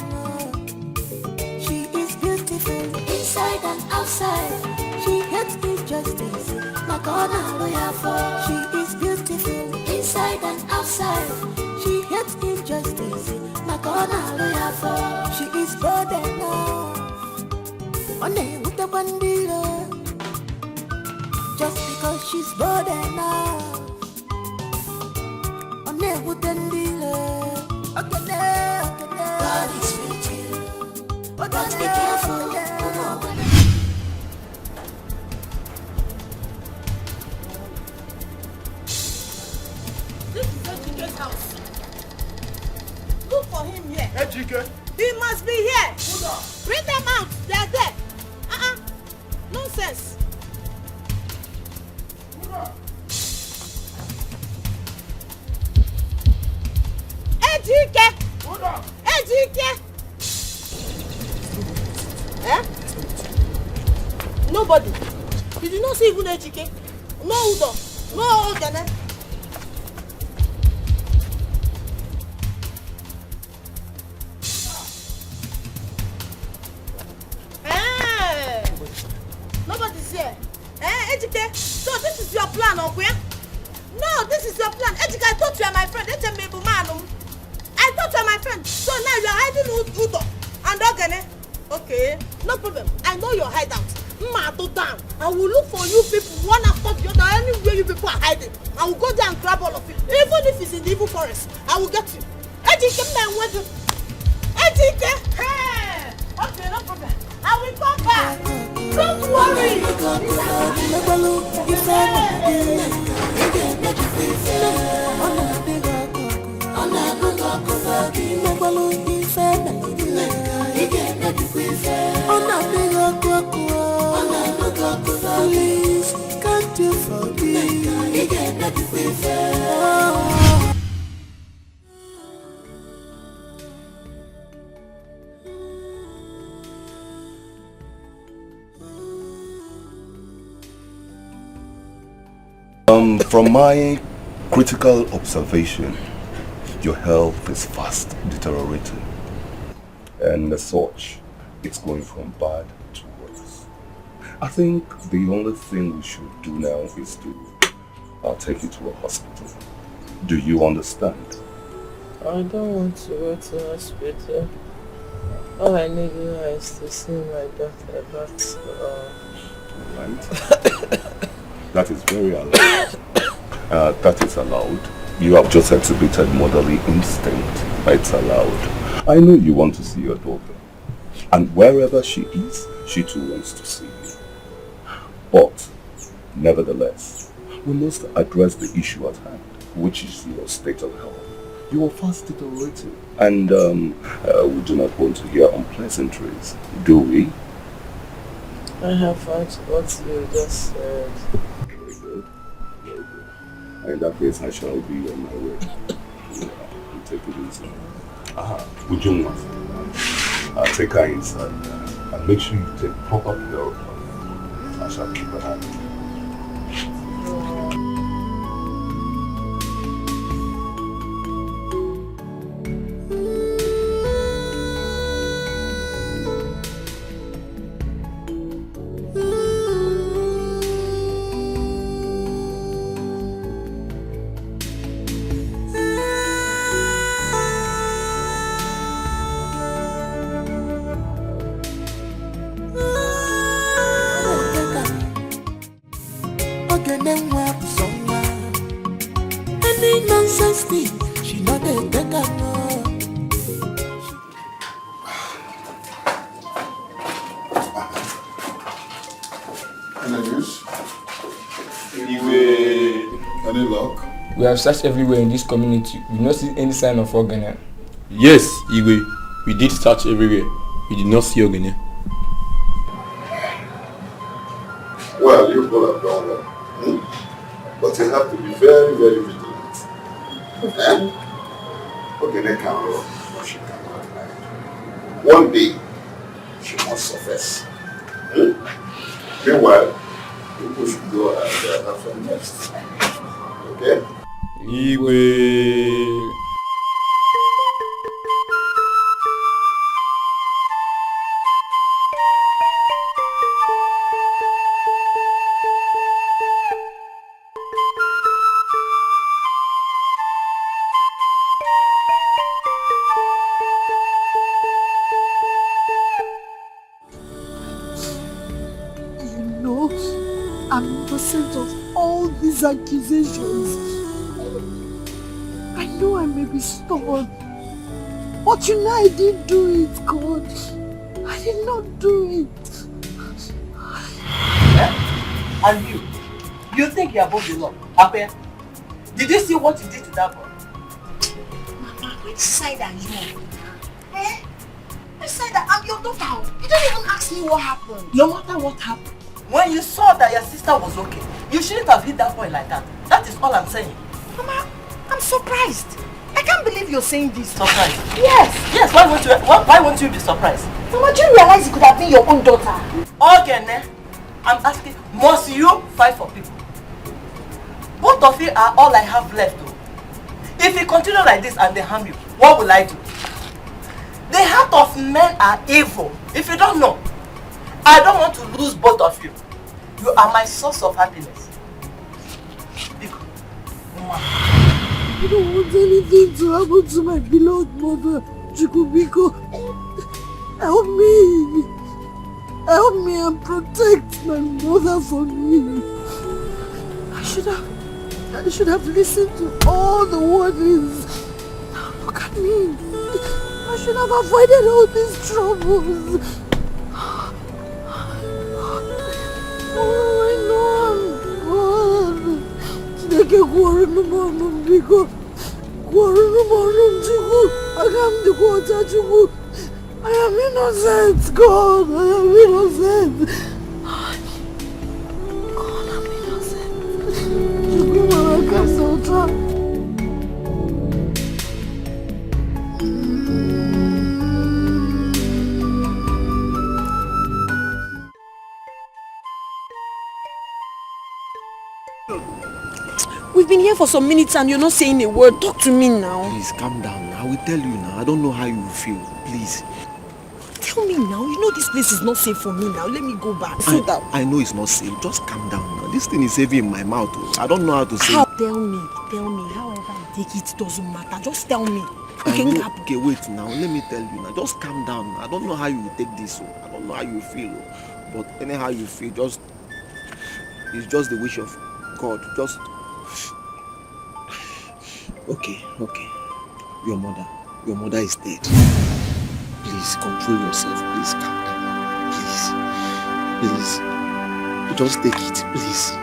She is beautiful inside and outside. She hates injustice. My corner lawyer for. She is beautiful inside and outside. She hates injustice. My corner lawyer for. She is bold enough. One day with the bandito. Just because she's bold enough. On there with the dealer. Okay, God is with you. But be careful. This is Ejike's house. Look for him here. Ejike. He must be here. Bring them out. They are there. Nonsense. Ejike. Ejike. Eh? Nobody. You did not see even Ejike. No Udo. No Ogene. Nobody's here. Ejike, so this is your plan, Okuya? No, this is your plan. Ejike, I thought you are my friend. I thought you are my friend. So now you are hiding Udo. Okay, no problem. I know your hideout. Down. I will look for you people one after the other. Anywhere you people are hiding, I will go there and grab all of you. Even if it's in the evil forest, I will get you. Ejike, hey! Okay, no problem. I will come back. Don't worry. Please, can't you forgive? From my critical observation, your health is fast deteriorating, and as such, it's going from bad to worse. I think the only thing we should do now is to take you to a hospital. Do you understand? I don't want to go to the hospital. All I need is to see my daughter, but... Right. That is very allowed. That is allowed. You have just exhibited motherly instinct. It's allowed. I know you want to see your daughter. And wherever she is, she too wants to see you. But, nevertheless, we must address the issue at hand, which is your state of health. You are fast deteriorating. And we do not want to hear unpleasantries, do we? I have heard what you just said. Very good. Very good. In that case, I shall be on my way. Take it easy. Would you want? Take her inside and make sure you take proper care of her. I shall keep her happy. We have searched everywhere in this community. We do not see any sign of Ghanaian. Yes, Igwe. We did search everywhere. We did not see Ghanaian. Well, you people have done well. But you have to be very, very vigilant. Okay, they can run, but she cannot hide. One day, she must surface. Meanwhile, people should go and have some rest. Okay? Igwe. I'm innocent of all these accusations. I know I may be stubborn, but you know I didn't do it, God. I did not do it. And you think you're above the law? Ape, did you see what you did to that boy? Mama, which side are you on? Which side? I'm your daughter. You don't even ask me what happened. No matter what happened, when you saw that your sister was okay, you shouldn't have hit that boy like that. That is all I'm saying. Mama, I'm surprised. I can't believe you're saying this. Surprised? Yes. Yes, why won't you be surprised? Mama, do you realize it could have been your own daughter? Okay, I'm asking, must you fight for people? Both of you are all I have left though. If you continue like this and they harm you, what will I do? The heart of men are evil. If you don't know, I don't want to lose both of you. You are my source of happiness. I don't want anything to happen to my beloved mother, Chukubiko. Help me. Help me and protect my mother for me. I should have listened to all the warnings. Now look at me. I should have avoided all these troubles. Oh, I know I'm good. Take a quarter morning because I am innocent, God. I am innocent. God, I'm innocent. We've been here for some minutes and you're not saying a word. Talk to me now. Please, calm down. I will tell you now. I don't know how you feel. Please. Tell me now. You know this place is not safe for me now. Let me go back. Sit down. I know it's not safe. Just calm down now. This thing is heavy in my mouth. I don't know how to say it. Tell me. However I take it doesn't matter. Just tell me. Okay, wait now. Let me tell you now. Just calm down. I don't know how you will take this. I don't know how you feel. But anyhow you feel, it's just the wish of God. Just... Okay. Your mother is dead. Please control yourself. Please calm down. Please. Just take it, please.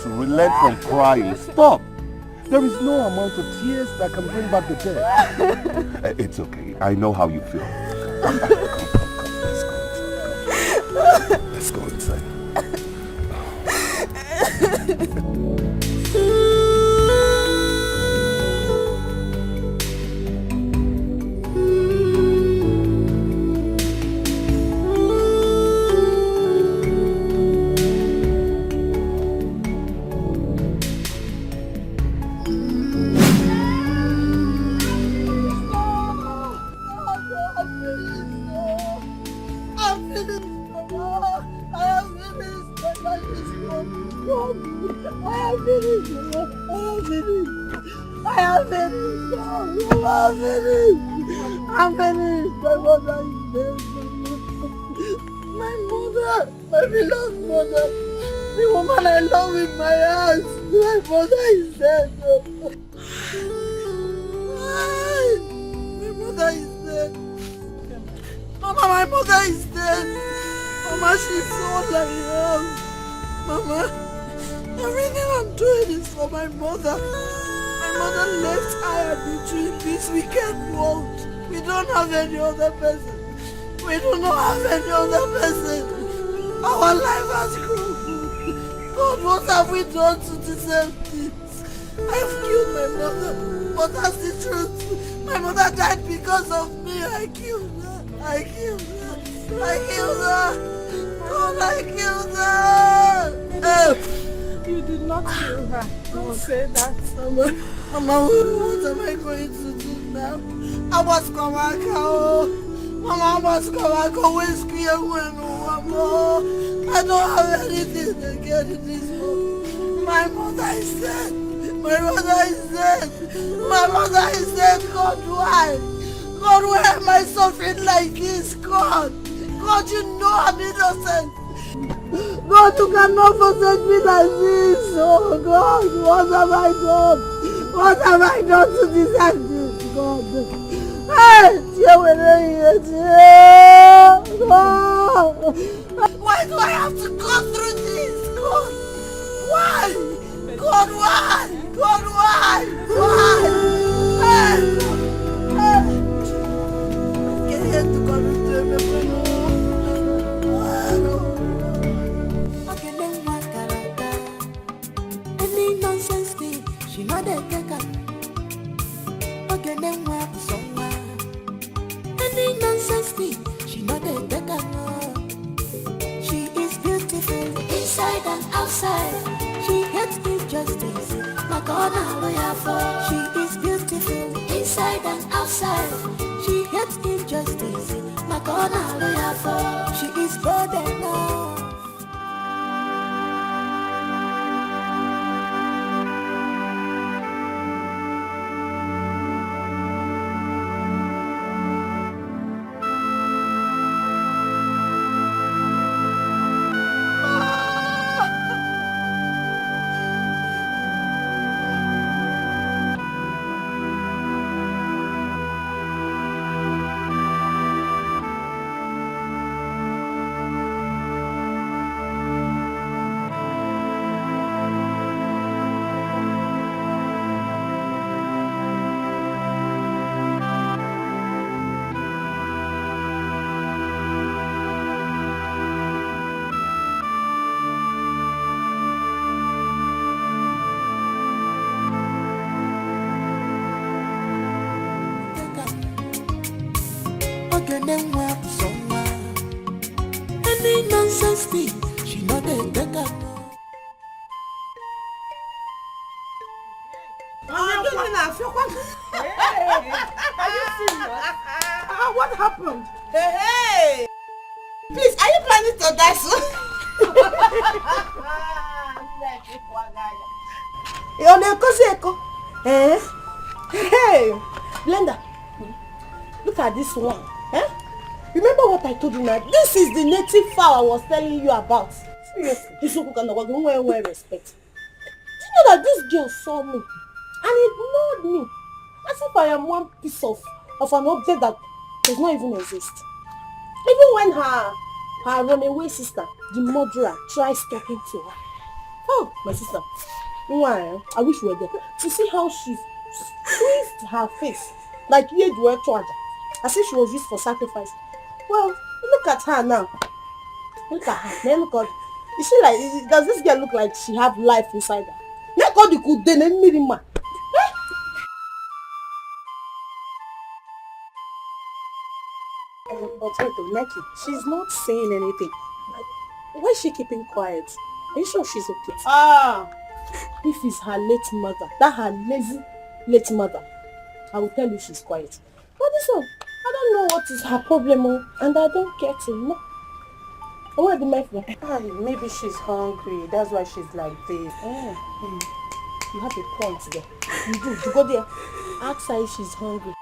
Relent from crying. Stop! There is no amount of tears that can bring back the dead. It's okay. I know how you feel. Come. Let's go inside. No, I don't have anything again in this world. My mother is dead. My mother is dead. My mother is dead. God, why? God, why am I suffering like this? God, God, you know I'm innocent. God, you cannot forsake me like this. Oh God, what have I done? What have I done to deserve this, God? Hey, why do I have to go through this, God? Why? God, why? God, why? Why? Hey, hey. Get here to come into me, any nonsense thing, she not a taker. Okay, then what somewhere? Any nonsense thing, she not a taker. She is beautiful inside and outside. She hates injustice. My God, I'm lawyer for. She is beautiful inside and outside. She hates injustice. My God, I'm lawyer for. She is bold enough. Any nonsense thing, she not a taker. Are you serious? What happened? Hey! Please, are you planning to die soon? Hey! Blender, look at this one. Eh? Remember what I told you now? This is the native fowl I was telling you about. Seriously, this one can well respect. Do you know that this girl saw me and ignored me as if I am one piece of an object that does not even exist? Even when her runaway sister, the murderer, tries talking to her. Oh, my sister. Why? I wish you were there to see how she squeezed her face like as if she was used for sacrifice. Well, look at her now. Look at her. Man, look at. Is she like? Does this girl look like she have life inside her? Look at the good day, Mirima. But wait, Nike, she's not saying anything. Like, why is she keeping quiet? Are you sure she's okay? If it's her late mother, that her lazy late mother, I will tell you she's quiet. But this one, I don't know what is her problem, and I don't care to know. Where the my maybe she's hungry. That's why she's like this. You have a point there. You do. You go there. Ask her if she's hungry.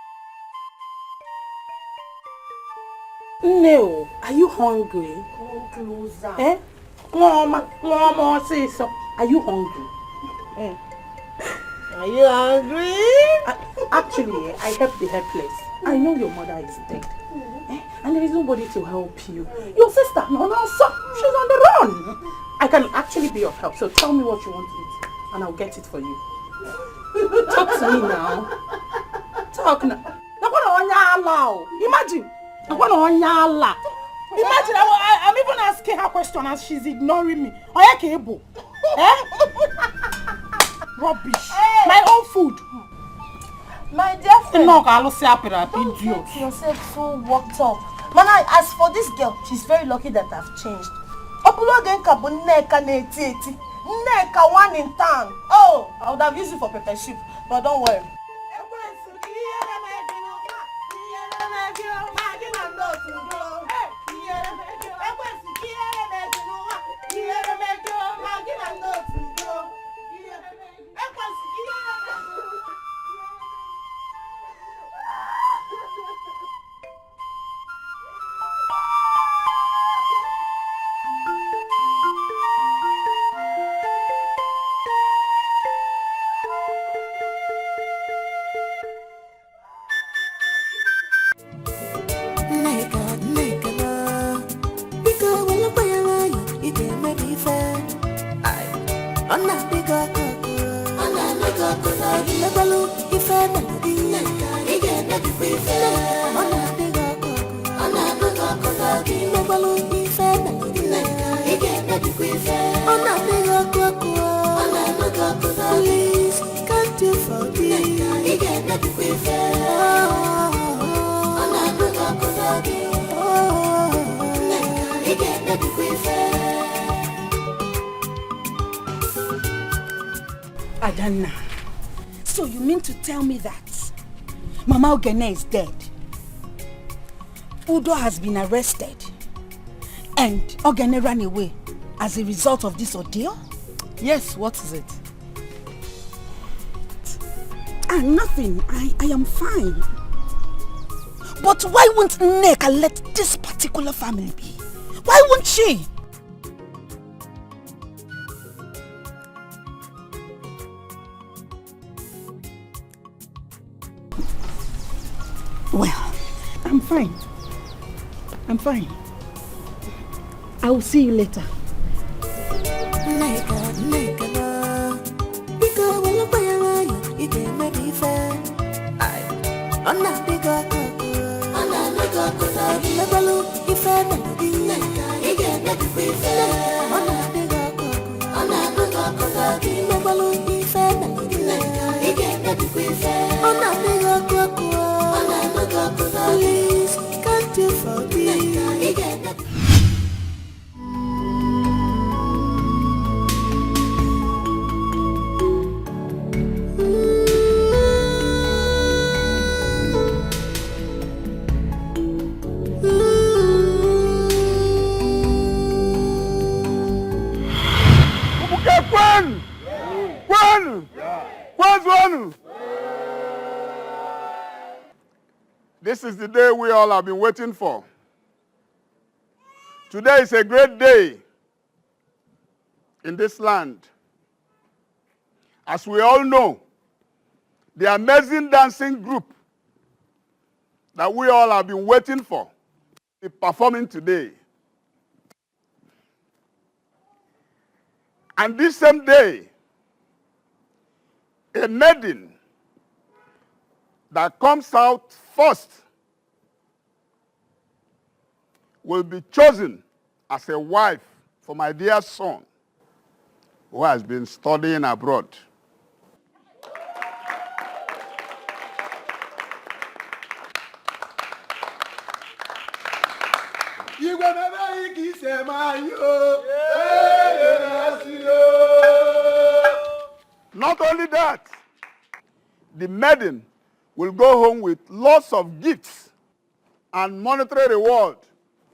No, are you hungry? Come closer. Eh? Mama, say so. Are you hungry? Are you hungry? Actually, I help the helpless. I know your mother is dead. And there is nobody to help you. Your sister, no, she's on the run. I can actually be of help. So tell me what you want to eat, and I'll get it for you. Talk to me now. Talk now. Imagine. Imagine, I'm even asking her question and she's ignoring me. Rubbish. Hey. My own food. My dear friend. Don't get yourself so worked up. Mana, as for this girl, she's very lucky that I've changed. Nneka one in town. Oh, I would have used it for pepper soup, but don't worry. Adanna, so you mean to tell me that Mama Ogene is dead? Udo has been arrested and Ogene ran away as a result of this ordeal? Yes, what is it? Nothing. I am fine. But why won't Nneka let this particular family be? Why won't she? Well, I'm fine. I'm fine. I will see you later. Please, can't you forgive? This is the day we all have been waiting for. Today is a great day in this land. As we all know, the amazing dancing group that we all have been waiting for is performing today. And this same day, a maiden that comes out first will be chosen as a wife for my dear son who has been studying abroad. Not only that, the maiden will go home with lots of gifts and monetary reward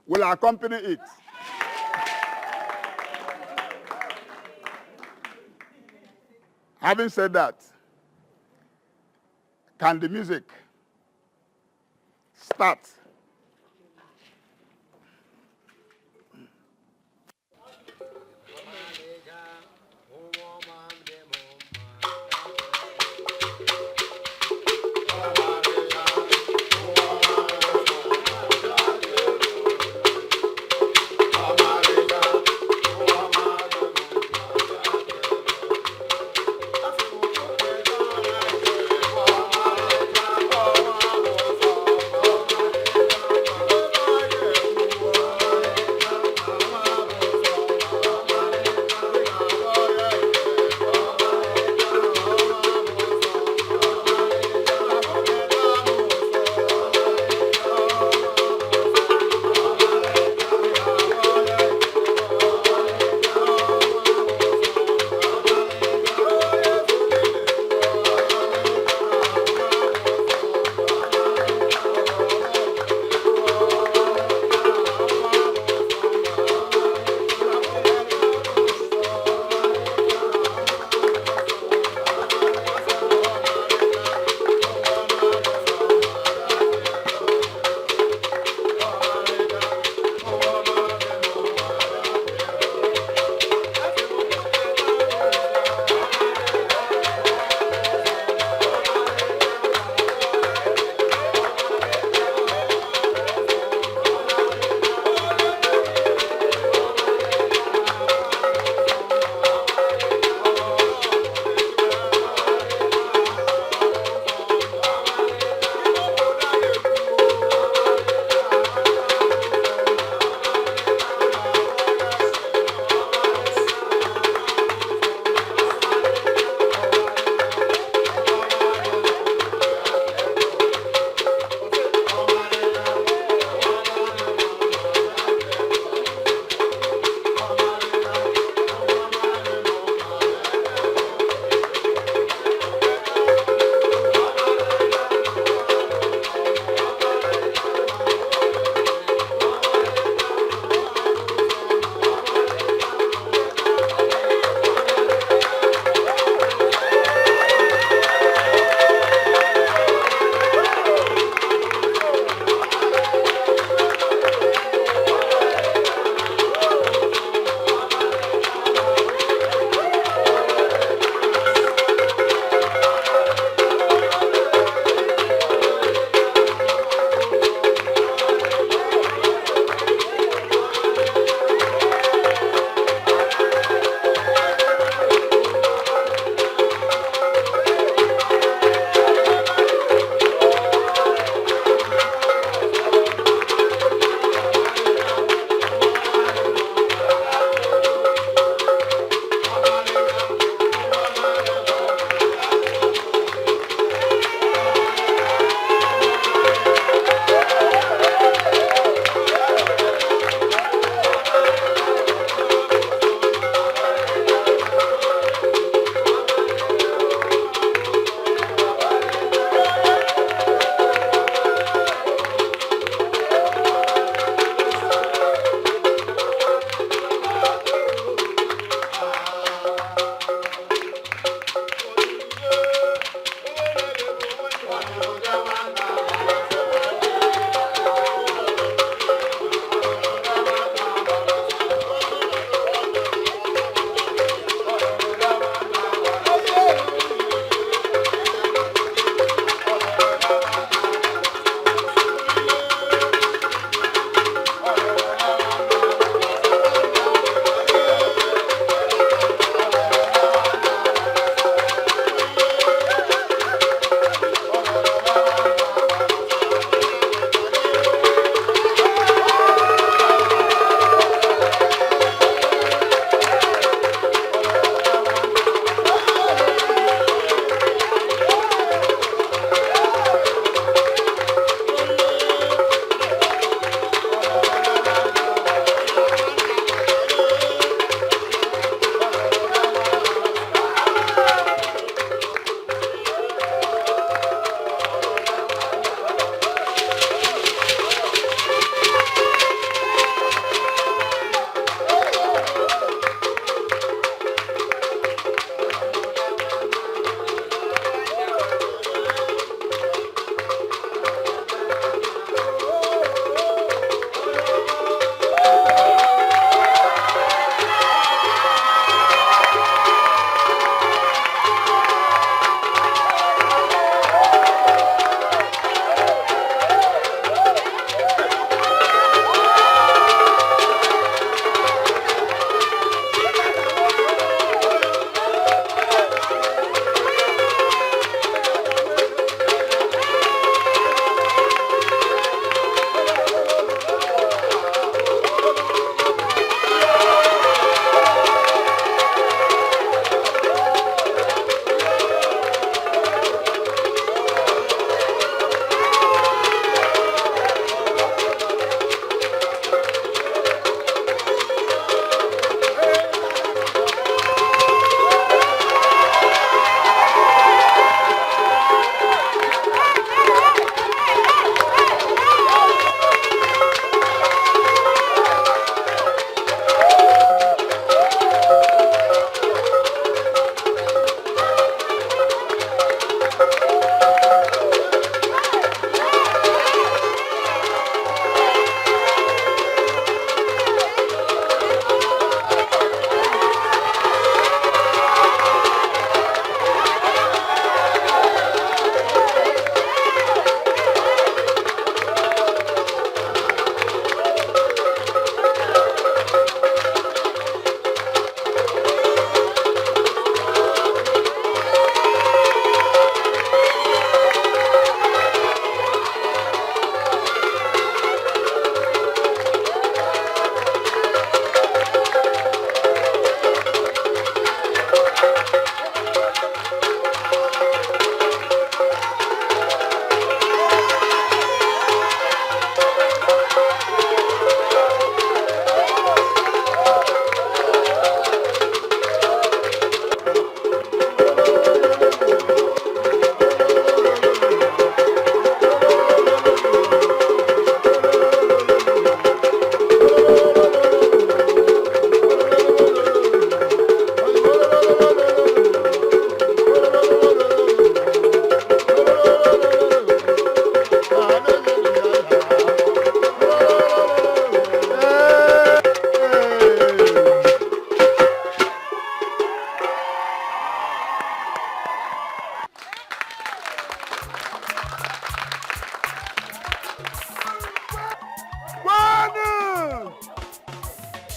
will accompany it. Having said that, can the music start?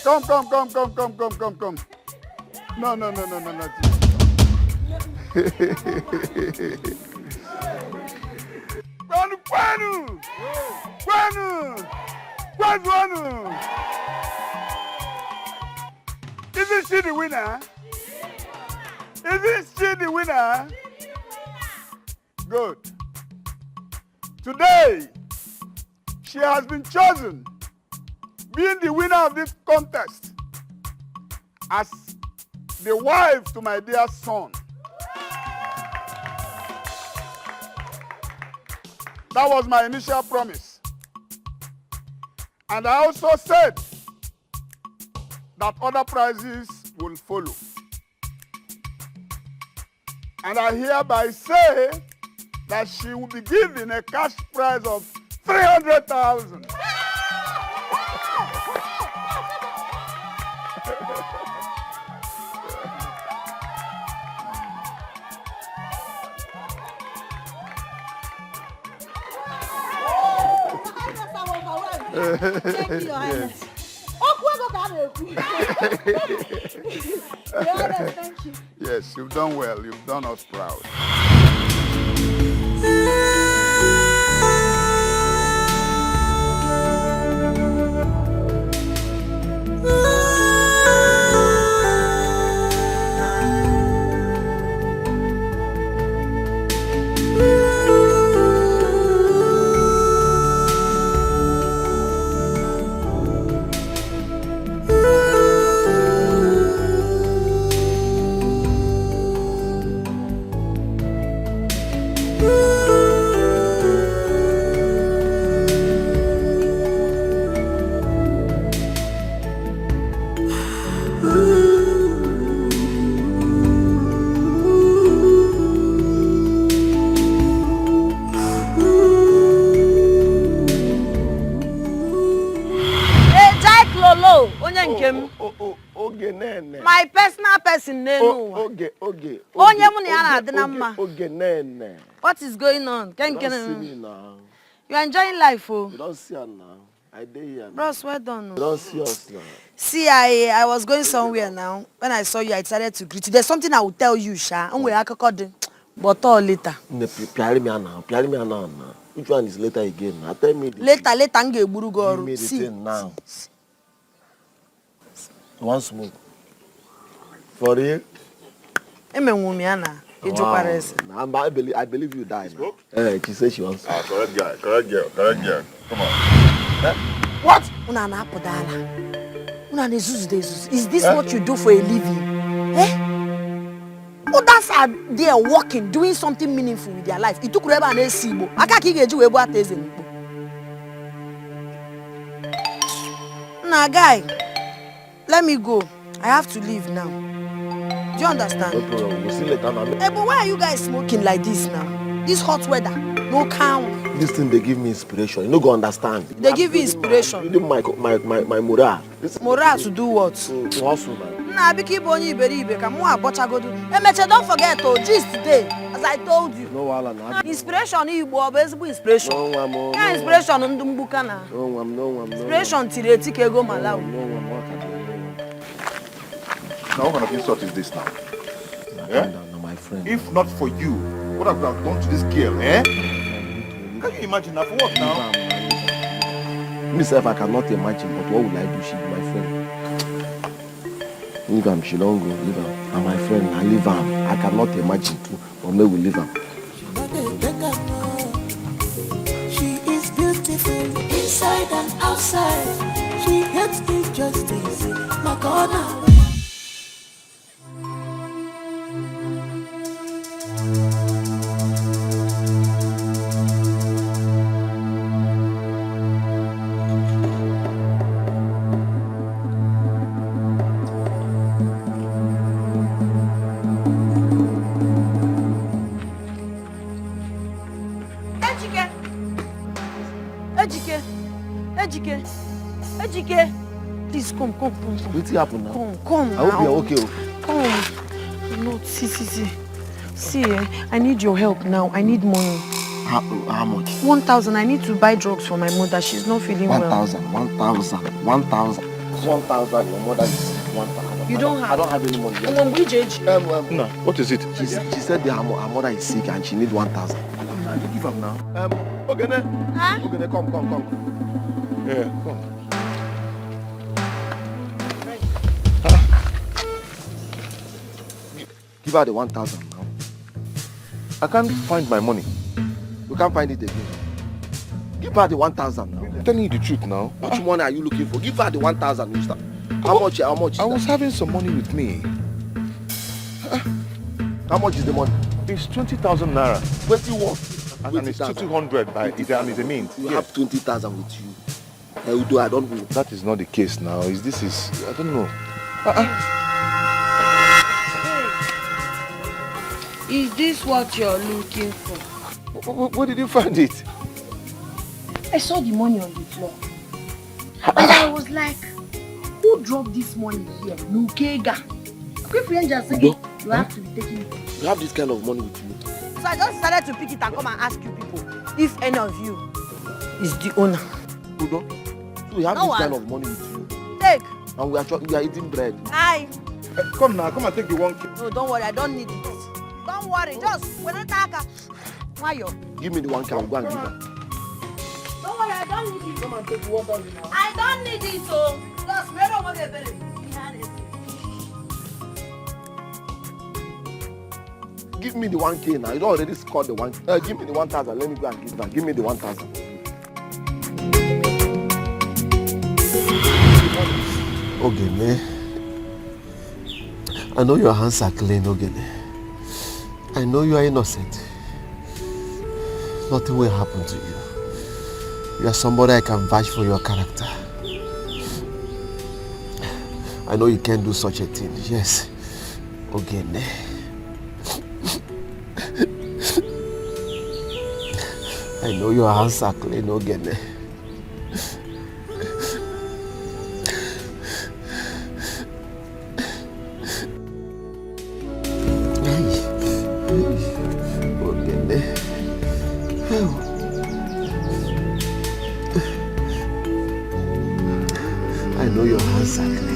Come. No. Kwanu. Isn't she the winner? Good. Today, she has been chosen, being the winner of this contest, as the wife to my dear son. That was my initial promise. And I also said that other prizes will follow. And I hereby say that she will be given a cash prize of 300,000. Thank you, Your Highness. Your Highness, thank you. Yes, you've done well. You've done us proud. My personal person. What is going on? You are enjoying life, oh. You don't see her now. I did here. Bros, well done. You don't see us now. See, I was going somewhere now. When I saw you, I decided to greet you. There's something I will tell you, Sha. But all later. Which one is later again? Tell me. Later, see now. One smoke. For real? I believe you died. She said she wants. Correct girl. Come on. What? Is this what you do for a living? Others are there working, doing something meaningful with their life. It took Reba and Esibo. I can't get you about this. Nah, guy, let me go. I have to leave now. Do you understand? No problem. We'll see later now. Hey, but why are you guys smoking like this now? This hot weather, no count. This thing, they give me inspiration. You no go understand. They give you inspiration. My morale. Morale to do what? To hustle, man. Nah, be keep on you, don't forget to gist today, as I told you. No, Wala. Inspiration, inspiration. No, yeah, inspiration, no, inspiration, Tireti Malau. Now, what kind of insult is this now? My friend. If not for you, what have I done to this girl, eh? Can you imagine that? For what now? Myself, I cannot imagine, but what will I do? She be my friend. Leave him, she don't go, leave him. And my friend, I leave him. I cannot imagine too, but maybe we'll leave him. She is beautiful, inside and outside. She hates injustice, my God. Ejike, please come. What's happened now? Come. I hope you're okay. Come. No, see. See, I need your help now. I need money. How much? 1,000. I need to buy drugs for my mother. She's not feeling well. 1,000. 1,000. Your mother is 1,000. You don't have? I don't have any money. No, what is it? She said her mother is sick and she needs 1,000. Give up now. Ogene. Huh? Ogene, come. Yeah, come. Give her the 1,000 now. I can't find my money. You can't find it again. Give her the 1,000 now. I'm telling you the truth now. Which money are you looking for? Give her the 1,000, mister. How much is I that? was having some money with me. How much is the money? It's 20,000 naira. 21. And it's 200 by it's a mint. You have 20,000 with you. Udo, I don't know. That is not the case now. I don't know. Is this what you're looking for? Where did you find it? I saw the money on the floor. And I was like, who dropped this money here? Nukega. Quick friend just said, you have to be taking it. You have this kind of money with you. So I just decided to pick it and come and ask you people if any of you is the owner. Udo, so we have this kind of money with you. Take. And we are eating bread. Aye. Come now, come and take the 1K. No, don't worry, I don't need it. Don't worry, just when I talk. Mayo. Give me the 1K, I'll go and give her. Don't worry, I don't need it. Come and take 1,000 now. I don't need it, so just we don't want to be Give me the 1K now. You don't already scored the 1K. Give me the 1,000. Let me go and give her. Give me the 1,000. Ogene. I know your hands are clean, Ogene. I know you are innocent. Nothing will happen to you. You are somebody I can vouch for your character. I know you can't do such a thing. Yes, Ogene. I know your hands are clean, Ogene. I know your hands are clean.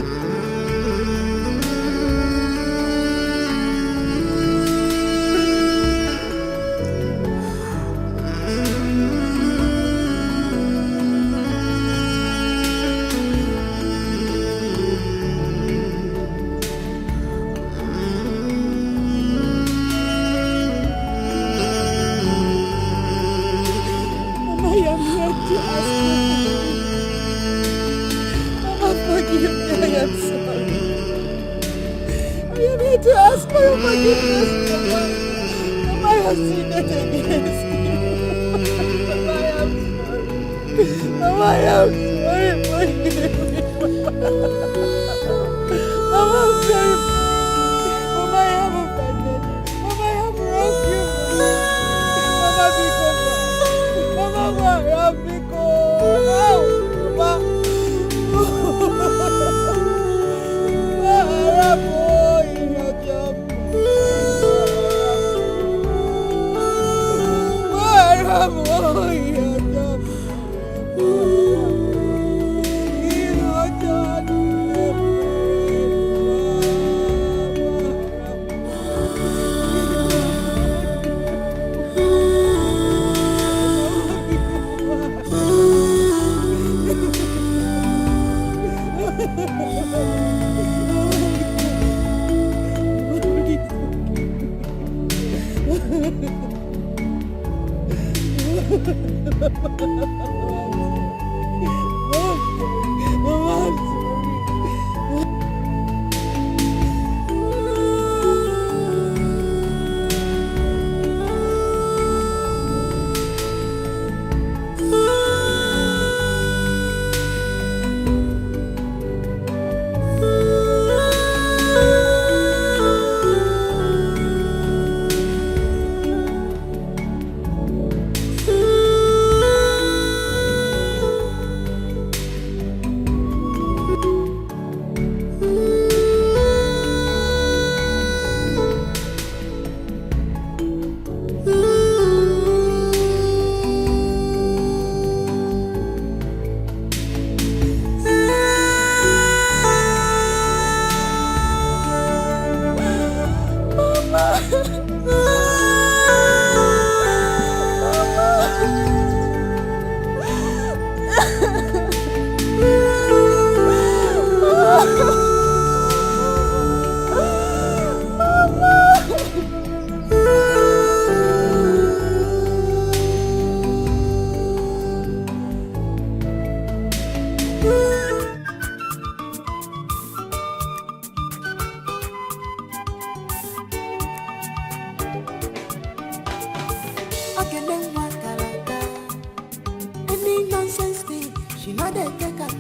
Any nonsense thing, she not dey take up.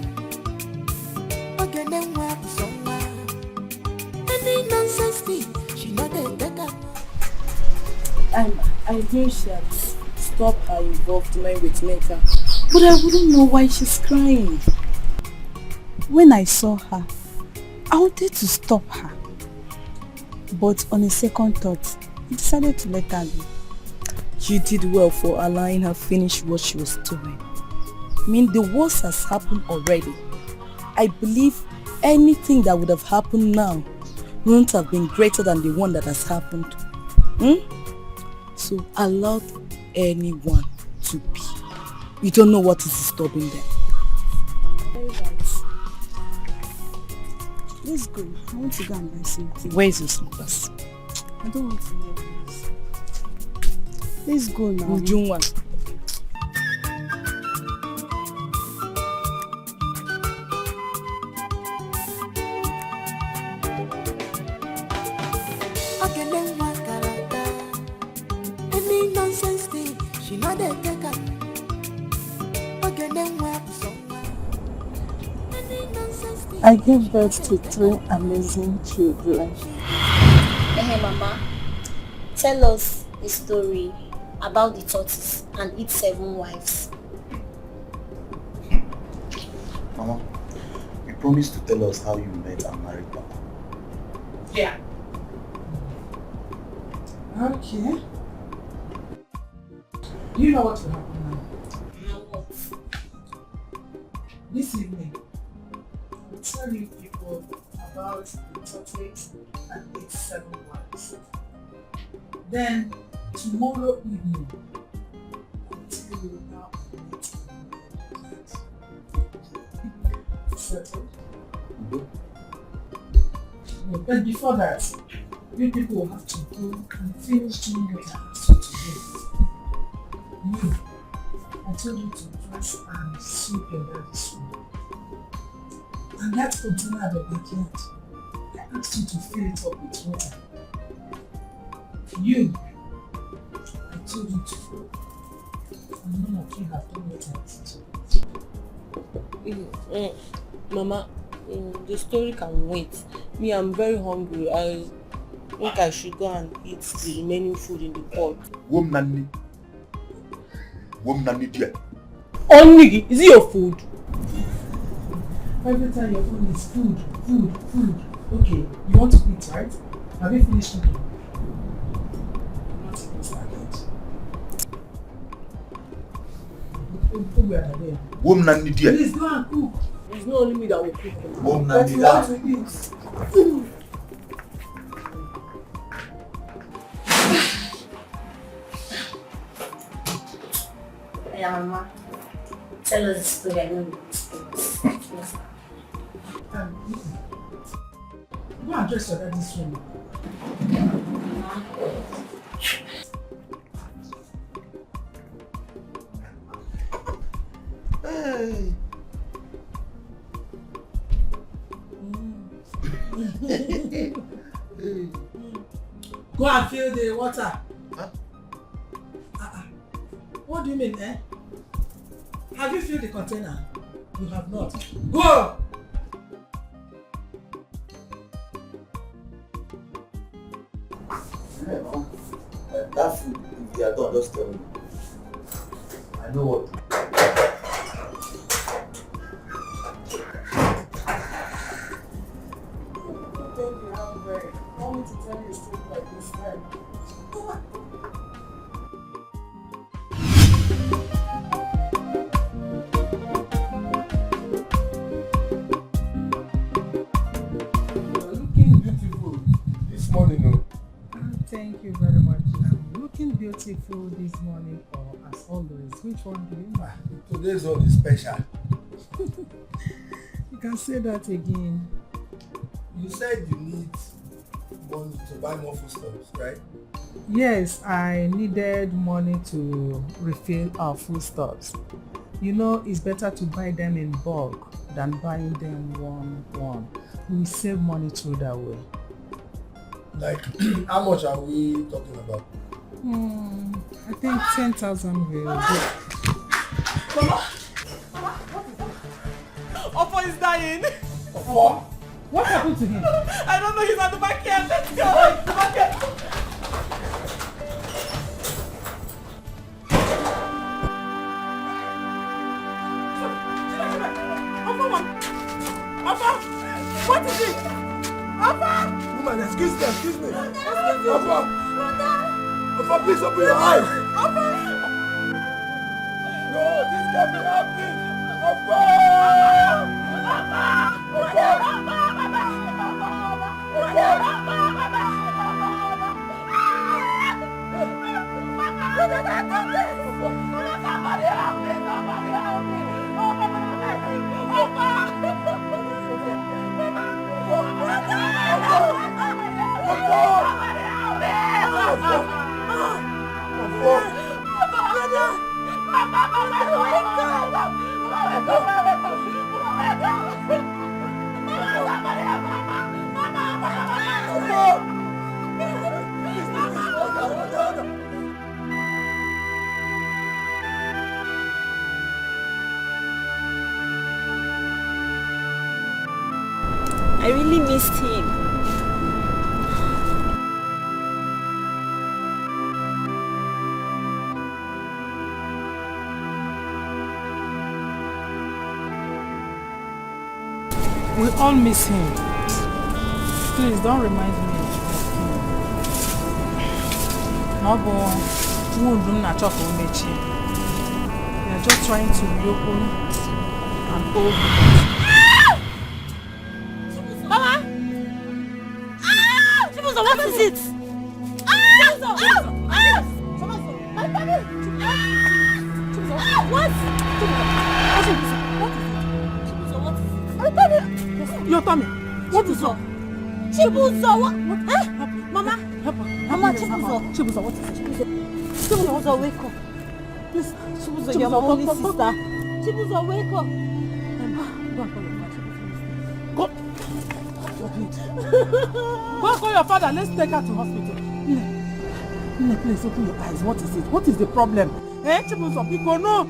Again, then work somewhere. Any nonsense thing, she not dey take up. I knew she had stopped her involvement with Neva, but I wouldn't know why she's crying. When I saw her, I wanted to stop her, but on a second thought, I decided to let her go. You did well for allowing her finish what she was doing. I mean, the worst has happened already. I believe anything that would have happened now wouldn't have been greater than the one that has happened. So allow anyone to be. You don't know what is disturbing them. Very nice. Let's go. I want to go and buy something. Where is your slippers? I don't want to wear this. Let's go now. Ujunwa. Again, then work any nonsense thing, she not dey take up. Again, then work somewhere. Any nonsense thing. I gave birth to 3 amazing children. Hey, Mama, tell us a story about the tortoise and its 7 wives. Mama, you promised to tell us how you met and married Papa. Yeah. Okay. You know what will happen now? This evening, I will tell you people about the tortoise and its 7 wives. Then, tomorrow evening, I will tell you how I met and married. Settled? But before that, you people will have to go and finish doing what I asked you to do. You, I told you to dress and sweep your daddy's room. And that container at the backyard, I asked you to fill it up with water. You, I told you to go. And none of you have done what I asked you. Mama, the story can wait. Me, I'm very hungry. I think I should go and eat the remaining food in the pot. Woman, dear. Only, is it your food? Every time your phone is food. Okay, you want to eat, right? Have you finished cooking? Not even started. Woman, dear. Please go and cook. It's not only me that will cook. Woman, But you want to eat. Yeah, Mama, tell us the story. I don't know. Go and dress your daddy's room. Hey. Go and fill the water. Huh? What do you mean, eh? Have you filled the container? You have not. Go! That food, if you are done, just tell me. I know what. Don't be hungry. I want me to tell you a story like this time. This morning, no. Thank you very much. I'm looking beautiful this morning for a Always. Which one do you like? Today's one is special. You can say that again. You said you need money to buy more foodstuffs, right? Yes, I needed money to refill our foodstuffs. You know, it's better to buy them in bulk than buying them one. We save money through that way. Like, how much are we talking about? I think 10,000 will do. Mama, what is it? Oppo is dying. Oppo? What happened to him? I don't know, he's at the back here. Let's go. The back here. Oppo, what is it? Oppo! Woman, excuse me. Oppo, please open your eyes. No, this can't be happening. Oppo! I really missed him. We all miss him. Please don't remind me of him. We are just trying to reopen an old Mama! Chibuzo, what is it? What? Your tummy. What is up? Chibuzo, what? Mama? Help her. Mama, Chibuzo. Chibuzo, what is it? Chibuzo, wake up. Please, Chibuzo, you're my only sister. Chibuzo, wake up. Go and call your father. Go. Go and call your father. Let's take her to hospital. Nne, please open your eyes. What is it? What is the problem? Chibuzo, people no.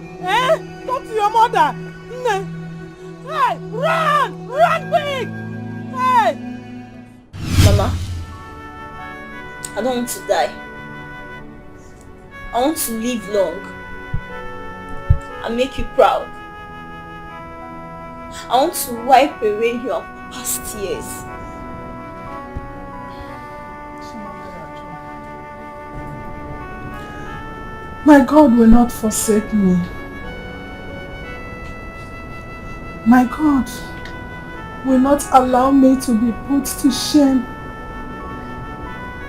Talk to your mother. Nne. Hey, run! Run quick! Hey! Mama, I don't want to die. I want to live long and make you proud. I want to wipe away your past tears. My God will not forsake me. My God will not allow me to be put to shame.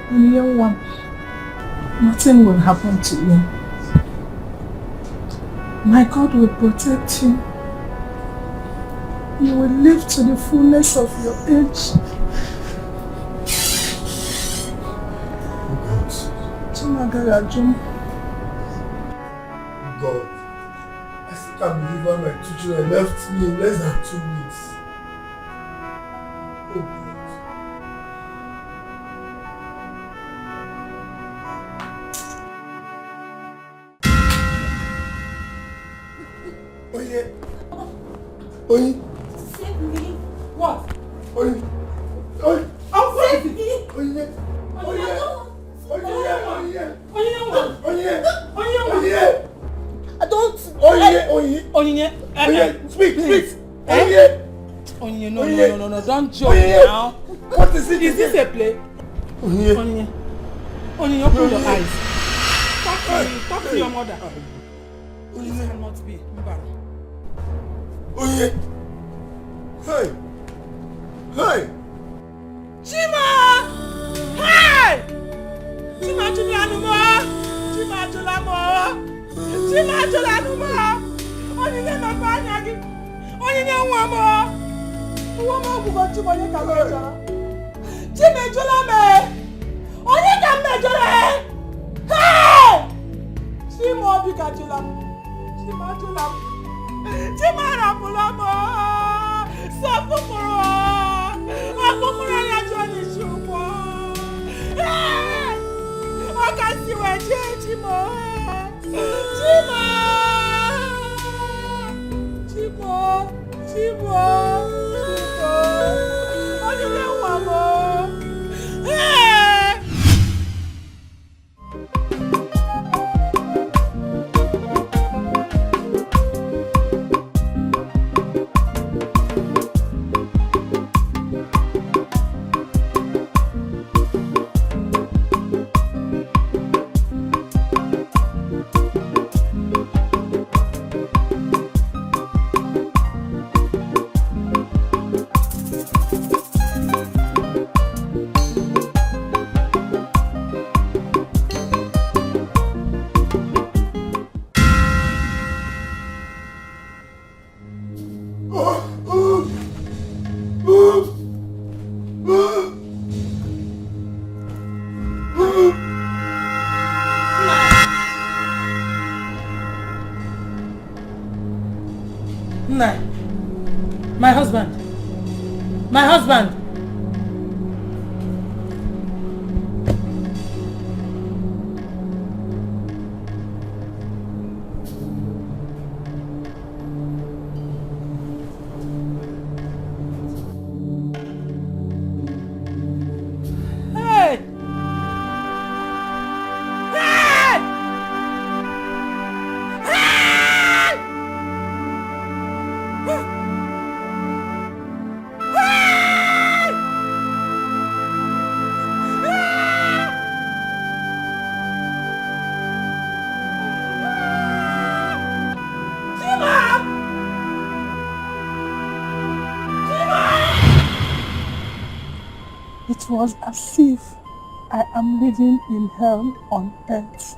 And young one, nothing will happen to you. My God will protect you. You will live to the fullness of your age. God, I still can't believe why my two children left me in less than 2 weeks. Oh God. Oye. Oye. Save me. What? Oye. Oye. Save me. Oye. Oye. I don't. Oye. Speak. Oye, no, don't joke now. What is it? Is this a play? Oye, open your eyes. Talk to your mother. This cannot be. Oye. Hey. Chima! Hey! Chima Chulamo! Chimajula Numa. Only never Banyagi. Only no more. Woman who got Chimaya Kamaja. Chimajula me. Only Kamajula. Hey! Chimo Bikajula. Chimajula. Chimara Pulamo. Safukuro. Akukura ya Johnny Shupo. Hey! I can see where Chimo. Chimo. Chimo. Chimo. What do you want? Hey! My husband. My husband. Hey! Hey! It was as if I am living in hell on earth.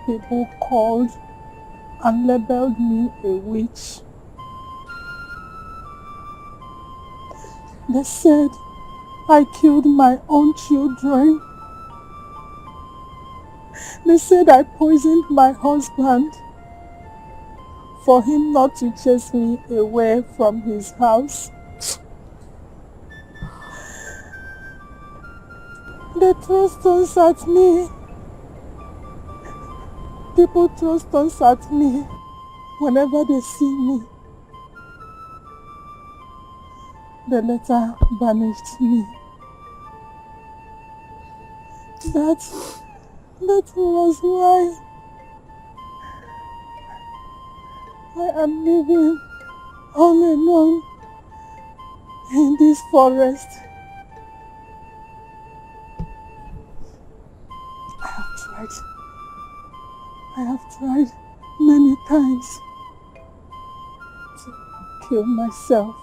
People called and labeled me a witch. They said I killed my own children. They said I poisoned my husband for him not to chase me away from his house. They throw stones at me. People throw stones at me whenever they see me. They later banished me. That was why I am living all alone in this forest. I have tried many times to kill myself.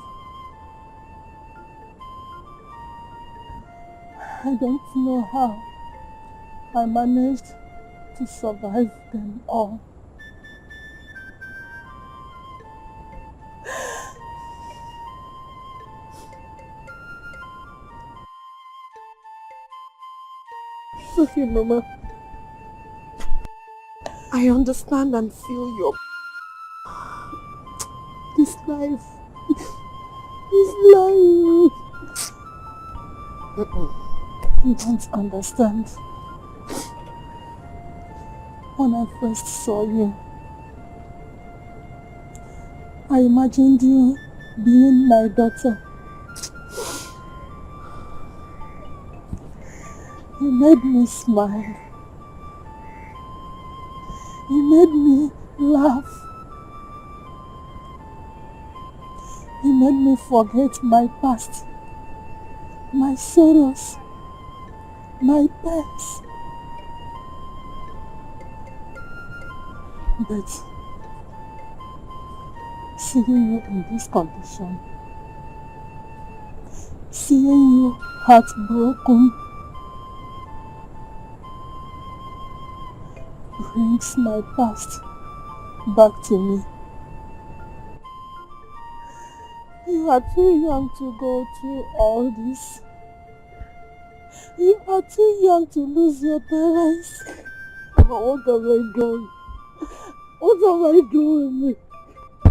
I don't know how I managed to survive them all. Okay, Mama. I understand and feel your... This life... You don't understand. When I first saw you, I imagined you being my daughter. You made me smile. You made me laugh. You made me forget my past, my sorrows, my pains. But seeing you in this condition, seeing you heartbroken, brings my past back to me. You are too young to go through all this. You are too young to lose your parents. But what have I done? What have I done?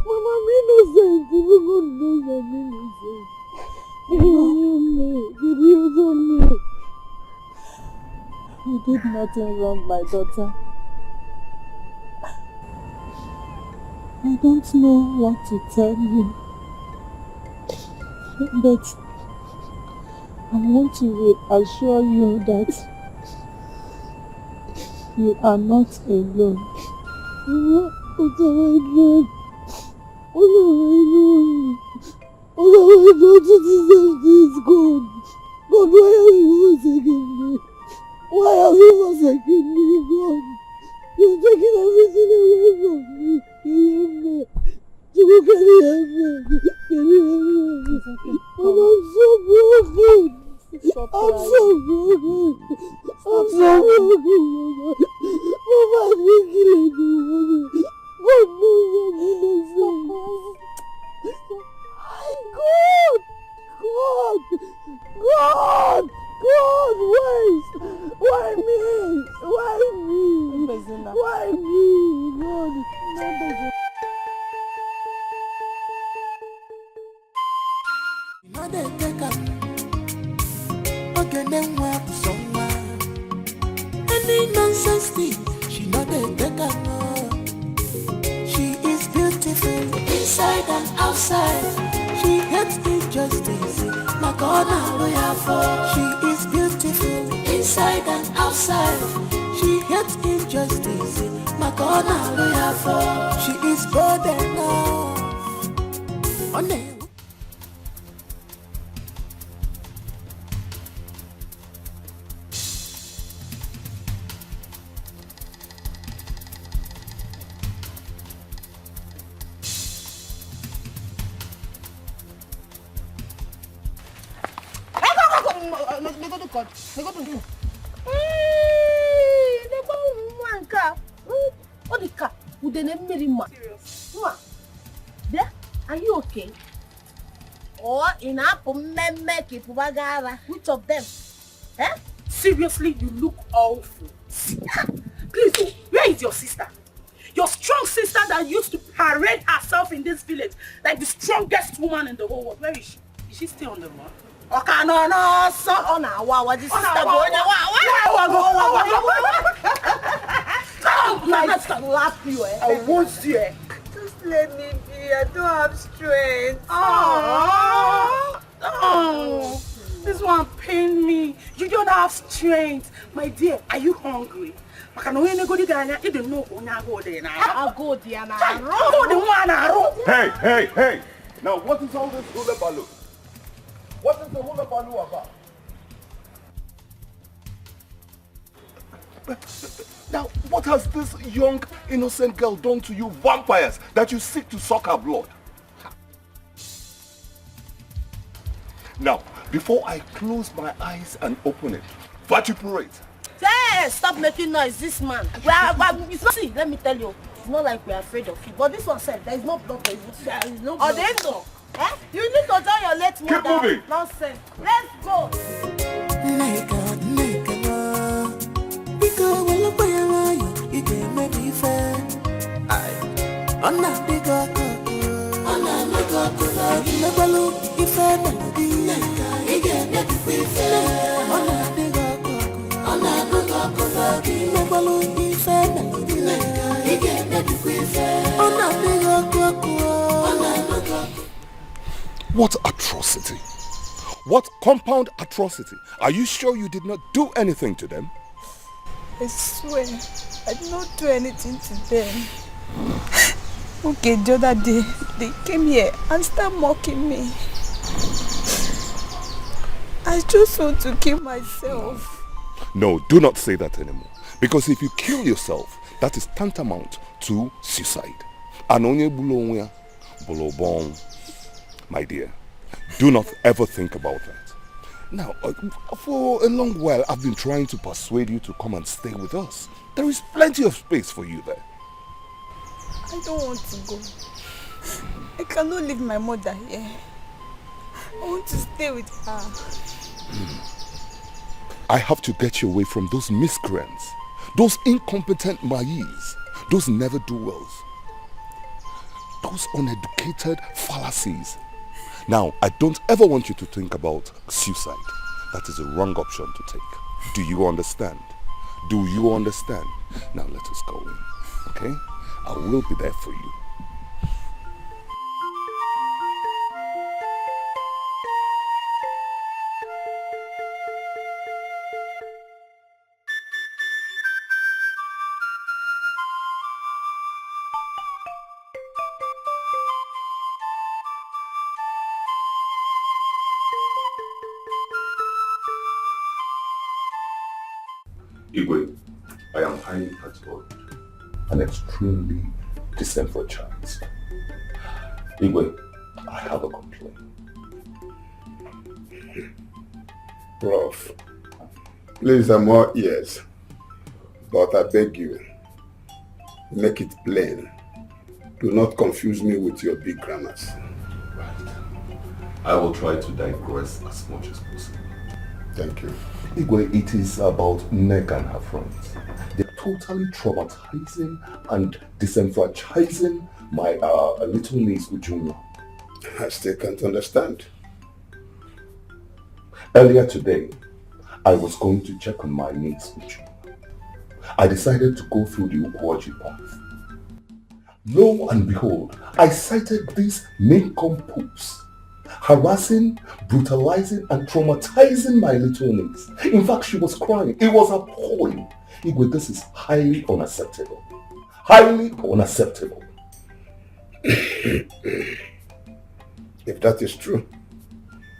Mama, I'm innocent. Even God knows I'm innocent. Did you do me? You did nothing wrong, my daughter. I don't know what to tell you, but I want to reassure you that you are not alone. What have I done? What have I done? What have I done to deserve this, God? God, why have you forsaken me? Why have you forsaken me, God? You've taken everything away from me. Can you help me? Can you help me? Can you help me? Mama, I'm so broken. I'm so broken. I'm so broken, Mama. Mama, I didn't kill anyone. God knows I'm innocent. God! God! God! God, wait! Why me? Why me? Why me? God, No dey take am. Okay, then work somewhere. Any nonsense thing, she no dey take am. She is beautiful inside and outside. She hates injustice. My God, now we are for. She is beautiful inside and outside. She hates injustice. My God, now we are for. She is bold enough. On the Are you okay? Or in which of them? Eh? Seriously, you look awful. Please, oh, where is your sister? Your strong sister that used to parade herself in this village like the strongest woman in the whole world. Where is she? Is she still on the run? Okay, no, so on our wow, this sister let's slap you, eh? I won't see her. Just let me be. I don't have strength. Oh, this one pained me. You don't have strength. My dear, are you hungry? Hey, hey. Now, what is all this hula baloo? What is the hula baloo about? Now, what has this young, innocent girl done to you vampires that you seek to suck her blood? Now, before I close my eyes and open it, vituperate. Hey, stop making noise, this man. See, let me tell you, it's not like we're afraid of you. But this one said, there is no blood. There is no blood. Eh? You need to join your late mother. Keep moving. Nonsense. Let's go. What atrocity? What compound atrocity? Are you sure you did not do anything to them? I swear, I did not do anything to them. Okay, the other day, they came here and started mocking me. I just want to kill myself. No, do not say that anymore. Because if you kill yourself, that is tantamount to suicide. My dear, do not ever think about that. Now, for a long while, I've been trying to persuade you to come and stay with us. There is plenty of space for you there. I don't want to go. I cannot leave my mother here. I want to stay with her. I have to get you away from those miscreants, those incompetent Mayis, those never-do-wells, those uneducated fallacies. Now, I don't ever want you to think about suicide. That is a wrong option to take. Do you understand? Do you understand? Now let us go in, okay? I will be there for you. Igwe, I am highly perturbed and extremely disenfranchised. Igwe, I have a complaint. Prof, please, I'm all ears, but I beg you, make it plain. Do not confuse me with your big grammars. Right. I will try to digress as much as possible. Thank you. Igwe, it is about Meg and her friends. They're totally traumatizing and disenfranchising my little niece Ujunwa. I still can't understand. Earlier today, I was going to check on my niece Ujunwa. I decided to go through the Ukwaji path. Lo and behold, I sighted these nincompoops harassing, brutalizing, and traumatizing my little niece. In fact, she was crying. It was appalling. Igwe, this is highly unacceptable. Highly unacceptable. If that is true,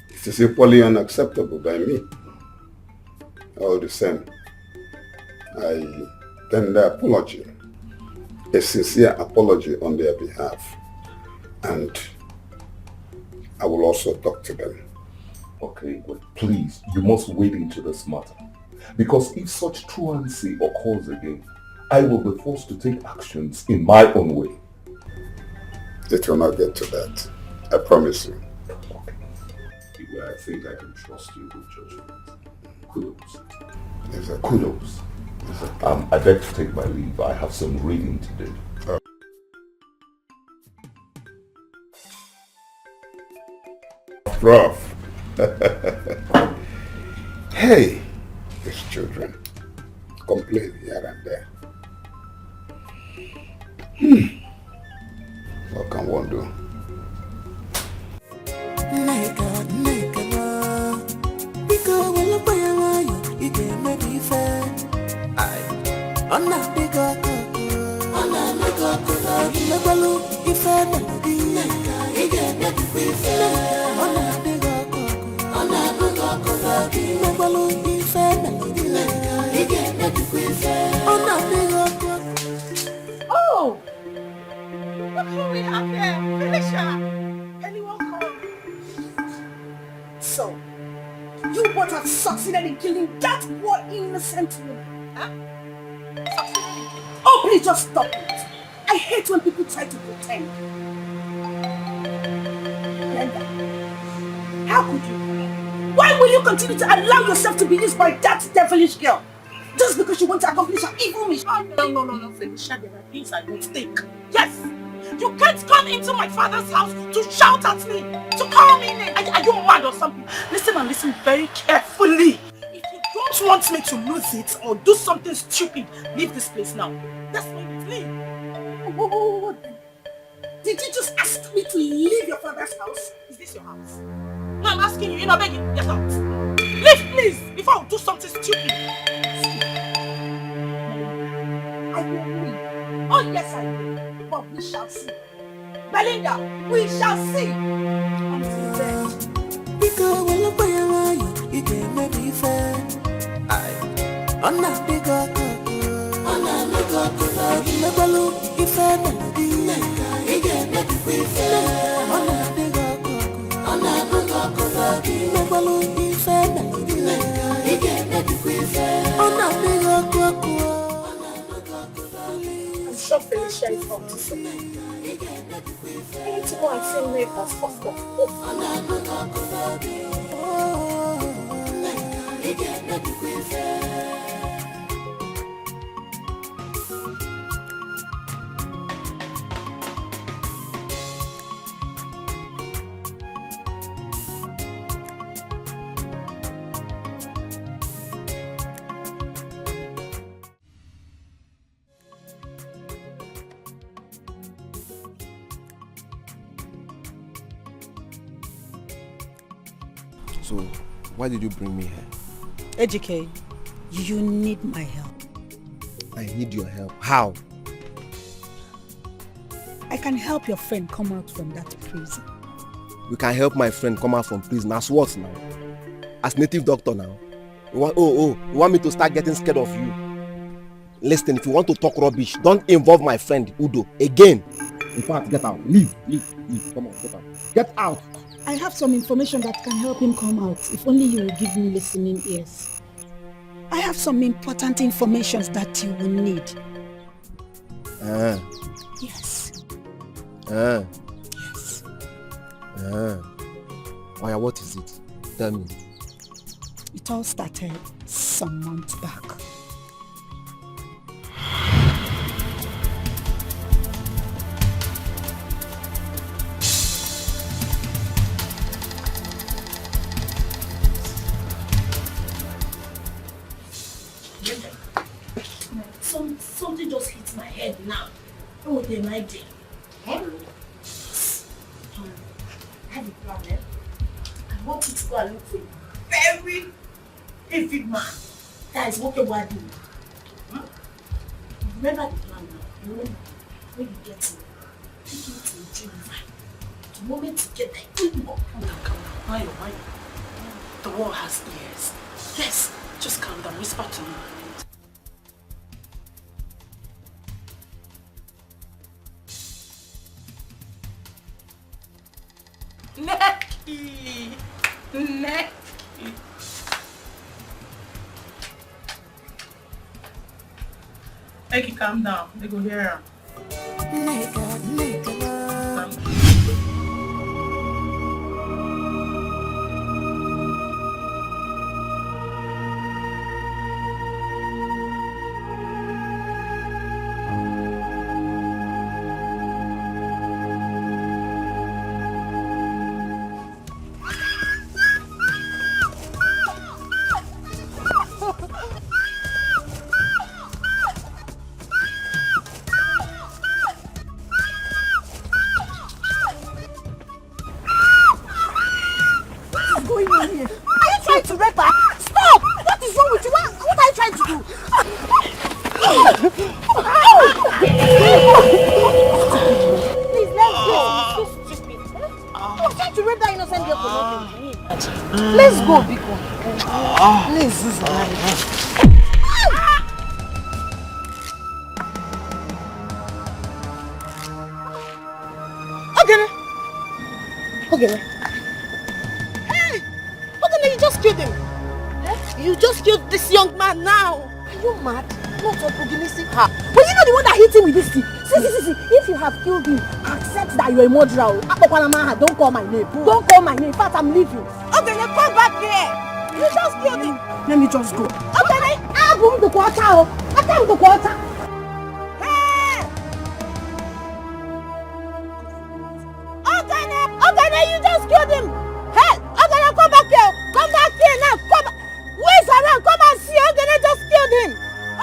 it is equally unacceptable by me. All the same, I tender apology, a sincere apology on their behalf, and I will also talk to them. Okay, but please, you must wade into this matter. Because if such truancy occurs again, I will be forced to take actions in my own way. It will not get to that. I promise you. Okay. I think I can trust you with judgment. Kudos. Exactly. Kudos. Exactly. I beg to take my leave. I have some reading to do. Prof. Hey, these children complain here and there. What can one do? Oh! Look who we have here! Felicia! Anyone come? So, you both have succeeded in killing that poor innocent woman, huh? Oh, please just stop it. I hate when people try to pretend. Brenda, how could you? Why will you continue to allow yourself to be used by that devilish girl? Just because you want to accomplish her evil mission? No, Felicia, there are things I won't take. Yes! You can't come into my father's house to shout at me, to call me name. Are you mad or something? Listen and listen very carefully. If you don't want me to lose it or do something stupid, leave this place now. That's why we leave. Oh, did you just ask me to leave your father's house? Is this your house? No, I'm asking you, you're not begging. Get out. Leave, please, before I do something stupid. I will leave. Oh, yes, I will. But we shall see. Belinda, we shall see. Until then. Because when look where you can make me fair. I'm not big up. I'm not big up. Never look if I melody. You can make me fair. I'm not big up. I'm not big up. Never look if I melody. You can make me fair. I'm not big up. sure Felicia is up to something. I need to go and see Neva first of all. So, why did you bring me here? Ejike, you need my help. I need your help. How? I can help your friend come out from that prison. You can help my friend come out from prison. As what now? As native doctor now? You want me to start getting scared of you? Listen, if you want to talk rubbish, don't involve my friend Udo again. In fact, get out. Leave. Come on, get out. Get out. I have some information that can help him come out, if only you will give me listening ears. I have some important information that you will need. Yes. Yes. Oh yeah, what is it? Tell me. It all started some months back. Something just hit my head now. Oh, they might be. I have a plan. I want you to go and look for a very evil man that is walking while doing. Remember the plan now. Remember when you get him, take him to a Neva. The moment you get there, come down. Mind. The world has ears. Yes, just calm down. Whisper to me. Necky. Eki, calm down. They go hear her. Let's go, Biko. Please, Okay. Hey! Okay, you just killed him. You just killed this young man now. Are you mad? Not opportunistic her. But you know the one that hit him with this thing? See. If you have killed him, accept that you're a murderer. Don't call my name. Don't call my name. In fact, I'm leaving. Okay, then come back here. You just killed him. Let me just go. Okay, then I'll go to the quarter. I'll come to the quarter. Hey! Okay, then you just killed him. Hey! Okay, now come back here. Come back here now. Come back. Where's around? Come and see. Okay, they just killed him.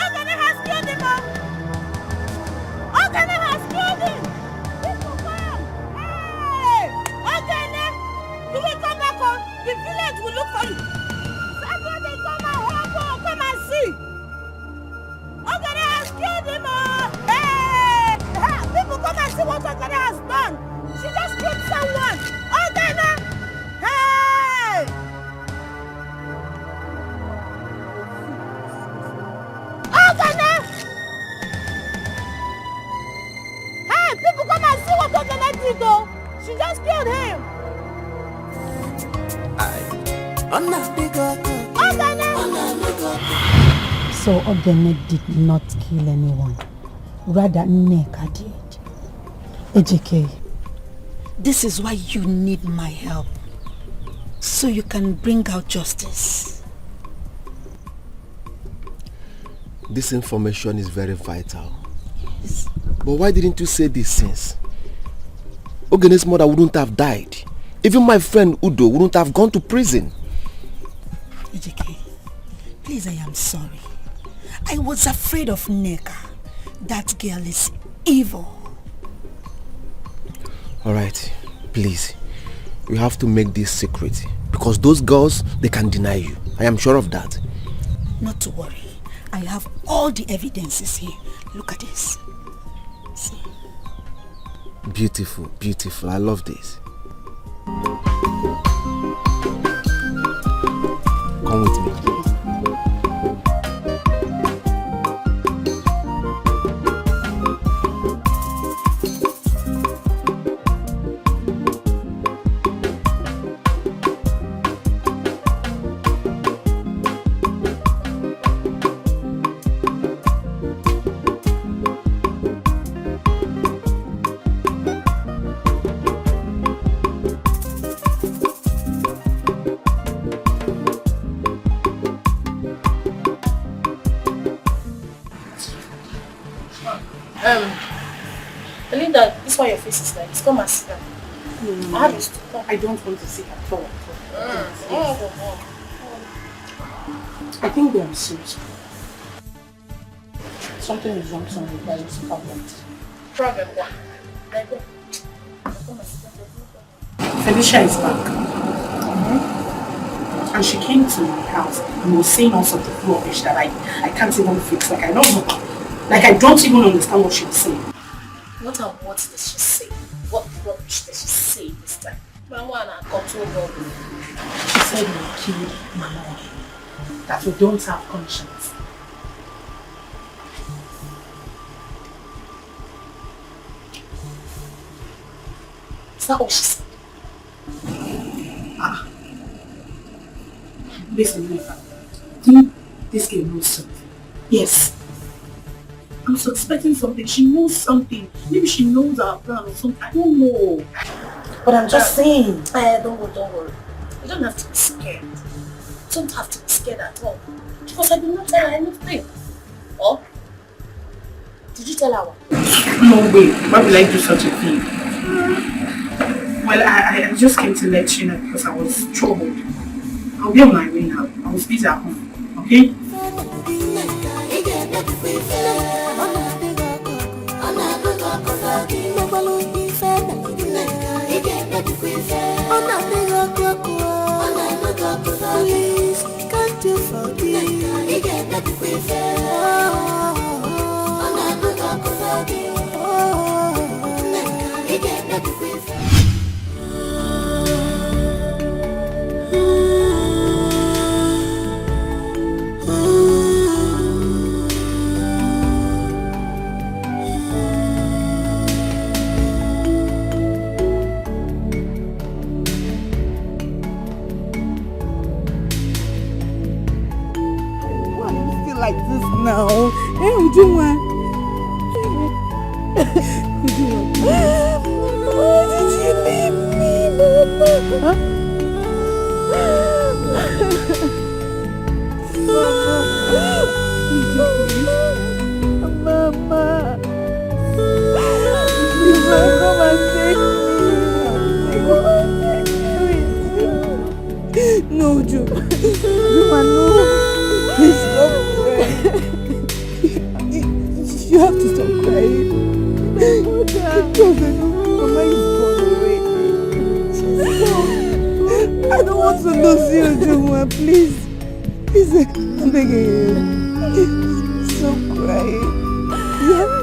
Okay, they has killed him. Okay, they has killed him. People come. Hey! Okay, then you will come back home. The village will look for you. Somebody come and help her. Come and see. Okay, they has killed him. Hey! People come and see what Okene has done. She just killed someone. Okay, then. Hey! Okene! Hey, people come and see what Okene did though. She just killed him. So Ogene did not kill anyone. rather Nneka did. Ejike, this is why you need my help. So you can bring out justice. This information is very vital. Yes. But why didn't you say this since? Ogene's mother wouldn't have died. Even my friend Udo wouldn't have gone to prison. Ejike, please, I am sorry. I was afraid of Nneka. That girl is evil. Alright, please. You have to make this secret. Because those girls, they can deny you. I am sure of that. Not to worry. I have all the evidences here. Look at this. See? Beautiful, beautiful. I love this. Come with me. Belinda, this is why your face is like. Come and sit down. I don't want to sit at all. I think they are serious. Something is wrong somewhere. There is a problem. Problem what? Felicia is back. And she came to my house and was saying all sorts of rubbish that I can't even fix. Like I don't even understand what she was saying. What and what does she say? What rubbish does she say this time? She said we killed Mama. That we don't have conscience. Is that what she said? Listen, Neva. Think this girl knows something? Yes. I'm suspecting something. She knows something. Maybe she knows our plan or something. I don't know. But I'm just saying. Don't worry. You don't have to be scared. You don't have to be scared at all. Because I did not tell her anything. Or? Did you tell her what? No way. Why would I do such a thing? Well, I just came to let you know because I was troubled. I'll be on my way now. I was busy at home. Okay? Please, can't you forgive? Like this now. Hey, Ujuma. Why did you leave me, Mama? Mama. Please, come and take me. No, Juma, no. Please stop. You have to stop crying. Because I know Mama is gone away. I don't want to lose you, Juma. Please. Please, I'm begging you. Stop crying. Yeah.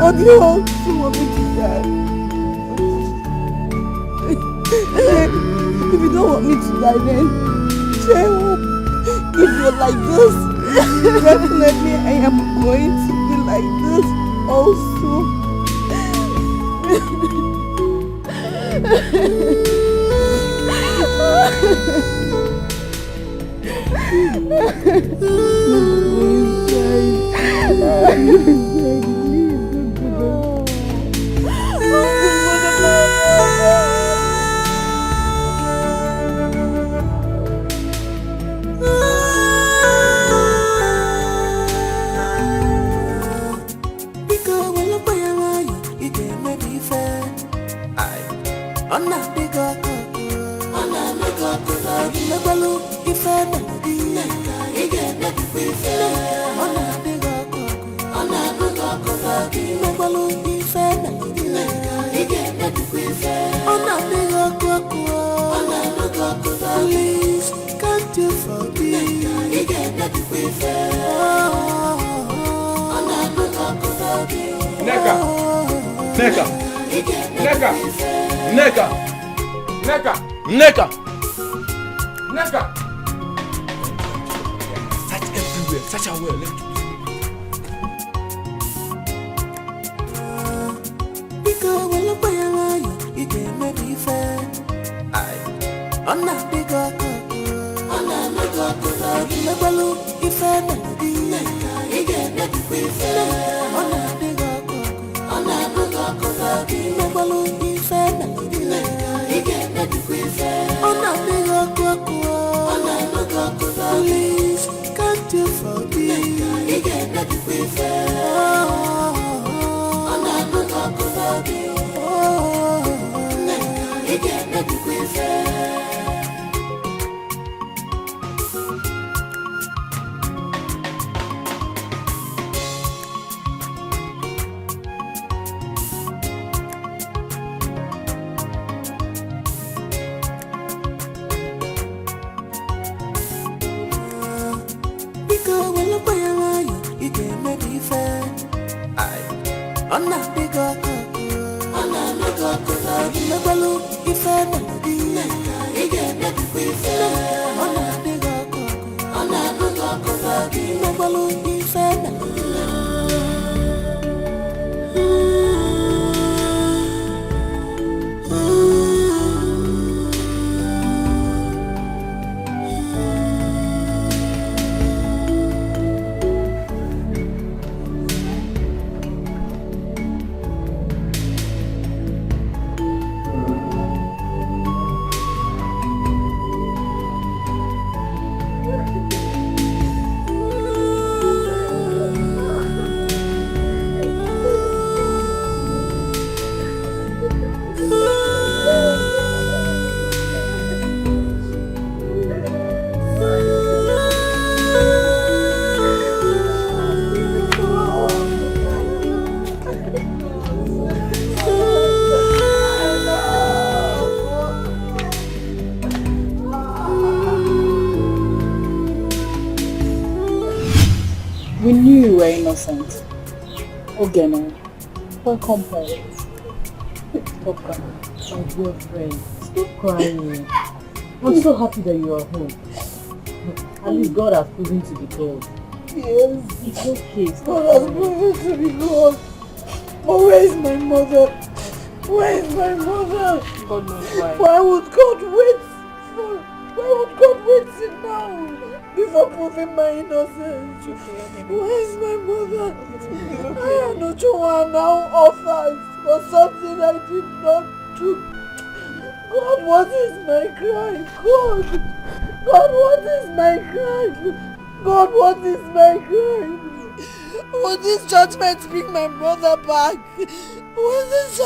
Or do you also want me to die? If you don't want me to die, then try hope. If you're like this, definitely I am going to be like this also. Ona bigo koko, ona bigo koko. Megbalu ife melody, ige nebi ife. Ona bigo koko, ona bigo koko. Megbalu ife melody, ige nebi ife. Ona bigo koko, ona bigo koko. Please, can't you forgive? Ige nebi ife. Ona bigo koko. Neka, Neka, Neka, Neka, Neka, Neka, Neka. Search everywhere, search our well. Let me Because when you buy a lion, you get maybe fair. I'm not big up, I'm not big up. Never look if I melody, you get maybe fair. I'm not big up, I'm not big up. Never look if I melody, you get maybe fair. I'm not big up, I'm not big up. Please, can't you forgive? You get maybe fair. I'm not big up, you get maybe fair. Because when you buy a lion, you get maybe fair. I'm not big up, I'm not big up. Never look if I melody, you get maybe fair. I'm not big up, I'm not big up. Never look if I melody. We knew you were innocent. Okay, now. Welcome home. Stop crying. My dear friend, stop crying. I'm so happy that you are home. At least God has proven to be God. Yes. It's okay. God has proven to be God. But where is my mother? Where is my mother? God knows why. Why would God wait for? Why would God wait till now before proving my innocence? Where is my mother? I am not sure now offers for something I did not do. God, what is my crime? God, what is my crime? God, what is my crime? Will this judgment bring my brother back? Will this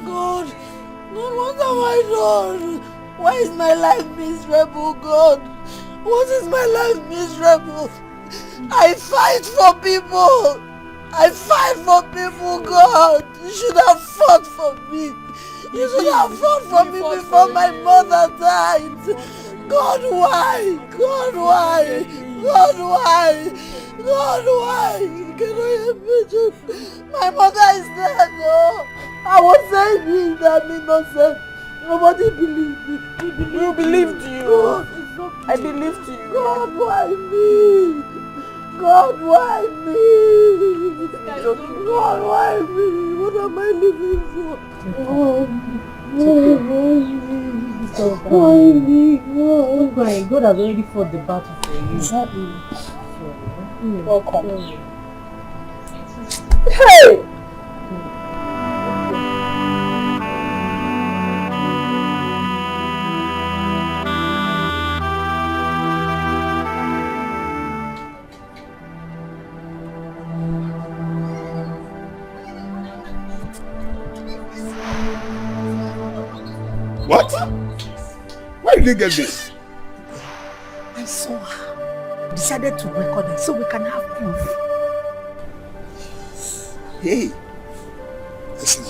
God, what have I done? Why is my life miserable, God? What is my life miserable? I fight for people. I fight for people, God. You should have fought for me. You should have fought for me before my mother died. God, why? God, why? God, why? God, why? Can I imagine? My mother is dead, no. I was saying that I'm innocent. Nobody believed me. We believed you. God, I believed you. God, why me? God, why me? God, why me? What am I living for? Why me? Don't cry. God has already fought the battle for you. Exactly. Welcome. Hey! Where did you get this? I saw her. Decided to record it so we can have proof. Hey. Listen.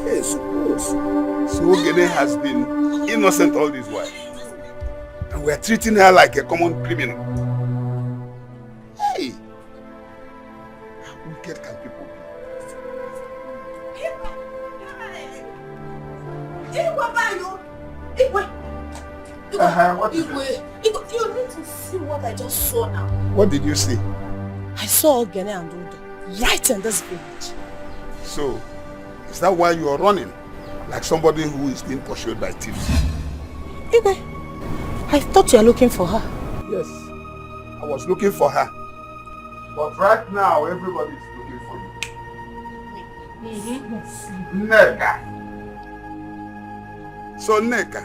Yes, suppose. So Ogene has been innocent all this while. And we are treating her like a common criminal. Hey. How wicked can people be? What is it? You need to see what I just saw now. What did you see? I saw Ogene and Udo right in this village. So, is that why you are running? Like somebody who is being pursued by thieves? Igwe, I thought you were looking for her. Yes, I was looking for her. But right now, everybody is looking for you. Neka. So Neka,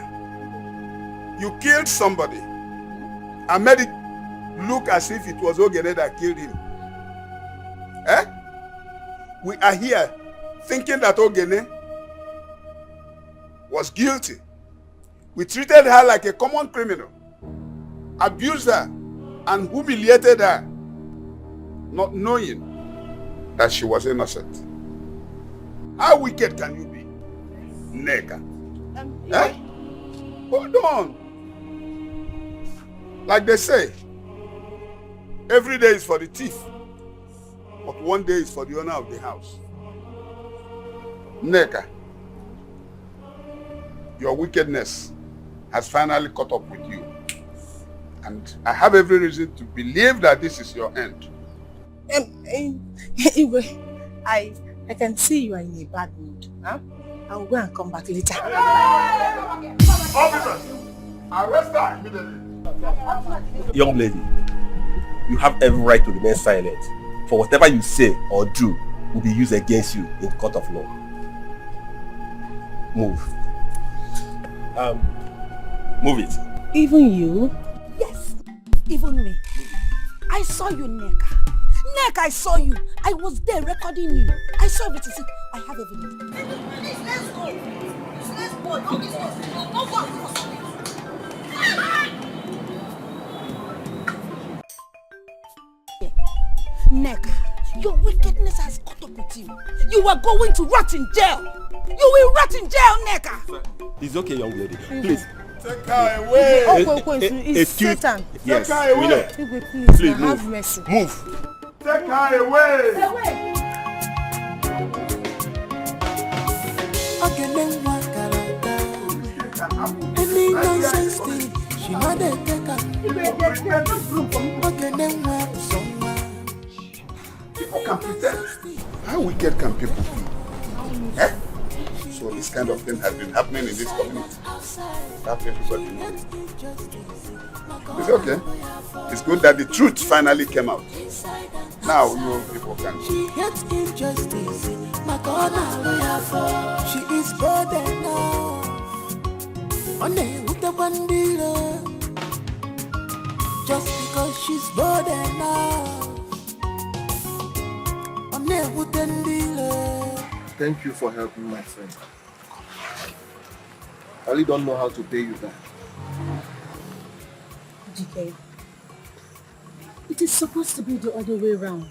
you killed somebody and made it look as if it was Ogene that killed him. Eh? We are here thinking that Ogene was guilty. We treated her like a common criminal, abused her and humiliated her, not knowing that she was innocent. How wicked can you be, Neka? Eh? Hold on. Like they say, every day is for the thief, but one day is for the owner of the house. Neka, your wickedness has finally caught up with you. And I have every reason to believe that this is your end. Igwe, I can see you are in a bad mood. Huh? I will go and come back later. Officers, arrest her immediately. Young lady, you have every right to remain silent. For whatever you say or do will be used against you in court of law. Move. Move it. Even you? Yes, even me. I saw you, Neka. Neka, I saw you. I was there recording you. I saw everything. See, I have evidence. Please, let's go. Let's go. Don't be so. Don't go. Neka, your wickedness has caught up with you. You are going to rot in jail. You will rot in jail, Neka. It's okay, young lady. Please. Take her away. It's Satan. Yes, Take her we away. know. Igwe, please, Please have move. mercy. Move. Take her away. Any nonsense thing, she know they take her. People can pretend. How wicked can people be? Eh? So this kind of thing has been happening in this community. That everybody knows. It's okay. It's good that the truth finally came out. Now you people can see. She hates injustice. My God, she is bold enough. On with the bandila. Just because she's bold enough. On with the dealer. Thank you for helping my friend. I really don't know how to pay you back. DK, it is supposed to be the other way around.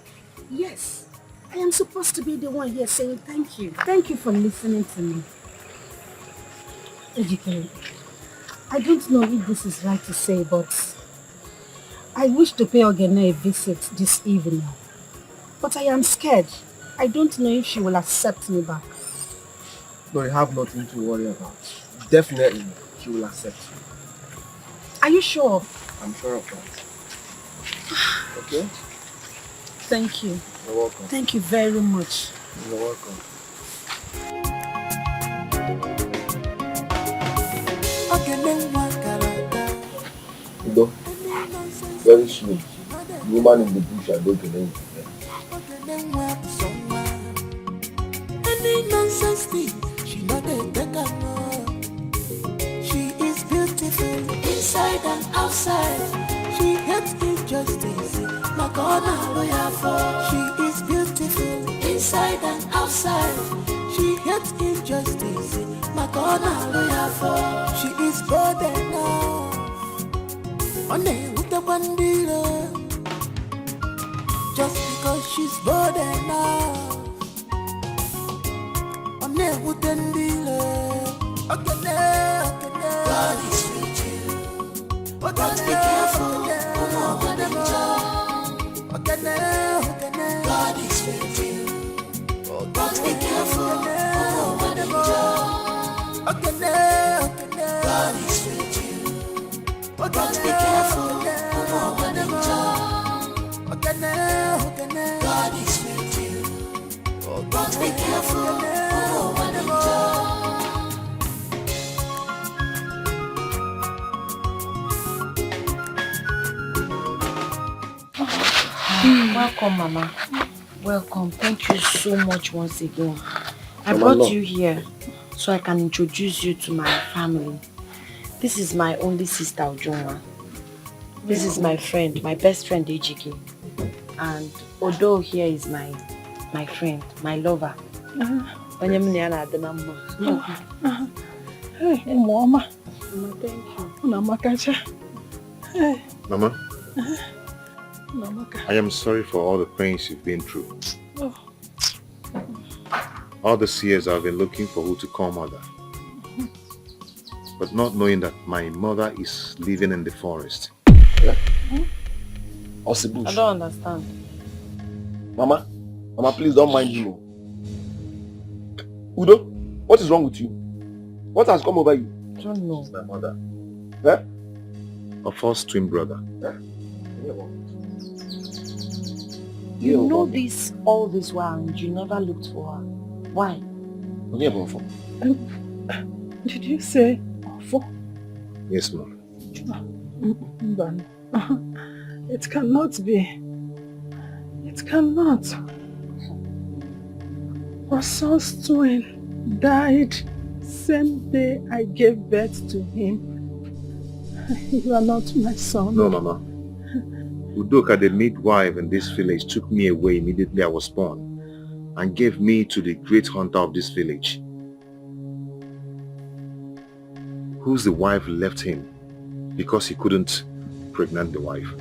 Yes, I am supposed to be the one here saying thank you. Thank you for listening to me. DK, I don't know if this is right to say, but I wish to pay Ogene a visit this evening. But I am scared. I don't know if she will accept me back. No, you have nothing to worry about. Definitely, she will accept you. Are you sure? I'm sure of that. Okay? Thank you. You're welcome. Thank you very much. You're welcome. Udo, very soon, the woman in the bush are going to name you. Any nonsense thing, she know they take her. She is beautiful inside and outside. She hates injustice. My God, lawyer for. She is beautiful inside and outside. She hates injustice, my corner lawyer for. She is bold enough, on with the bandila. Just because she's bold enough, on with the dealer. Okay, God is with you, but be careful. God is with you, but be careful. God is with you, but be careful. God is with you, but be careful. Welcome, Mama. Welcome. Thank you so much once again. I brought you here so I can introduce you to my family. This is my only sister, Ojoma. This is my friend, my best friend, Ejike. And Odo here is my friend, my lover. Hey, Mama. Thank you. Hey. Mama, I am sorry for all the pains you've been through. Oh. All these years I've been looking for who to call mother. But not knowing that my mother is living in the forest. I don't understand. Mama, please don't mind you. Udo, what is wrong with you? What has come over you? I don't know. It's my mother. Eh? A first twin brother. You know this all this while and you never looked for her. Why? Did you say Ofo? Yes, ma'am. It cannot be. It cannot. Our son's twin died same day I gave birth to him. You are not my son. No, Mama. Udoka, the midwife in this village, took me away immediately I was born and gave me to the great hunter of this village, whose the wife left him because he couldn't pregnant the wife.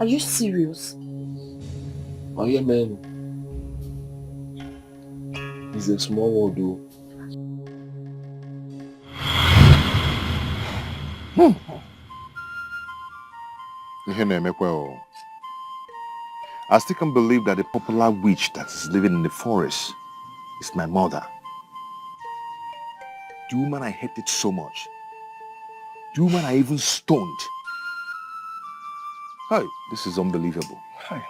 Are you serious? Oh yeah, man. It's a small world, though. I still can't believe that the popular witch that is living in the forest is my mother. The woman I hated so much. The woman I even stoned. Hey, this is unbelievable. Hi.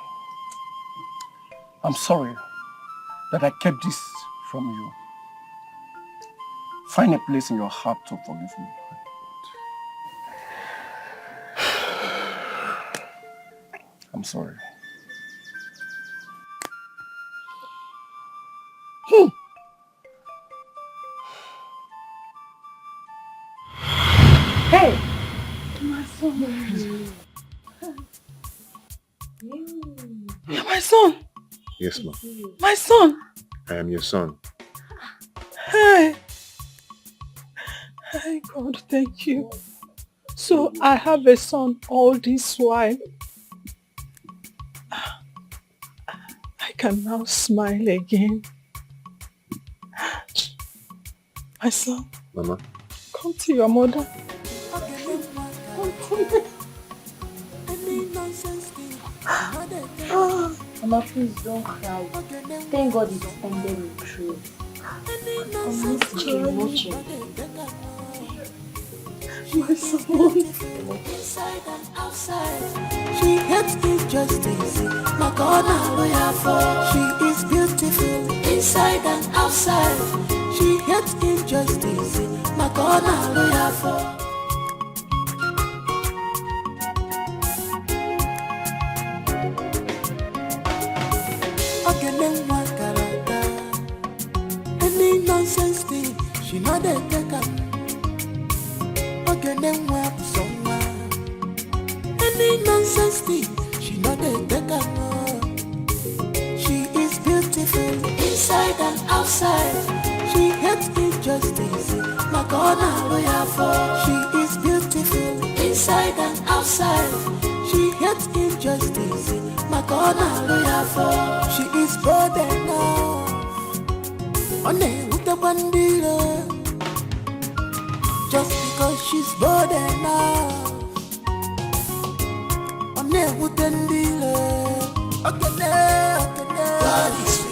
I'm sorry that I kept this from you. Find a place in your heart to forgive me. I'm sorry. Hey! My son. You're my son. Yes, ma'am. My son. I am your son. Hey. Hey, God, thank you. So I have a son all this while. I can now smile again. My son. Mama. Come to your mother. Mama, please don't cry. Thank God it ended with truth. My son. Inside and outside, she hates injustice. My God, now lawyer for. She is beautiful inside and outside. She hates injustice. My God, now lawyer for. Any nonsense thing, she not a taker. Any nonsense thing, she not outside. She hates injustice, my corner lawyer for. She is beautiful inside and outside. She hates injustice, my corner lawyer for. She is bold enough, on with the bandila. Just because she's bold enough, on with the dealer. God is